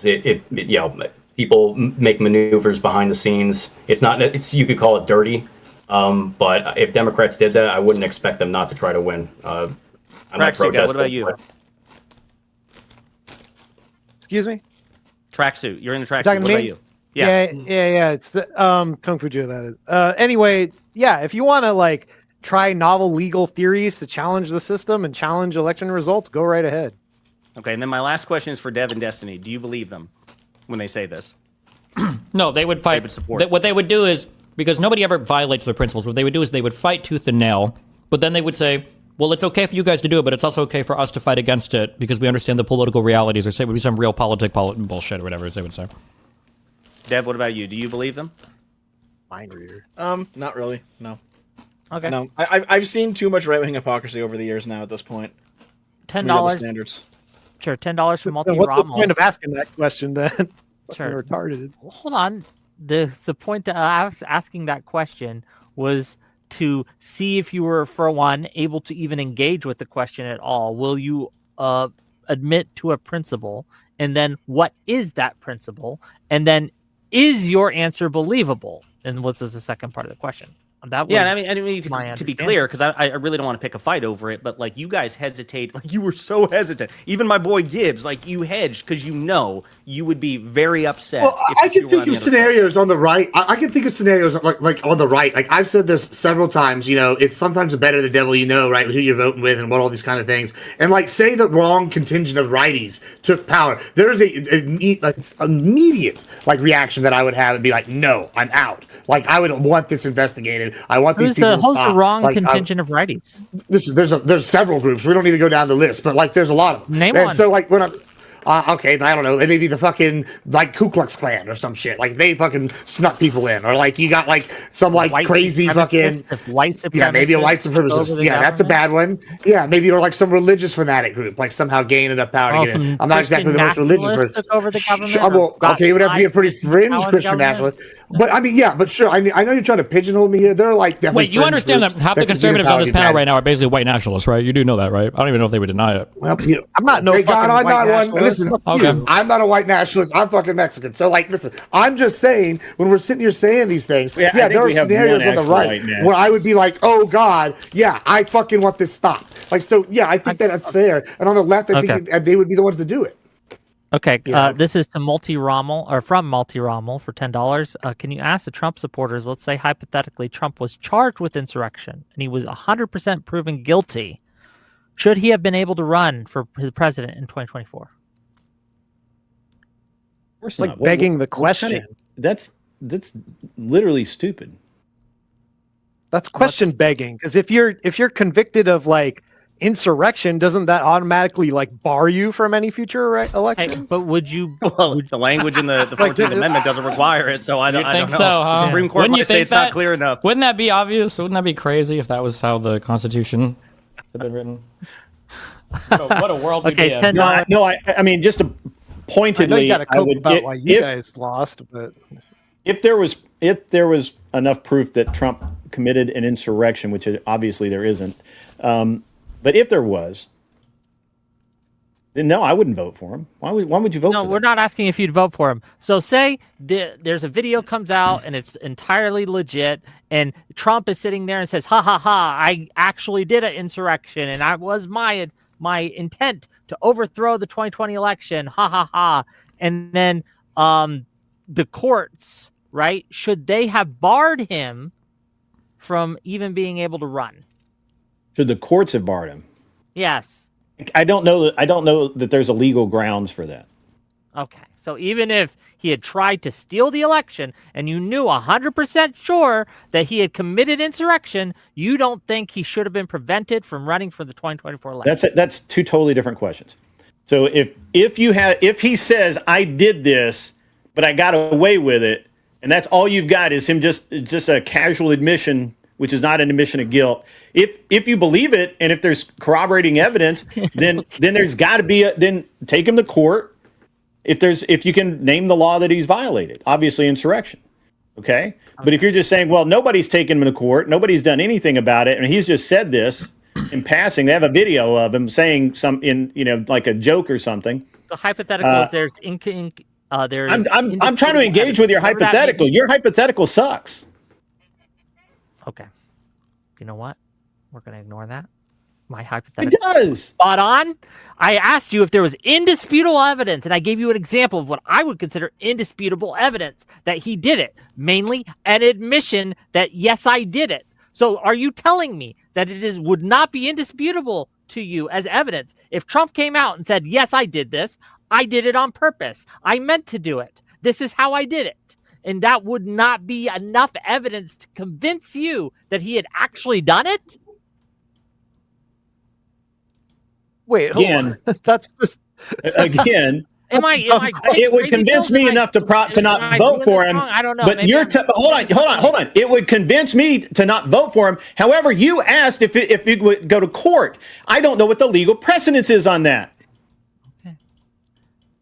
People make maneuvers behind the scenes. You could call it dirty, but if Democrats did that, I wouldn't expect them not to try to win. I'm not protesting. What about you? Excuse me? Tracksuit. You're in the tracksuit. What about you? Yeah. It's the Kung Fu Joe, that is. Anyway, yeah, if you want to like try novel legal theories to challenge the system and challenge election results, go right ahead. Okay, and then my last question is for Dev and Destiny. Do you believe them when they say this? No, they would fight. They would support. What they would do is, because nobody ever violates their principles, what they would do is they would fight tooth and nail, but then they would say, well, it's okay for you guys to do it, but it's also okay for us to fight against it because we understand the political realities, or say it would be some real bullshit or whatever, as they would say. Dev, what about you? Do you believe them? Mind reader. Not really. No. Okay. No, I've seen too much right-wing hypocrisy over the years now. At this point, $10 standards. Sure, $10 for multi. What's the point of asking that question then? Sure. Retarded. Hold on. The point to asking that question was to see if you were, for one, able to even engage with the question at all. Will you admit to a principle? And then what is that principle? And then is your answer believable? And what is the second part of the question? That was I mean to be clear, because I really don't want to pick a fight over it, but like you guys hesitate, like you were so hesitant. Even my boy Gibbs, like you hedged because you know you would be very upset. Well, I can think of scenarios on the right. I can think of scenarios like on the right. Like I've said this several times. You know, it's sometimes the better the devil you know, right? Who you're voting with and what all these kind of things. And like, say the wrong contingent of righties took power. There's a immediate like reaction that I would have and be like, no, I'm out. Like I would want this investigated. I want these people to stop. Who's the wrong contingent of righties? There's several groups. We don't need to go down the list, but like there's a lot of them. Name and one. So like when I'm okay, I don't know. It may be the fucking like Ku Klux Klan or some shit. Like they fucking snuck people in, or like you got like some like crazy fucking maybe a white supremacist. Yeah, that's a bad one. Yeah, maybe or like some religious fanatic group, like somehow gaining enough power to get in. I'm not exactly the most religious person. Took over the government. Okay, it would have to be a pretty fringe Christian nationalist. But I mean, yeah, but sure. I mean, I know you're trying to pigeonhole me here. They're like definitely. Wait, you understand that half the conservatives on this panel right now are basically white nationalists, right? You do know that, right? I don't even know if they would deny it. Well, I'm not no. Thank God I'm not one. Listen, I'm not a white nationalist. I'm fucking Mexican. So, like, listen, I'm just saying, when we're sitting here saying these things, there are scenarios on the right where I would be like, oh, God, yeah, I fucking want this stopped. Like, so, yeah, I think that's fair. And on the left, I think they would be the ones to do it. Okay, this is to Multi-Rommel, or from Multi-Rommel for $10. Can you ask the Trump supporters, let's say hypothetically Trump was charged with insurrection and he was 100% proven guilty. Should he have been able to run for his president in 2024? It's like begging the question. That's literally stupid. That's question begging, because if you're convicted of like insurrection, doesn't that automatically like bar you from any future elections? Hey, but would you? Well, the language in the 14th Amendment doesn't require it, so I don't know. So, huh? The Supreme Court might say it's not clear enough. Wouldn't that be obvious? Wouldn't that be crazy if that was how the Constitution had been written? What a world we'd be in. No, I mean, just pointedly, I would about why you guys lost, but if there was enough proof that Trump committed an insurrection, which obviously there isn't, but if there was, then no, I wouldn't vote for him. Why would you vote for him? No, we're not asking if you'd vote for him. So say there's a video comes out and it's entirely legit, and Trump is sitting there and says, ha, ha, ha, I actually did an insurrection, and I was my intent to overthrow the 2020 election, ha, ha, ha. And then the courts, right, should they have barred him from even being able to run? Should the courts have barred him? Yes. I don't know that there's a legal grounds for that. Okay. So even if he had tried to steal the election and you knew 100% sure that he had committed insurrection, you don't think he should have been prevented from running for the 2024 election? That's two totally different questions. So if he says I did this, but I got away with it, and that's all you've got is him just a casual admission, which is not an admission of guilt. If you believe it, and if there's corroborating evidence, then there's got to be then take him to court. If you can name the law that he's violated, obviously insurrection. Okay? But if you're just saying, well, nobody's taken him to court, nobody's done anything about it, and he's just said this in passing, they have a video of him saying like a joke or something. The hypothetical is there's I'm trying to engage with your hypothetical. Your hypothetical sucks. Okay. You know what? We're going to ignore that. My hypothetical. It does. Spot on. I asked you if there was indisputable evidence, and I gave you an example of what I would consider indisputable evidence that he did it. Mainly an admission that, yes, I did it. So are you telling me that would not be indisputable to you as evidence if Trump came out and said, yes, I did this. I did it on purpose. I meant to do it. This is how I did it. And that would not be enough evidence to convince you that he had actually done it? Wait, again, that's just again. It would convince me enough to not vote for him. I don't know. But hold on. It would convince me to not vote for him. However, you asked if you would go to court. I don't know what the legal precedence is on that. Okay.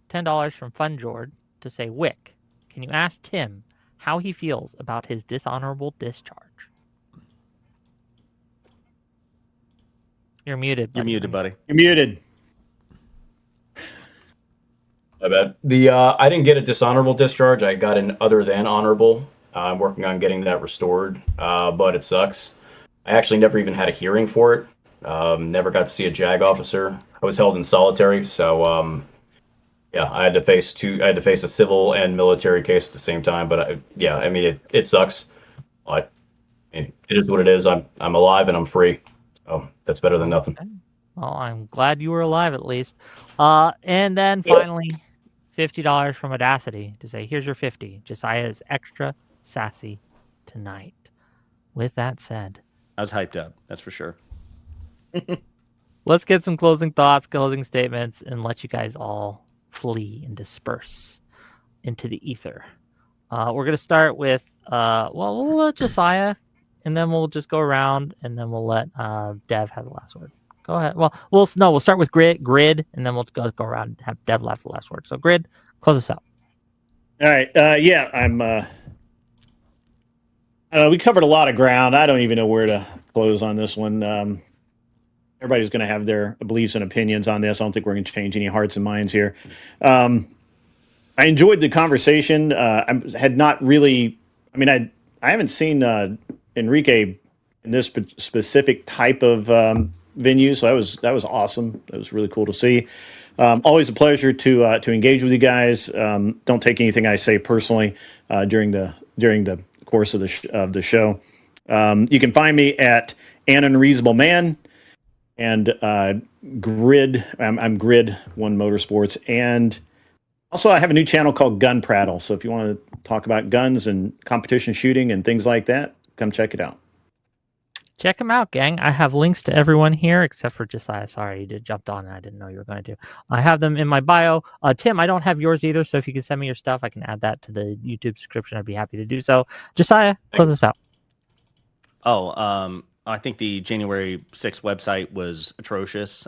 $10 from Fun George to say, Wick, can you ask Tim how he feels about his dishonorable discharge? You're muted. You're muted, buddy. You're muted. My bad. I didn't get a dishonorable discharge. I got an other than honorable. I'm working on getting that restored, but it sucks. I actually never even had a hearing for it. Never got to see a JAG officer. I was held in solitary, so yeah, I had to face a civil and military case at the same time. But I mean, it sucks. But it is what it is. I'm alive and I'm free, so that's better than nothing. Well, I'm glad you were alive at least. And then finally, $50 from Audacity to say, here's your 50. Josiah is extra sassy tonight. With that said, I was hyped up. That's for sure. Let's get some closing thoughts, closing statements, and let you guys all flee and disperse into the ether. We're going to start with, we'll let Josiah, and then we'll just go around, and then we'll let Dev have the last word. Go ahead. Well, we'll start with Grid, and then we'll go around and have Dev have the last word. So, Grid, close us out. All right. We covered a lot of ground. I don't even know where to close on this one. Everybody's going to have their beliefs and opinions on this. I don't think we're going to change any hearts and minds here. I enjoyed the conversation. I had not really. I mean, I haven't seen Enrique in this specific type of venue, so that was awesome. That was really cool to see. Always a pleasure to engage with you guys. Don't take anything I say personally during the course of the show. You can find me at An Unreasonable Man and Grid. I'm Grid One Motorsports, and also I have a new channel called Gun Prattle. So if you want to talk about guns and competition shooting and things like that, come check it out. Check them out, gang. I have links to everyone here except for Josiah. Sorry, you jumped on and I didn't know you were going to. I have them in my bio. Tim, I don't have yours either, so if you can send me your stuff, I can add that to the YouTube description. I'd be happy to do so. Josiah, close us out. I think the January 6th website was atrocious,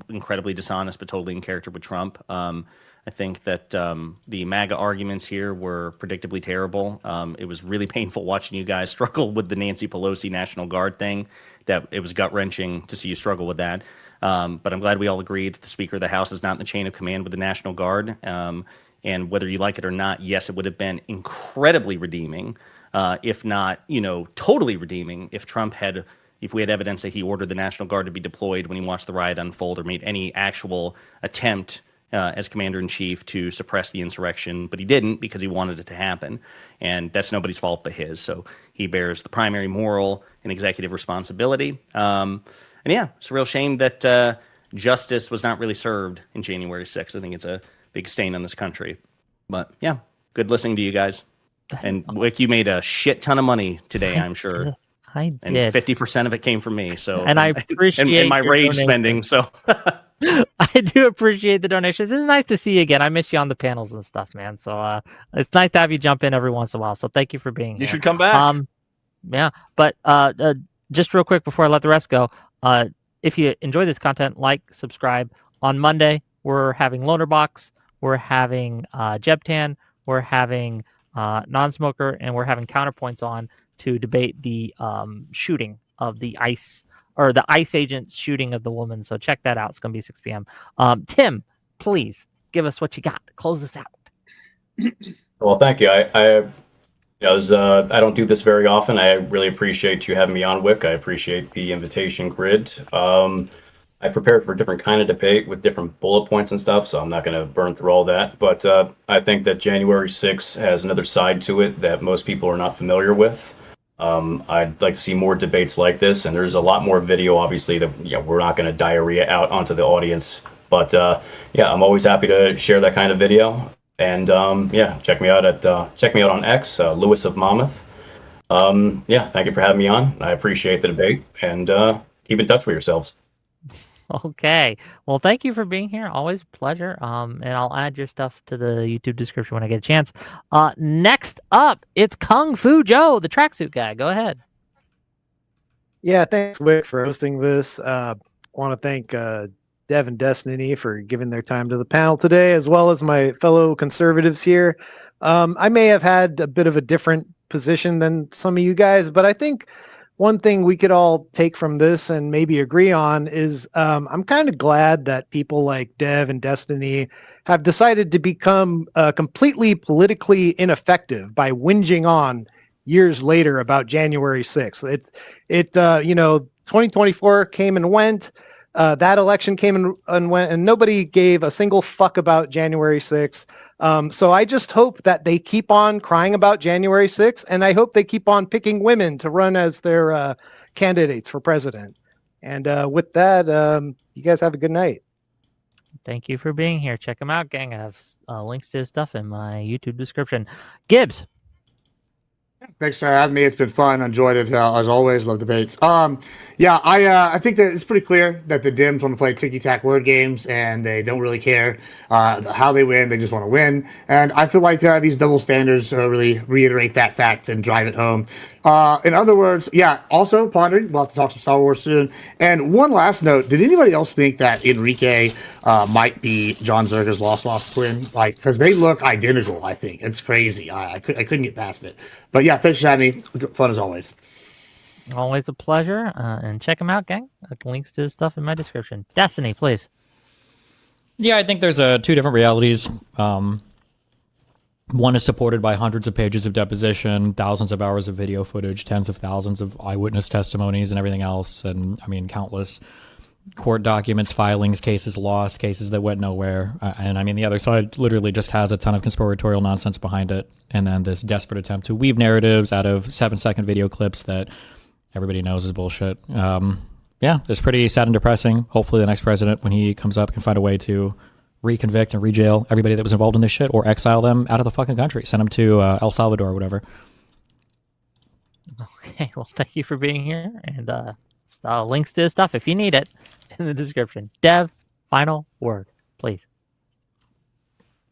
incredibly dishonest, but totally in character with Trump. I think that the MAGA arguments here were predictably terrible. It was really painful watching you guys struggle with the Nancy Pelosi National Guard thing. That it was gut-wrenching to see you struggle with that. But I'm glad we all agree that the Speaker of the House is not in the chain of command with the National Guard. And whether you like it or not, yes, it would have been incredibly redeeming. If not, totally redeeming if we had evidence that he ordered the National Guard to be deployed when he watched the riot unfold or made any actual attempt as commander-in-chief to suppress the insurrection, but he didn't because he wanted it to happen. And that's nobody's fault but his. So he bears the primary moral and executive responsibility. And yeah, it's a real shame that justice was not really served in January 6th. I think it's a big stain on this country. But yeah, good listening to you guys. And Wick, you made a shit ton of money today, I'm sure. I did. And 50% of it came from me. So and I appreciate and my rage donation. spending. So I do appreciate the donations. It's nice to see you again. I miss you on the panels and stuff, man. So it's nice to have you jump in every once in a while. So thank you for being here. You should come back. Yeah, but just real quick before I let the rest go, if you enjoy this content, like, subscribe. On Monday, we're having Loner Box, we're having Jebtan, we're having Non-Smoker, and we're having Counterpoints on to debate the shooting of the ICE agent's shooting of the woman. So check that out. It's going to be 6 p.m. Tim, please give us what you got. Close us out. Well, thank you. I don't do this very often. I really appreciate you having me on, Wick. I appreciate the invitation, Grid. I prepared for a different kind of debate with different bullet points and stuff, so I'm not going to burn through all that. But I think that January 6th has another side to it that most people are not familiar with. I'd like to see more debates like this, and there's a lot more video, obviously, that we're not going to diarrhea out onto the audience. But I'm always happy to share that kind of video. And check me out on X, Lewis of Monmouth. Thank you for having me on. I appreciate the debate, and keep in touch with yourselves. Okay. Well, thank you for being here. Always a pleasure. And I'll add your stuff to the YouTube description when I get a chance. Next up, it's Kung Fu Joe, the tracksuit guy. Go ahead. Yeah, thanks, Wick, for hosting this. I want to thank Dev and Destiny for giving their time to the panel today, as well as my fellow conservatives here. I may have had a bit of a different position than some of you guys, but I think one thing we could all take from this and maybe agree on is I'm kind of glad that people like Dev and Destiny have decided to become completely politically ineffective by whinging on years later about January 6th. 2024 came and went. That election came and went, and nobody gave a single fuck about January 6th. So I just hope that they keep on crying about January 6th, and I hope they keep on picking women to run as their candidates for president. And with that, you guys have a good night. Thank you for being here. Check him out, gang. I have links to his stuff in my YouTube description. Gibbs. Thanks for having me. It's been fun. Enjoyed it as always. Love debates. I think that it's pretty clear that the Dems want to play ticky-tack word games, and they don't really care how they win. They just want to win. And I feel like these double standards really reiterate that fact and drive it home. In other words, also pondering. We'll have to talk some Star Wars soon. And one last note: did anybody else think that Enrique might be John Zerga's lost twin? Because they look identical. I think it's crazy. I couldn't get past it. But yeah, thanks for having me. Fun as always. Always a pleasure. And check him out, gang. Links to his stuff in my description. Destiny, please. Yeah, I think there's two different realities. One is supported by hundreds of pages of deposition, thousands of hours of video footage, tens of thousands of eyewitness testimonies and everything else. And I mean, countless court documents, filings, cases lost, cases that went nowhere. And I mean, the other side literally just has a ton of conspiratorial nonsense behind it. And then this desperate attempt to weave narratives out of 7-second video clips that everybody knows is bullshit. It's pretty sad and depressing. Hopefully the next president, when he comes up, can find a way to reconvict and rejail everybody that was involved in this shit, or exile them out of the fucking country, send them to El Salvador or whatever. Okay, well, thank you for being here, and links to his stuff if you need it in the description. Dev, final word, please.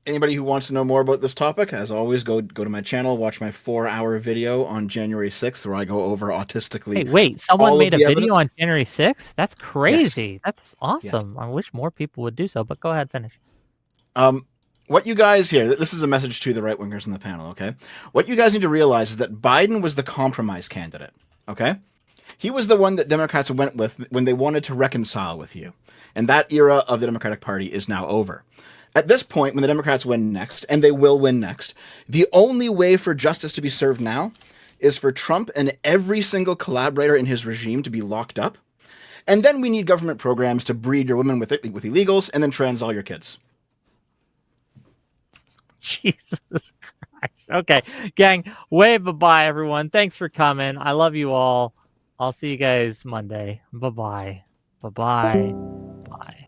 Anybody who wants to know more about this topic, as always, go to my channel, watch my 4-hour video on January 6th, where I go over autistically. Hey, wait, someone made a video on January 6th? That's crazy. Yes. That's awesome. Yes. I wish more people would do so, but go ahead, finish. What you guys here, this is a message to the right-wingers in the panel, okay? What you guys need to realize is that Biden was the compromise candidate, okay? He was the one that Democrats went with when they wanted to reconcile with you. And that era of the Democratic Party is now over. At this point, when the Democrats win next, and they will win next, the only way for justice to be served now is for Trump and every single collaborator in his regime to be locked up. And then we need government programs to breed your women with illegals and then trans all your kids. Jesus Christ. Okay, gang, wave bye-bye, everyone. Thanks for coming. I love you all. I'll see you guys Monday. Bye-bye. Bye-bye. Bye.